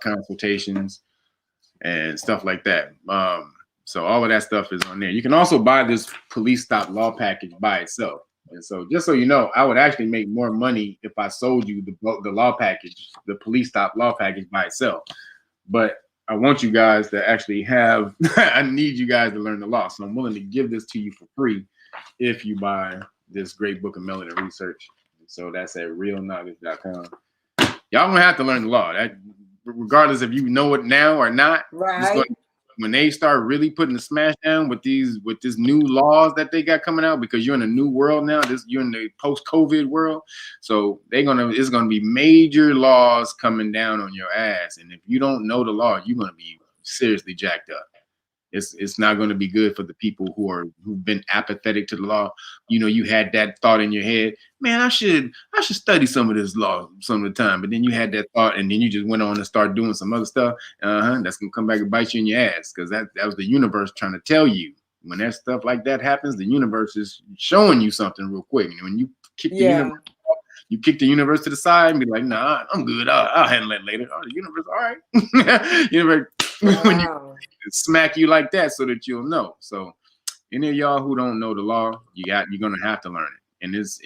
consultations and stuff like that. So all of that stuff is on there. You can also buy this police stop law package by itself. And so just so you know, I would actually make more money if I sold you the law package, the police stop law package by itself. But I want you guys to actually have, I need you guys to learn the law. So I'm willing to give this to you for free if you buy this great book of melanin research. So that's at realnagas.com. Y'all gonna have to learn the law. That, regardless if you know it now or not. Right. When they start really putting the smash down with this new laws that they got coming out, because you're in a new world now. You're in the post-COVID world. So it's gonna be major laws coming down on your ass. And if you don't know the law, you're gonna be seriously jacked up. It's not going to be good for the people who've been apathetic to the law. You know, you had that thought in your head, man, I should study some of this law some of the time. But then you had that thought, and then you just went on and started doing some other stuff. That's gonna come back and bite you in your ass, because that was the universe trying to tell you. When that stuff like that happens, the universe is showing you something real quick. And when you kick the universe, you kick the universe to the side and be like, nah, I'm good. I'll handle it later. Oh, the universe, all right. Universe, when you smack you like that so that you'll know. So any of y'all who don't know the law, you're gonna have to learn it. And it's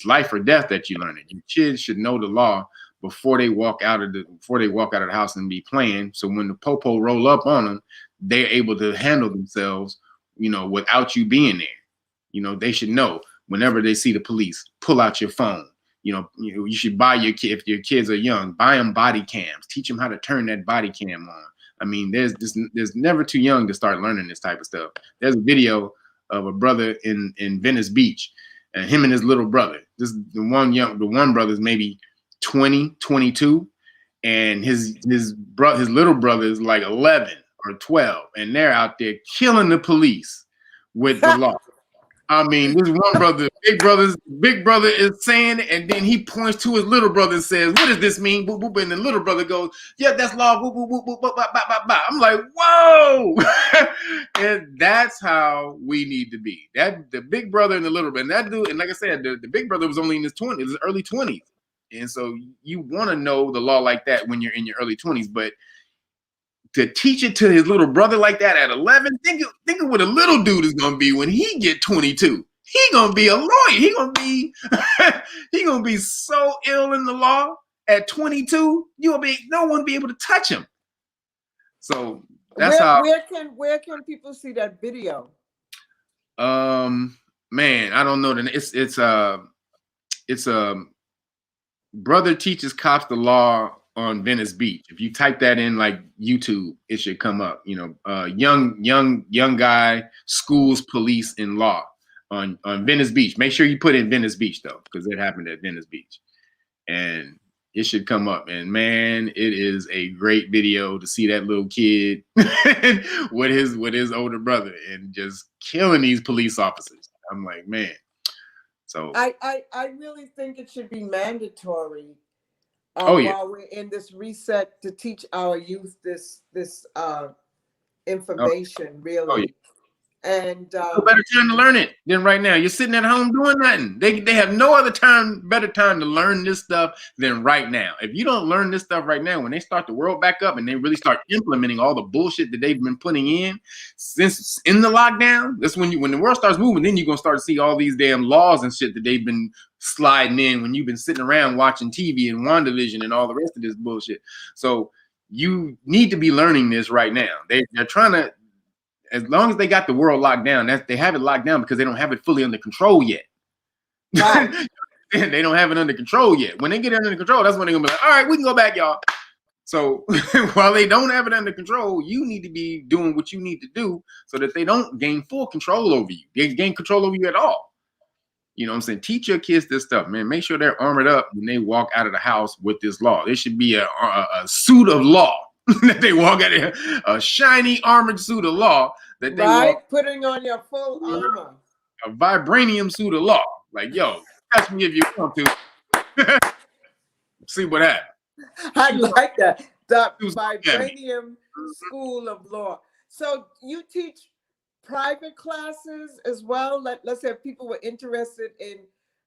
life or death that you learn it. Your kids should know the law before they walk out of the house and be playing. So when the popo roll up on them, they're able to handle themselves, you know, without you being there. You know, they should know whenever they see the police, pull out your phone. You should buy your kid, if your kids are young, buy them body cams, teach them how to turn that body cam on. I mean, there's never too young to start learning this type of stuff. There's a video of a brother in Venice Beach, and him and his little brother. The one brother's maybe 20, 22, and his little brother is like 11 or 12, and they're out there killing the police with the law. I mean, this one brother, big brother is saying it, and then he points to his little brother and says, "What does this mean?" Boop, boop, and the little brother goes, "Yeah, that's law." Boop, boop, boop, boop, boop, boop, boop, boop. I'm like, whoa! And that's how we need to be. That the big brother and the little brother, and that dude, and like I said, the big brother was only in his early 20s, and so you want to know the law like that when you're in your early 20s, but to teach it to his little brother like that at 11, think of what a little dude is gonna be when he get 22. He gonna be a lawyer. He gonna be he gonna be so ill in the law at 22. No one be able to touch him. So that's where can people see that video? Man, I don't know. It's brother teaches cops the law on Venice Beach. If you type that in like YouTube, it should come up. You know, young guy schools police in law on Venice Beach. Make sure you put in Venice Beach though, because it happened at Venice Beach, and it should come up. And man, it is a great video to see that little kid with his older brother and just killing these police officers. I'm like, man. So I really think it should be mandatory. Oh yeah. While we're in this reset, to teach our youth this information, really. Oh, yeah. And No better time to learn it than right now. You're sitting at home doing nothing. They have no other time, better time to learn this stuff than right now. If you don't learn this stuff right now, when they start the world back up and they really start implementing all the bullshit that they've been putting in since in the lockdown, that's when the world starts moving, then you're gonna start to see all these damn laws and shit that they've been sliding in when you've been sitting around watching TV and WandaVision and all the rest of this bullshit. So you need to be learning this right now. They're trying to. As long as they got the world locked down, they have it locked down because they don't have it fully under control yet. right. They don't have it under control yet. When they get it under control, that's when they're gonna be like, all right, we can go back, y'all. So while they don't have it under control, you need to be doing what you need to do so that they don't gain full control over you. They gain control over you at all. You know what I'm saying? Teach your kids this stuff, man. Make sure they're armored up when they walk out of the house with this law. There should be a suit of law. That they walk out of a shiny armored suit of law that they walk, putting on your full armor, a vibranium suit of law. Like, yo, touch me if you want to. See what happens. I like that. The vibranium school of law. So you teach private classes as well. Let's say if people were interested in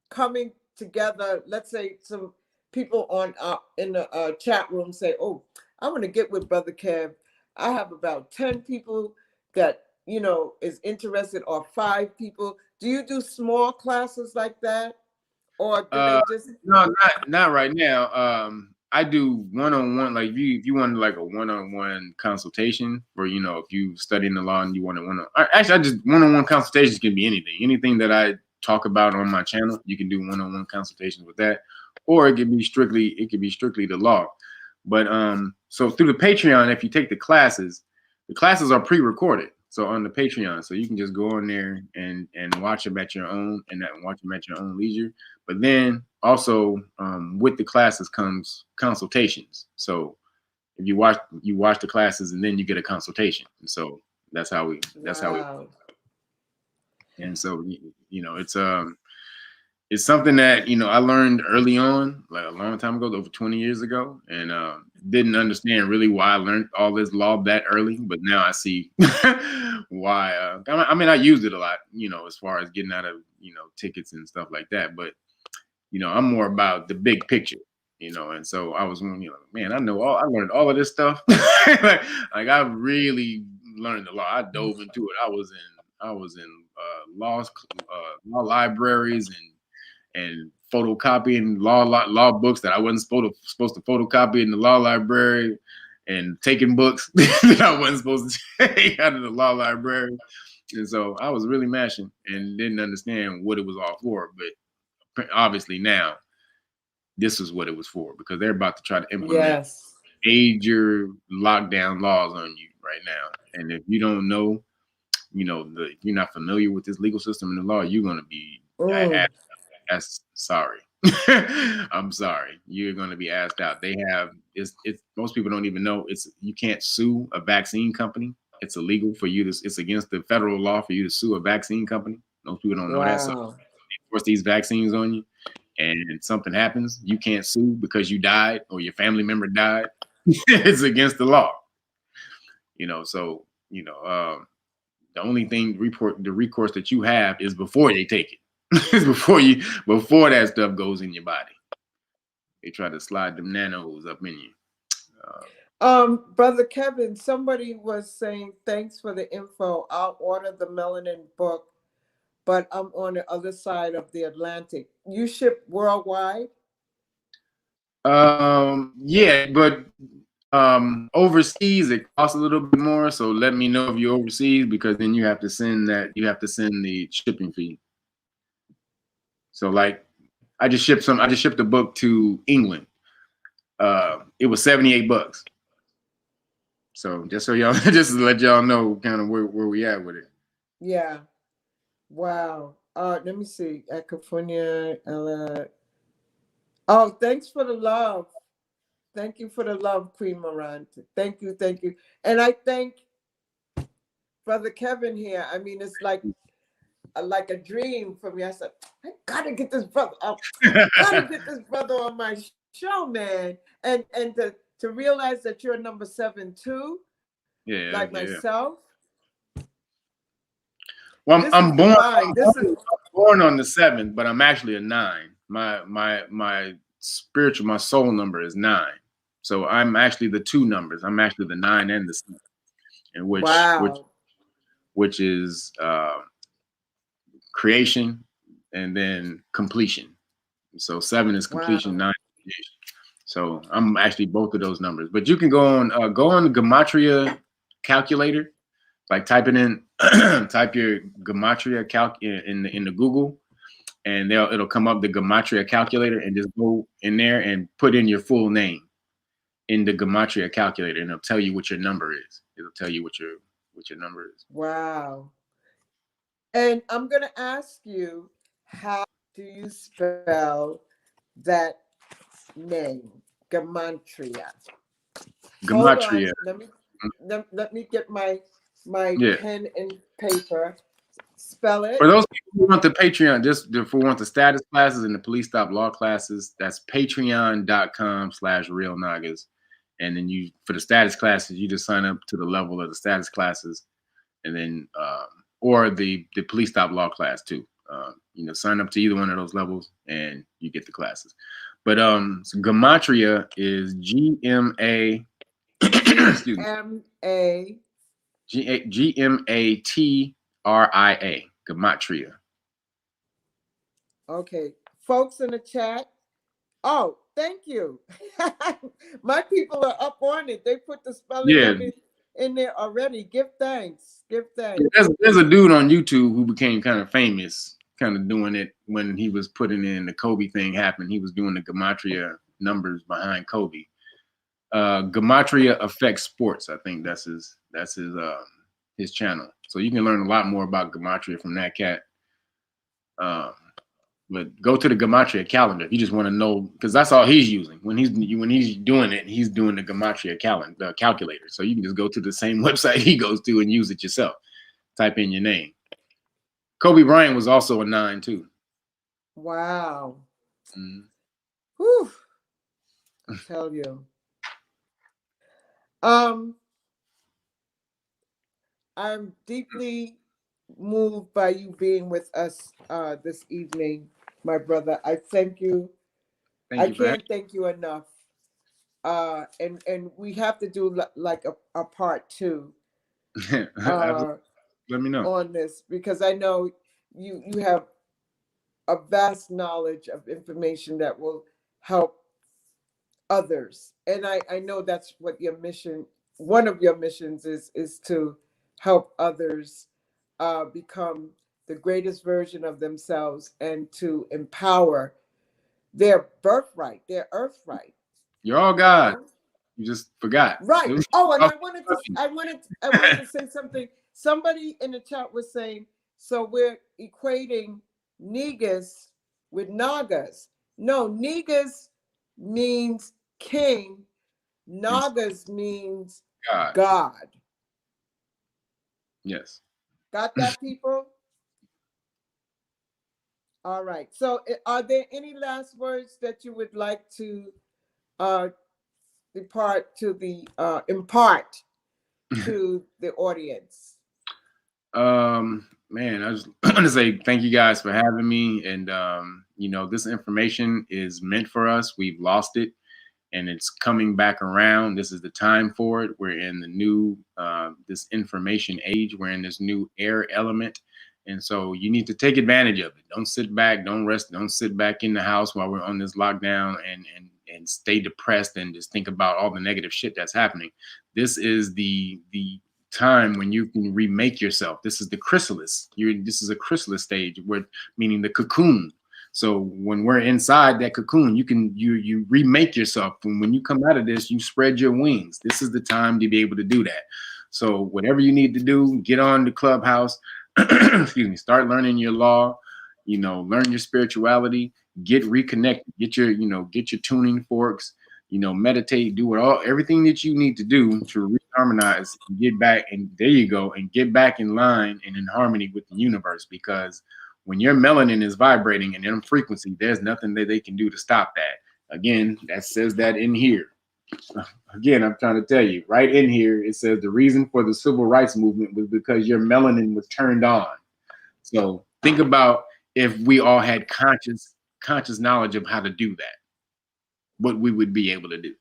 coming together. Let's say some people on in the chat room say, "Oh, I want to get with Brother Kev. I have about 10 people that, you know, is interested, or 5 people." Do you do small classes like that? Or do they just... No, not right now. I do one-on-one, like if you want like a one-on-one consultation, or, you know, if you studying the law and you want to actually, I just one-on-one consultations can be anything that I talk about on my channel. You can do one-on-one consultations with that, or it could be strictly the law. But so through the Patreon, if you take the classes are pre-recorded. So on the Patreon, so you can just go on there and watch them at your own leisure. But then also with the classes comes consultations. So if you watch the classes and then you get a consultation. And so that's how we. And so, you know, it's something that, you know, I learned early on, like a long time ago, over 20 years ago, and didn't understand really why I learned all this law that early. But now I see why. I mean, I used it a lot, you know, as far as getting out of, you know, tickets and stuff like that. But, you know, I'm more about the big picture, you know. And so I was, you know, man, I learned all of this stuff. like I really learned the law. I dove into it. I was in law libraries and photocopying law books that I wasn't supposed to photocopy in the law library, and taking books that I wasn't supposed to take out of the law library. And so I was really mashing and didn't understand what it was all for. But obviously now this is what it was for, because they're about to try to implement major lockdown laws on you right now. And if you don't know, you know, if you're not familiar with this legal system and the law, you're going to be sorry. I'm sorry. You're going to be asked out. They have it's most people don't even know you can't sue a vaccine company. It's illegal for you to. It's against the federal law for you to sue a vaccine company. Most people don't know that. So they force these vaccines on you, and something happens, you can't sue because you died or your family member died. It's against the law. You know, so you know, the only thing the recourse that you have is before they take it. before that stuff goes in your body. They try to slide them nanos up in you. Brother Kevin, somebody was saying, thanks for the info. I'll order the Melanin book, but I'm on the other side of the Atlantic. You ship worldwide? Yeah, but overseas it costs a little bit more. So let me know if you're overseas, because then you have to send the shipping fee. So like I just shipped a book to England. It was $78. So just so y'all, just to let y'all know kind of where we at with it. Yeah. Wow. Let me see. California. Oh, thanks for the love. Thank you for the love, Queen Morant. Thank you. And I thank Brother Kevin here. I mean, it's like a dream for me. I said, I gotta get this brother up. Gotta get this brother on my show, man. And to realize that you're number 7 too. Yeah. Like myself. Well, This I'm is born. divine. This is I'm born on the 7th, but I'm actually a 9. My spiritual, my soul number is 9. So I'm actually the 2 numbers. I'm actually the 9 and the 7, and wow. which is creation and then completion. So 7 is completion, Wow. 9 is creation. So I'm actually both of those numbers. But you can go on the Gematria calculator, like type it in, type your Gematria calc in the Google, and it'll come up the Gematria calculator, and just go in there and put in your full name in the Gematria calculator, and it'll tell you what your number is. It'll tell you what your number is. Wow. And I'm going to ask you, how do you spell that name, Gematria? Hold on. Gematria. Let me get my Yeah. pen and paper. Spell it. For those people who want the Patreon, just who want the status classes and the police stop law classes, that's patreon.com/real Nagas. And then for the status classes, you just sign up to the level of the status classes, and then or the police stop law class too. Sign up to either one of those levels and you get the classes. But so Gematria is GMA excuse me. GMATRIA. Gematria. Okay. Folks in the chat. Oh, thank you. My people are up on it. They put the spelling Yeah. of it in there already. Give thanks. Give thanks. There's a dude on YouTube who became kind of famous, kind of doing it when he was putting in the Kobe thing happened. He was doing the Gematria numbers behind Kobe. Gematria Affects Sports. I think that's his channel. So you can learn a lot more about Gematria from that cat. But go to the Gematria calendar if you just want to know, because that's all he's using when he's doing it. He's doing the Gematria calculator. So you can just go to the same website he goes to and use it yourself. Type in your name. Kobe Bryant was also a 9 too. Wow. Mm-hmm. Whew. I tell you. I'm deeply moved by you being with us this evening, my brother. I thank you. I can't thank you enough. And we have to do like a part 2. Let me know on this, because I know you have a vast knowledge of information that will help others, and I know that's what your mission, one of your missions is to help others become the greatest version of themselves and to empower their birthright, their earthright. You're all God. You just forgot. Right. Oh, and I wanted to say something. Somebody in the chat was saying, so we're equating Negas with Nagas. No, Negas means king. Nagas means God. Yes. Got that, people? All right. So are there any last words that you would like to impart to the audience? Man, I just want to say thank you guys for having me. And this information is meant for us. We've lost it, and it's coming back around. This is the time for it. We're in the new this information age. We're in this new air element. And so you need to take advantage of it. Don't sit back, don't rest, don't sit back in the house while we're on this lockdown and stay depressed and just think about all the negative shit that's happening. This is the time when you can remake yourself. This is the chrysalis. This is a chrysalis stage, meaning the cocoon. So when we're inside that cocoon, you remake yourself. And when you come out of this, you spread your wings. This is the time to be able to do that. So whatever you need to do, get on the Clubhouse, excuse me, start learning your law, learn your spirituality, get reconnected, get your tuning forks, meditate, do everything that you need to do to reharmonize and get back. And there you go. And get back in line and in harmony with the universe, because when your melanin is vibrating and in frequency, there's nothing that they can do to stop that. Again, that says that in here. Again, I'm trying to tell you, right in here, it says the reason for the civil rights movement was because your melanin was turned on. So think about if we all had conscious knowledge of how to do that, what we would be able to do.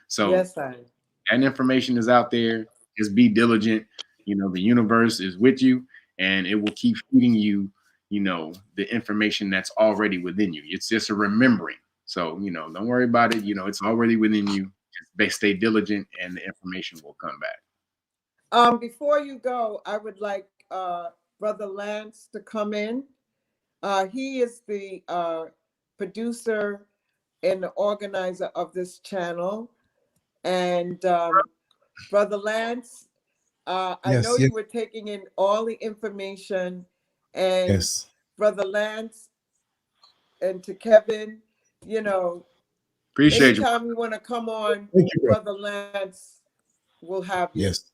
So Yes, I. that information is out there. Just be diligent. You know, the universe is with you, and it will keep feeding you, you know, the information that's already within you. It's just a remembering. So, you know, don't worry about it. You know, it's already within you. Just stay diligent, and the information will come back. Before you go, I would like Brother Lance to come in. He is the producer and the organizer of this channel. And Brother Lance, I know you were taking in all the information. And Brother Lance and to Kevin, you know, appreciate anytime you want to come on, Brother Lance will have you. Yes.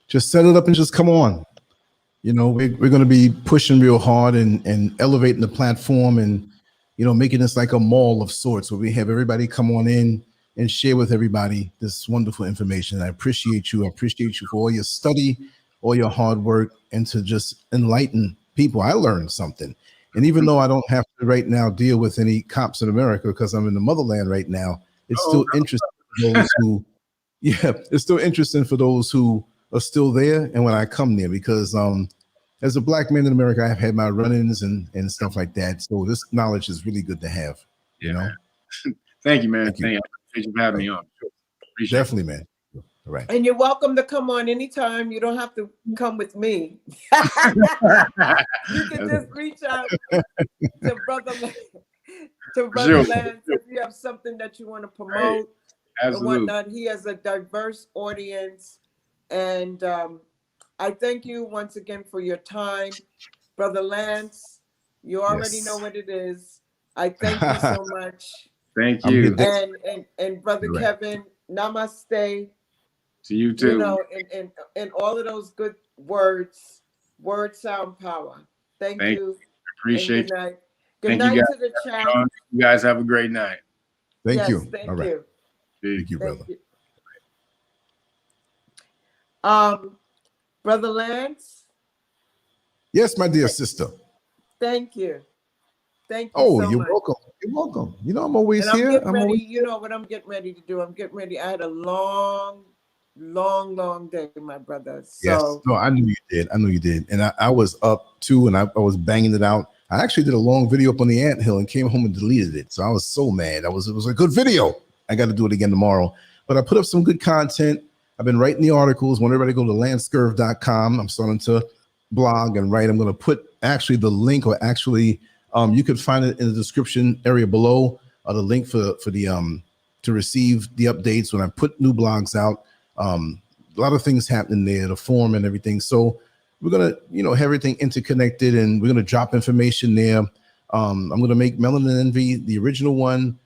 Just set it up and just come on. You know, we're going to be pushing real hard and elevating the platform and, you know, making this like a mall of sorts where we have everybody come on in and share with everybody this wonderful information. I appreciate you. I appreciate you for all your study, all your hard work, and to just enlighten people. I learned something. And even though I don't have to right now deal with any cops in America because I'm in the motherland right now, it's still interesting for those who, it's still interesting for those who are still there and when I come there, because as a black man in America, I've had my run-ins and stuff like that. So this knowledge is really good to have. You know? Thank you, man. Thank you. Appreciate you having me on. Appreciate Definitely, man. All right. And you're welcome to come on anytime. You don't have to come with me. You can just reach out to Brother Lance if you have something that you want to promote and whatnot. He has a diverse audience. And I thank you once again for your time. Brother Lance, you already know what it is. I thank you so much. Thank you. And Brother Kevin, namaste. To you too. You know, and all of those good words sound power. Thank you. Appreciate it. Good night to the chat. You guys have a great night. Thank you. Thank all right. you. Thank you, brother. Brother Lance. Yes, my dear sister. Thank you. Thank you. Oh, so you're much. welcome. You're welcome. You know, I'm always and here. You know what I'm getting ready to do? I'm getting ready. I had a long day, my brother. So yes. No, I knew you did. I knew you did. And I was up too, and I was banging it out. I actually did a long video up on the anthill and came home and deleted it. So I was so mad. It was a good video. I got to do it again tomorrow. But I put up some good content. I've been writing the articles. Want everybody to go to LanceScurv.com. I'm starting to blog and write. I'm going to put actually the link, or actually you could find it in the description area below, the link for the to receive the updates when I put new blogs out. A lot of things happening there, the forum and everything. So we're gonna, have everything interconnected, and we're gonna drop information there. I'm gonna make Melanin Envy, the original one,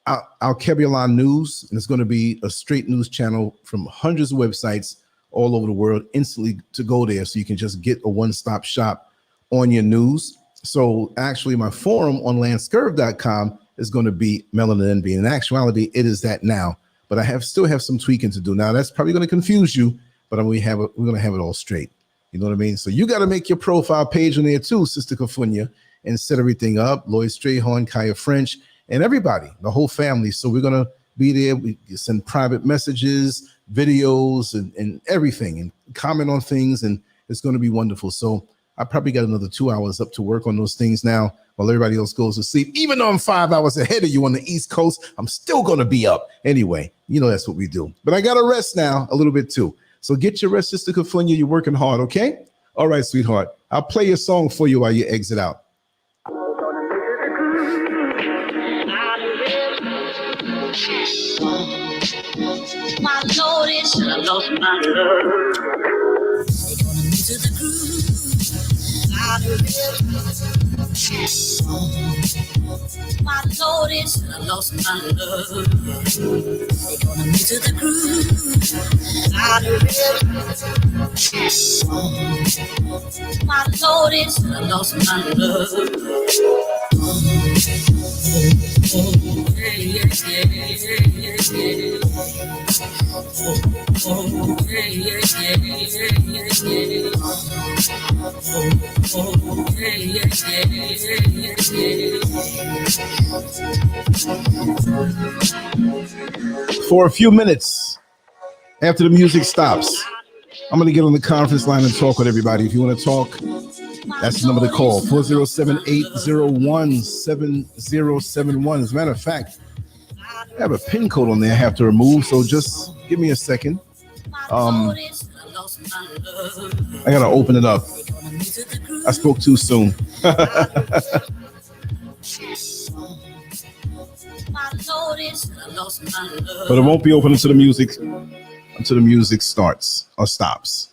Al-Kebulon News, and it's gonna be a straight news channel from hundreds of websites all over the world, instantly to go there, so you can just get a one-stop shop on your news. So actually, my forum on LanceScurv.com is going to be Melanin Envy. In actuality, it is that now, but I still have some tweaking to do. Now that's probably going to confuse you, but we're going to have it all straight. You know what I mean? So you got to make your profile page on there too, Sister Kafunya, and set everything up. Lloyd Strayhorn, Kaya French, and everybody, the whole family. So we're going to be there. We send private messages, videos, and everything, and comment on things, and it's going to be wonderful. So I probably got another 2 hours up to work on those things now while everybody else goes to sleep. Even though I'm 5 hours ahead of you on the East Coast, I'm still going to be up. Anyway, that's what we do. But I got to rest now a little bit too. So get your rest, Sister Kafunya. You're working hard, okay? All right, sweetheart. I'll play your song for you while you exit out. My Lord, it should have lost my love. They gonna move to the groove. My Lord, it should have lost my love. They gonna move to the groove. My Lord, it should have lost my love. Yeah. For a few minutes after the music stops, I'm going to get on the conference line and talk with everybody. If you want to talk, that's the number to call, 407-801-7071. As a matter of fact, I have a pin code on there I have to remove, so just give me a second. I got to open it up. I spoke too soon. But it won't be open until the music starts or stops.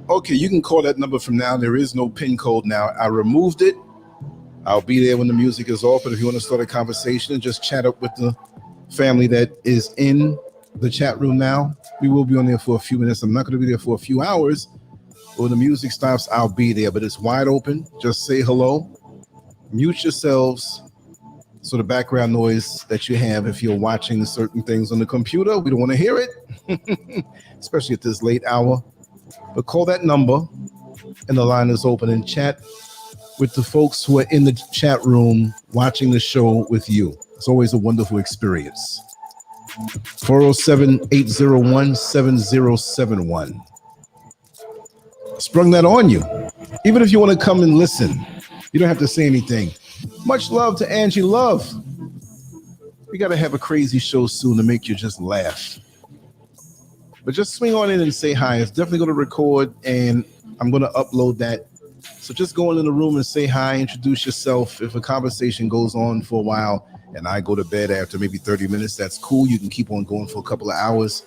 Okay, you can call that number from now. There is no pin code now. I removed it. I'll be there when the music is off. But if you want to start a conversation and just chat up with the family that is in the chat room now, we will be on there for a few minutes. I'm not going to be there for a few hours. When the music stops, I'll be there. But it's wide open. Just say hello. Mute yourselves. So the background noise that you have, if you're watching certain things on the computer, we don't want to hear it, especially at this late hour. But call that number and the line is open, and chat with the folks who are in the chat room watching the show with you. It's always a wonderful experience. 407-801-7071. Sprung that on you. Even if you want to come and listen, you don't have to say anything. Much love to Angie Love. We got to have a crazy show soon to make you just laugh. But just swing on in and say hi. It's definitely going to record, and I'm going to upload that. So just go in the room and say hi, introduce yourself. If a conversation goes on for a while and I go to bed after maybe 30 minutes, that's cool. You can keep on going for a couple of hours,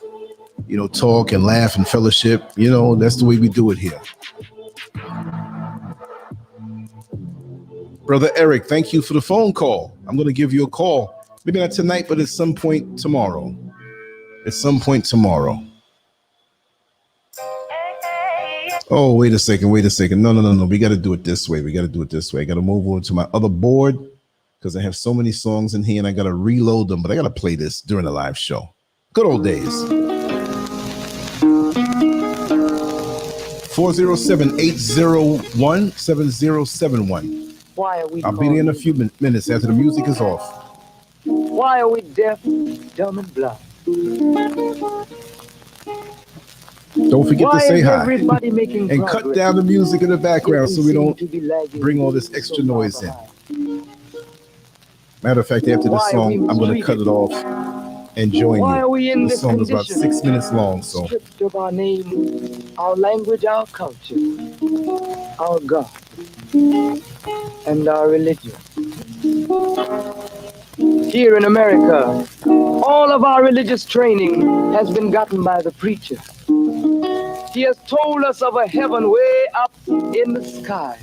you know, talk and laugh and fellowship. You know, that's the way we do it here. Brother Eric, thank you for the phone call. I'm going to give you a call. Maybe not tonight, but at some point tomorrow. At some point tomorrow. Oh, wait a second. No. We got to do it this way. I got to move over to my other board because I have so many songs in here and I got to reload them, but I got to play this during the live show. Good old days. 407-801-7071. Why are we I'll be there in a few minutes after the music is off. Why are we deaf, dumb, and blind? Don't forget to say hi and progress? Cut down the music in the background so we don't bring all this extra noise in. Matter of fact, after this song, I'm going to cut it off and join you. The song is about 6 minutes long. So, stripped of our name, our language, our culture, our God, and our religion. Here in America, all of our religious training has been gotten by the preacher. He has told us of a heaven way up in the sky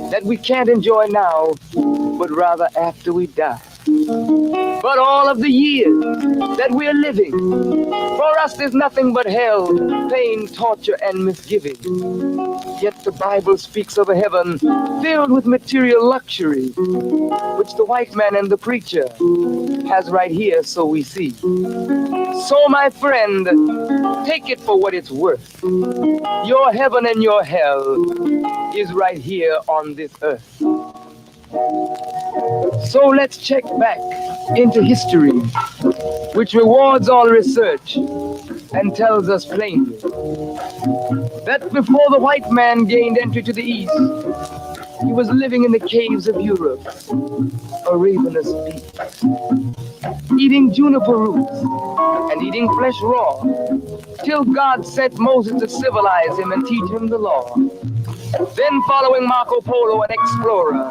that we can't enjoy now, but rather after we die. But all of the years that we are living, for us there's nothing but hell, pain, torture, and misgiving. Yet the Bible speaks of a heaven filled with material luxury, which the white man and the preacher has right here, so we see. So my friend, take it for what it's worth. Your heaven and your hell is right here on this earth. So let's check back into history, which rewards all research and tells us plainly that before the white man gained entry to the east, he was living in the caves of Europe, a ravenous beast, eating juniper roots and eating flesh raw, till God sent Moses to civilize him and teach him the law. Then, following Marco Polo, an explorer,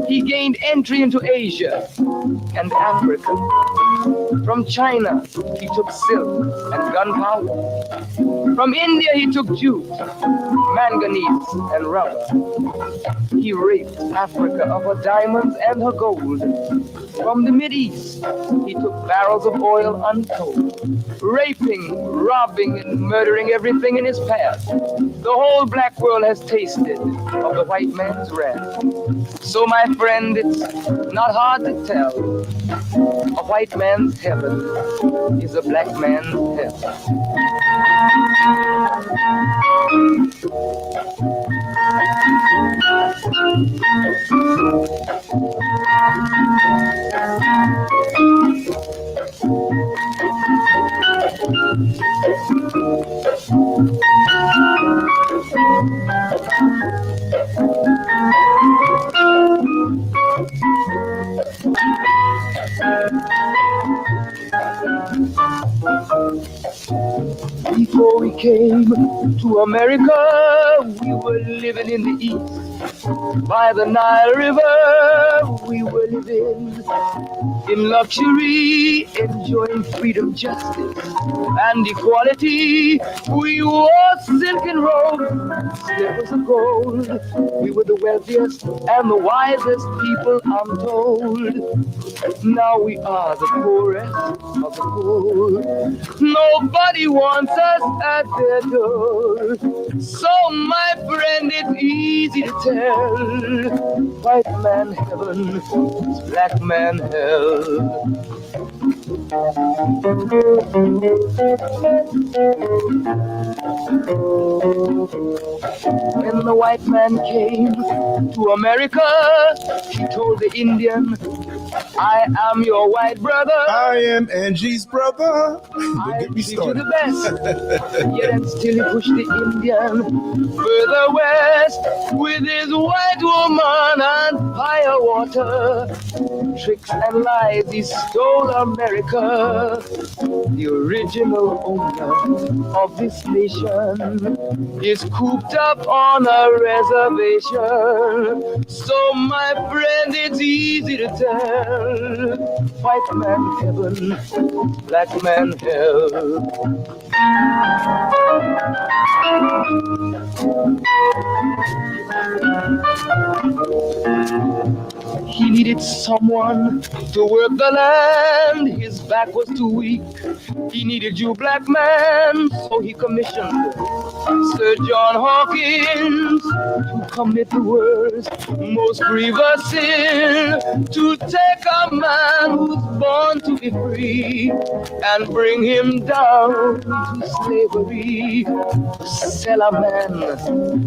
he gained entry into Asia and Africa. From China, he took silk and gunpowder. From India, he took jute, manganese, and rubber. He raped Africa of her diamonds and her gold. From the Mideast, he took barrels of oil untold, raping, robbing, and murdering everything in his path. The whole black world has tasted of the white man's wrath. So, my friend, it's not hard to tell. A white man's heaven is a black man's hell. Before we came to America, we were living in the east. By the Nile River, we were living in luxury, enjoying freedom, justice, and equality. We wore silken robes, slippers of gold. We were the wealthiest and the wisest people, I'm told. Now we are the poorest of the poor. Nobody wants us at their door. So, my friend, it's easy to tell. White man heaven, black man hell. When the white man came to America, he told the Indian, I am your white brother. I am Angie's brother. Don't get me started. The best. Yet and still he pushed the Indian further west with his white woman and fire water. Tricks and lies, he stole America. The original owner of this nation is cooped up on a reservation. So, my friend, it's easy to tell. White man heaven, black man hell. He needed someone to work the land. His back was too weak. He needed you, black man, so he commissioned Sir John Hawkins to commit the worst, most grievous sin, to take a man who's born to be free and bring him down to slavery. Sell a man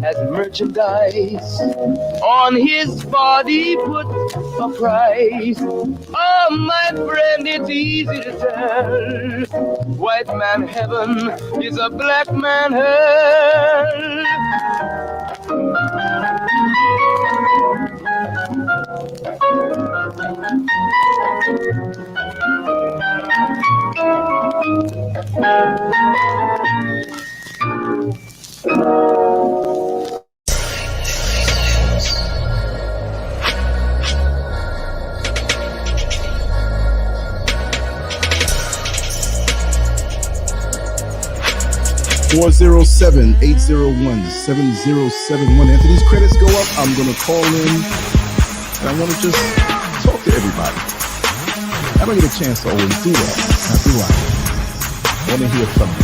as merchandise, on his body put a price. Oh, my friend, it's easy to tell. White man heaven is a black man hell. (407-801-7071). After these credits go up, I'm gonna call in and I want to just talk to everybody. I don't get a chance to always do that. Now do I? Want to hear from you.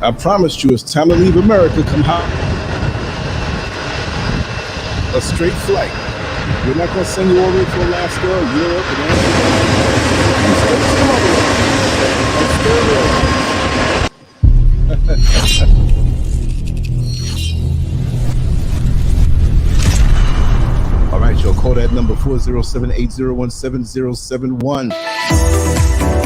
I promised you, it's time to leave America. Come home. A straight flight. We're not going to send you all the way to Alaska, Europe, and all right, y'all, call that number 407-801-7071.